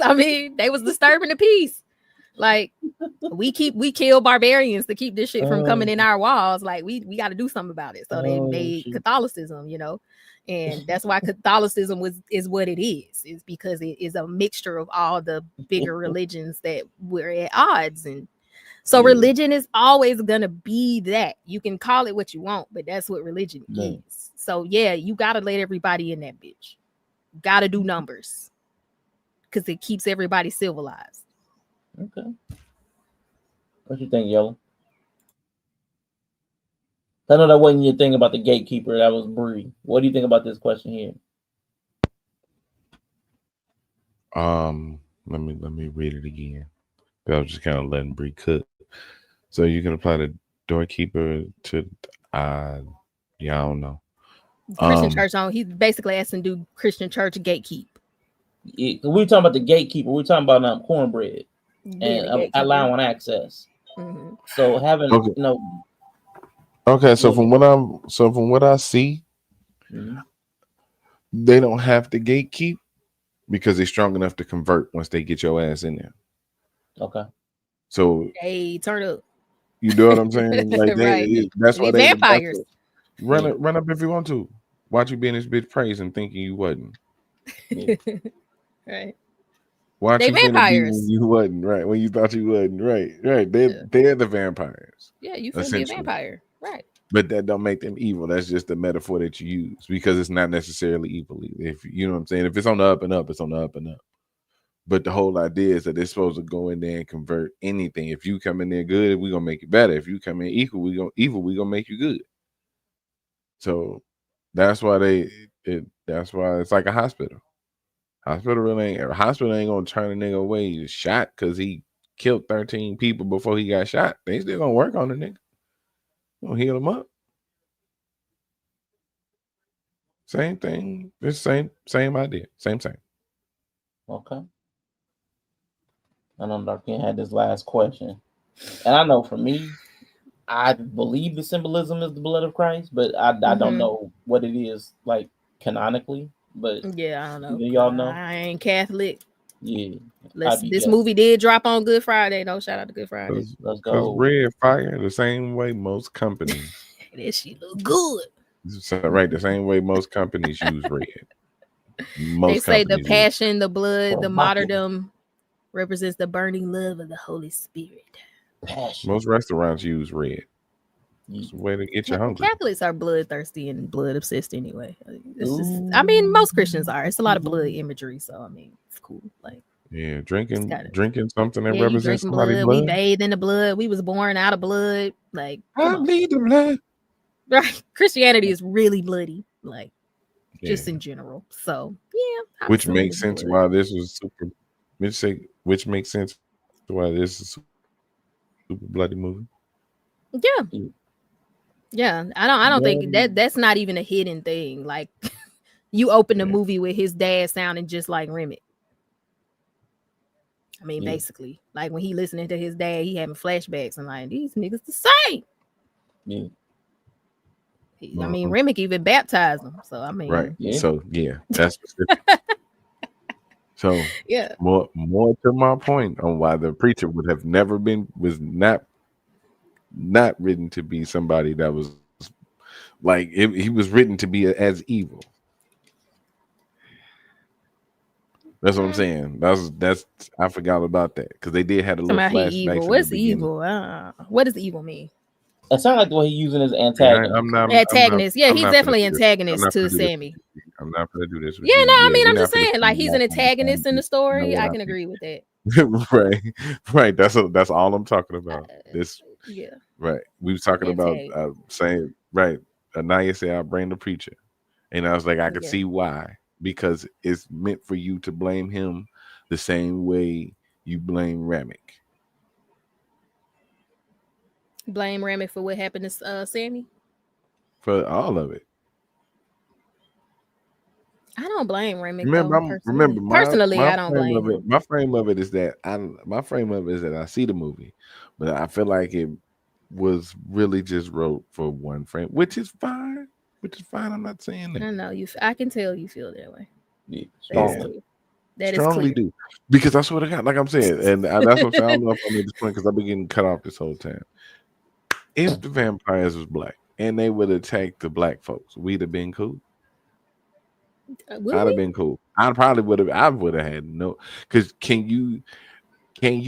I mean, they was disturbing the peace. Like we kill barbarians to keep this shit from coming in our walls. Like we got to do something about it. So they made Catholicism, you know, and that's why Catholicism is what it is because it is a mixture of all the bigger religions that we're at odds and. So religion is always gonna be that. You can call it what you want, but that's what religion is. So yeah, you gotta let everybody in that bitch. Gotta do numbers because it keeps everybody civilized. Okay. What you think, Yella? I know that wasn't your thing about the gatekeeper. That was Bree. What do you think about this question here? Let me read it again. I was just kind of letting Bree cook. So you can apply the doorkeeper to yeah, I don't know. Christian church on. He's basically asking, do Christian church gatekeep? Yeah, we're talking about the gatekeeper. We're talking about cornbread Being and a gatekeeper. allowing access. Mm-hmm. So having Okay. Okay, so from what I see, they don't have to gatekeep because they're strong enough to convert once they get your ass in there. Okay. So hey, turn up. You know what I'm saying? Like right. That's why they vampires. Run up if you want to. Watch you being this bitch praising thinking you wasn't. Yeah. right. Watch they you vampires. When you wasn't, right? When you thought you wasn't, right? They're the vampires. Yeah, you finna be a vampire, right? But that don't make them evil. That's just the metaphor that you use because it's not necessarily evil. If you know what I'm saying, if it's on the up and up, it's on the up and up. But the whole idea is that they're supposed to go in there and convert anything. If you come in there good, we're gonna make it better. If you come in equal, we're gonna make you good. So that's why that's why it's like a hospital. Hospital ain't gonna turn a nigga away. He shot because he killed 13 people before he got shot. They still gonna work on the nigga. Gonna heal him up. Same thing. It's same idea. Same. Okay. I know Dark King had this last question. And I know for me, I believe the symbolism is the blood of Christ, but I don't know what it is like canonically. But yeah, I don't know. Do y'all know? I ain't Catholic. Yeah. This movie did drop on Good Friday, though. Shout out to Good Friday. Let's go. Red fire the same way most companies. This shit look good. So, right, the same way most companies use red. They say the passion, the blood, the martyrdom represents the burning love of the Holy Spirit. Passion. Most restaurants use red. It's a way to get you hungry. Catholics are bloodthirsty and blood obsessed anyway. I mean, most Christians are. It's a lot of blood imagery, so I mean, it's cool. Like, yeah, drinking something that you represents somebody's blood. We bathed in the blood. We was born out of blood. Like, I bleed the blood. Right. Christianity is really bloody, like just in general. So yeah, which makes sense why this was super. Which makes sense why this is a super bloody movie. Yeah. I don't think that's not even a hidden thing. Like, you open the movie with his dad sounding just like Remick. I mean, basically, like when he listening to his dad, he having flashbacks and like, these niggas the same. Yeah. I mean, Remick even baptized him. So I mean, right. Yeah. So that's specific. So more to my point on why the preacher would have never was not written to be somebody that was like he was written to be as evil. That's what I'm saying. That's I forgot about that because they did have a little flashback. What's evil? What does evil mean? It sounds like the way he's using his antagonist. Antagonist. Yeah, he's definitely antagonist to Sammy. I'm not gonna do this. Yeah, no, I mean, I'm just saying, like, he's an antagonist in the story. I can agree with that. right. That's all I'm talking about. This. Yeah. Right. We was talking about saying right. Anaya said, "I'll bring the preacher," and I was like, I could see why, because it's meant for you to blame him the same way you blame Remick. Blame Remick for what happened to Sammy? For all of it. I don't blame Remick. Personally, I don't blame him. My frame of it is that I see the movie, but I feel like it was really just wrote for one frame, which is fine. I'm not saying that. I know you. I can tell you feel that way. Yeah. That strongly do, because I swear to God, like I'm saying, and that's what I'm saying. I don't know if I'm at this point because I've been getting cut off this whole time. If the vampires was black and they would attack the black folks, we'd have been cool. I'd have been cool. I would have had no. Because can you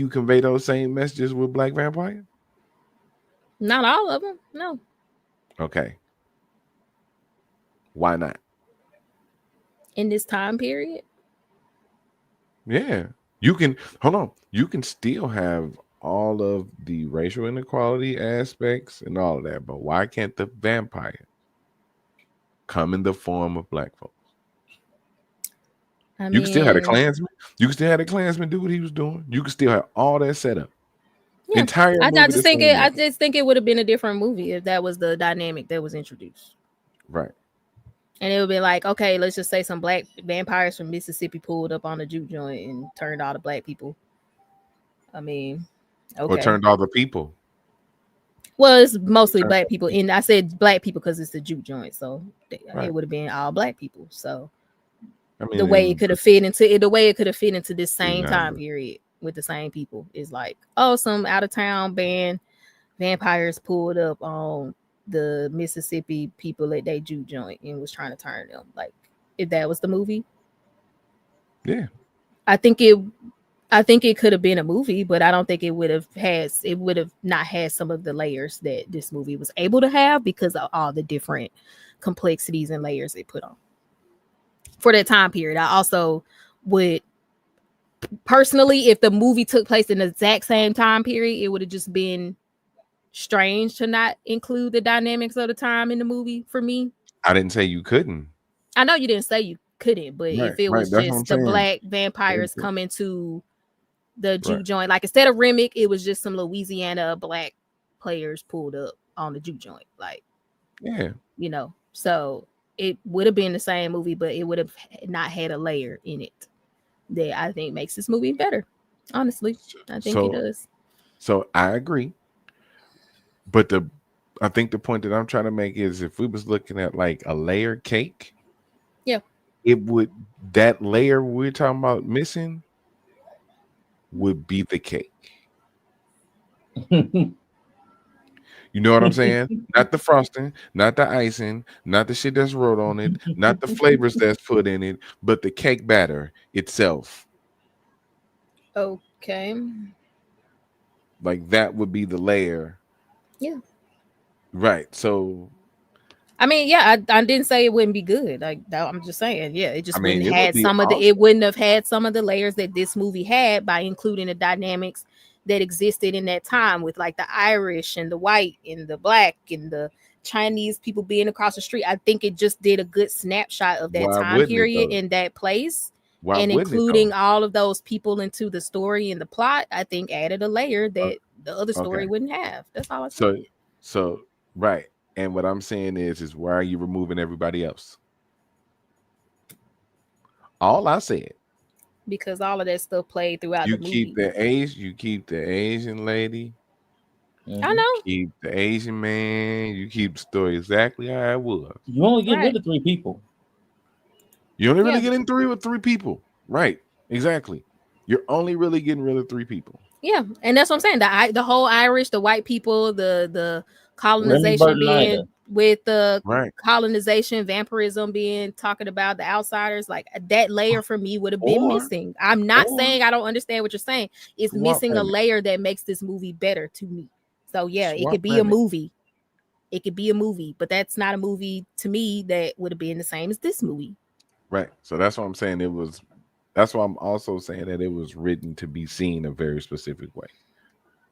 convey those same messages with black vampires? Not all of them. No. Okay. Why not? In this time period? Yeah. You can hold on. You can still have all of the racial inequality aspects and all of that, but why can't the vampire come in the form of black folks? I You can still have a mean, Klansman. You can still have a Klansman do what he was doing. You can still have all that set up. yeah. Entire I movie just the think same I way. just think it would have been a different movie if that was the dynamic that was introduced. Right. And it would be like, okay, let's just say some black vampires from Mississippi pulled up on a juke joint and turned all the black people. I mean, Or okay. turned all the people. Well, it's mostly Turned black people. And I said black people because it's the juke joint. So Right. it would have been all black people. So I mean, the way it could have fit into this same time Exactly. period with the same people is like, oh, some out of town band vampires pulled up on the Mississippi people at their juke joint and was trying to turn them. Like, if that was the movie, Yeah. I think it could have been a movie, but I don't think it would have not had some of the layers that this movie was able to have because of all the different complexities and layers it put on for that time period. I also would personally, if the movie took place in the exact same time period, it would have just been strange to not include the dynamics of the time in the movie for me. I didn't say you couldn't. I know you didn't say you couldn't, but Right. if it Right. was That's what I'm just the saying. black vampires coming to the juke Right. joint, like instead of Remick, it was just some Louisiana black players pulled up on the juke joint, like, Yeah. you know. So it would have been the same movie, but it would have not had a layer in it that I think makes this movie better. Honestly, I think it does. So I agree, but I think the point that I'm trying to make is if we was looking at like a layered cake, Yeah, that layer we're talking about missing would be the cake. You know what I'm saying? Not the frosting, not the icing, not the shit that's wrote on it, not the flavors that's put in it, but the cake batter itself. Okay. Like that would be the layer. Yeah. Right. So I mean, yeah, I didn't say it wouldn't be good. Like I'm just saying, yeah, it just wouldn't it would had be some of awesome. it wouldn't have had some of the layers that this movie had by including the dynamics that existed in that time with like the Irish and the white and the black and the Chinese people being across the street. I think it just did a good snapshot of that Why time wouldn't it period though? in that place. Why And wouldn't it including though? all of those people into the story and the plot, I think added a layer that the other story Okay. wouldn't have. That's all I said. So right. And what I'm saying is why are you removing everybody else? All I said. Because all of that stuff played throughout the movie. You keep the Asian lady. I know. Keep the Asian man. You keep the story exactly how it was. You only get rid of 3 people. You only really get in 3 people. Right. Exactly. You're only really getting rid of 3 people. Yeah, and that's what I'm saying. The whole Irish, the white people, the colonization being with the colonization, vampirism being talking about the outsiders, like that layer for me would have been missing. I'm not saying I don't understand what you're saying. It's missing a layer that makes this movie better to me. So yeah, it could be a movie. It could be a movie, but that's not a movie to me that would have been the same as this movie. Right. So that's what I'm saying. That's why I'm also saying that it was written to be seen a very specific way.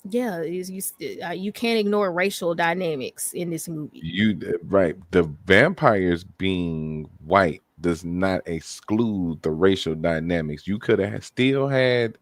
Yeah, you can't ignore racial dynamics in this movie. Right. The vampires being white does not exclude the racial dynamics. You could have still had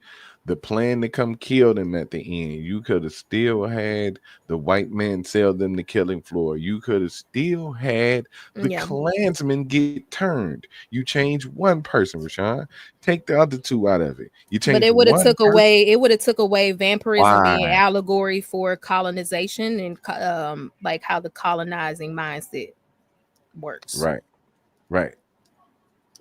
the plan to come kill them at the end. You could have still had the white man sell them the killing floor. You could have still had the Klansmen get turned. You change one person, Rshaun. Take the other 2 out of it. You change, but it would have took away vampirism being allegory for colonization and like how the colonizing mindset works. Right.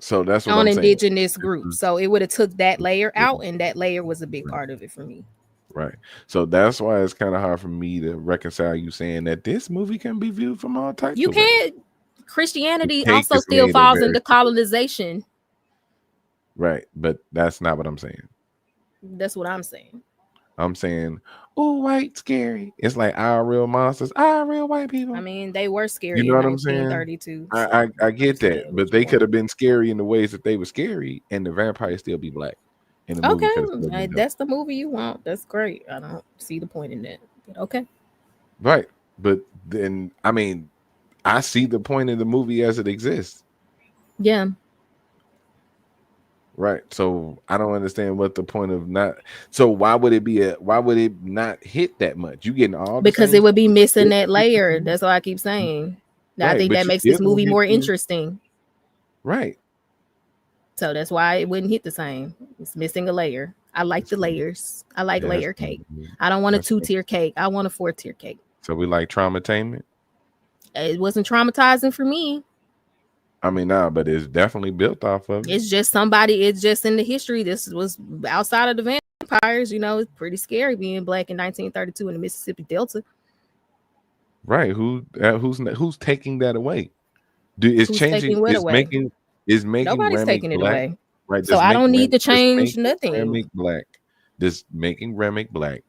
So that's what on I'm indigenous saying. groups. So it would have took that layer out, and that layer was a big part of it for me. Right. So that's why it's kind of hard for me to reconcile you saying that this movie can be viewed from all types. You can't. Christianity also still falls into colonization. Right, but that's not what I'm saying. That's what I'm saying. I'm saying, oh, white scary. It's like our real monsters, our real white people. I mean, they were scary. You know in what I'm saying? 1932. I get that, but they could have been scary in the ways that they were scary, and the vampires still be black, and the movie could have Okay, still been dope. that's the movie you want. That's great. I don't see the point in that. But okay. Right. But then, I mean, I see the point in the movie as it exists. Yeah. Right. So I don't understand what the point of not. So why would it not hit that much? You getting all the Because same it would be stuff. missing that layer. That's all I keep saying. I Right, think but that you makes still this don't movie get more the interesting. right. So that's why it wouldn't hit the same. It's missing a layer. I like the layers. I like Yeah, layer cake. I don't want a 2-tier cake. I want a 4-tier cake. So we like traumatainment. It wasn't traumatizing for me. I mean, nah, but it's definitely built off of it. It's just somebody. It's just in the history. This was outside of the vampires. You know, it's pretty scary being black in 1932 in the Mississippi Delta. Right. Who's taking that away? It's Who's changing. taking what away? Is making Nobody's Remick taking it black. away. Right. So I don't need to change making nothing. Remick black. Does making Remick black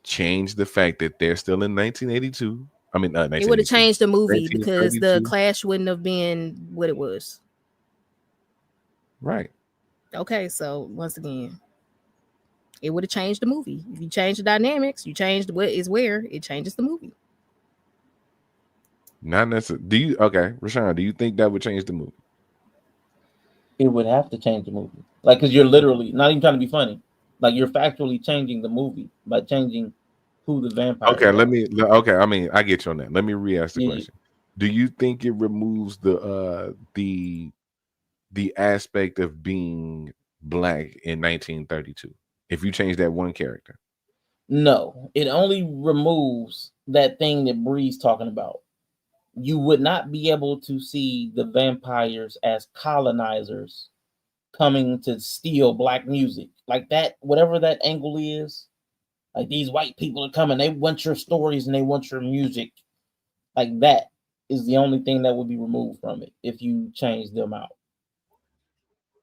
change the fact that they're still in 1982? I mean, It would have changed the movie because the 1932. clash wouldn't have been what it was. Right. Okay, so once again, it would have changed the movie. If you change the dynamics, you change what is where, it changes the movie. Not necessarily. Rshaun, do you think that would change the movie? It would have to change the movie, like, because you're literally not even trying to be funny. Like, you're factually changing the movie by changing who the vampires Okay, are. Okay, I mean, I get you on that. Let me re-ask the question. Do you think it removes the aspect of being black in 1932 if you change that one character? No, it only removes that thing that Bree's talking about. You would not be able to see the vampires as colonizers coming to steal black music. Like that, whatever that angle is, like these white people are coming, they want your stories and they want your music. Like that is the only thing that would be removed from it if you change them out.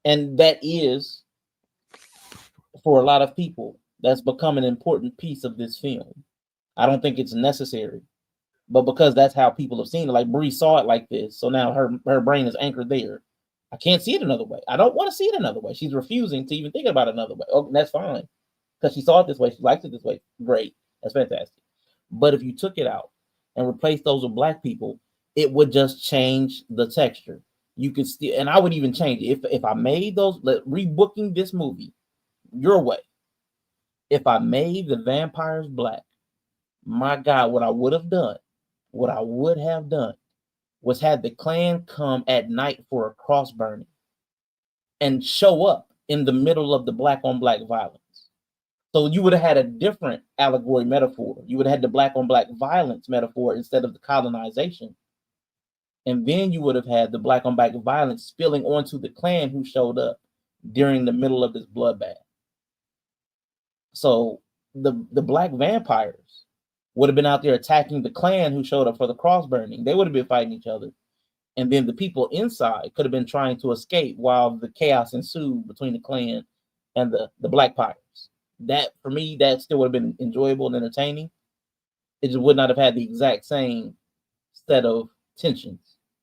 And that is, for a lot of people, that's become an important piece of this film. I don't think it's necessary, but because that's how people have seen it, like Bree saw it like this, so now her brain is anchored there. I can't see it another way. I don't want to see it another way. She's refusing to even think about it another way. Oh, that's fine, because she saw it this way. She likes it this way. Great, that's fantastic. But if you took it out and replaced those with black people, it would just change the texture. You could still, and I would even change it if I made those. Rebooking this movie your way. If I made the vampires black, my God, what I would have done was had the Klan come at night for a cross burning and show up in the middle of the black on black violence. So you would have had a different allegory metaphor. You would have had the black on black violence metaphor instead of the colonization. And then you would have had the black on black violence spilling onto the Klan who showed up during the middle of this bloodbath. So the black vampires would have been out there attacking the Klan who showed up for the cross burning. They would have been fighting each other. And then the people inside could have been trying to escape while the chaos ensued between the Klan and the black pirates. That, for me, that still would have been enjoyable and entertaining. It just would not have had the exact same set of tensions.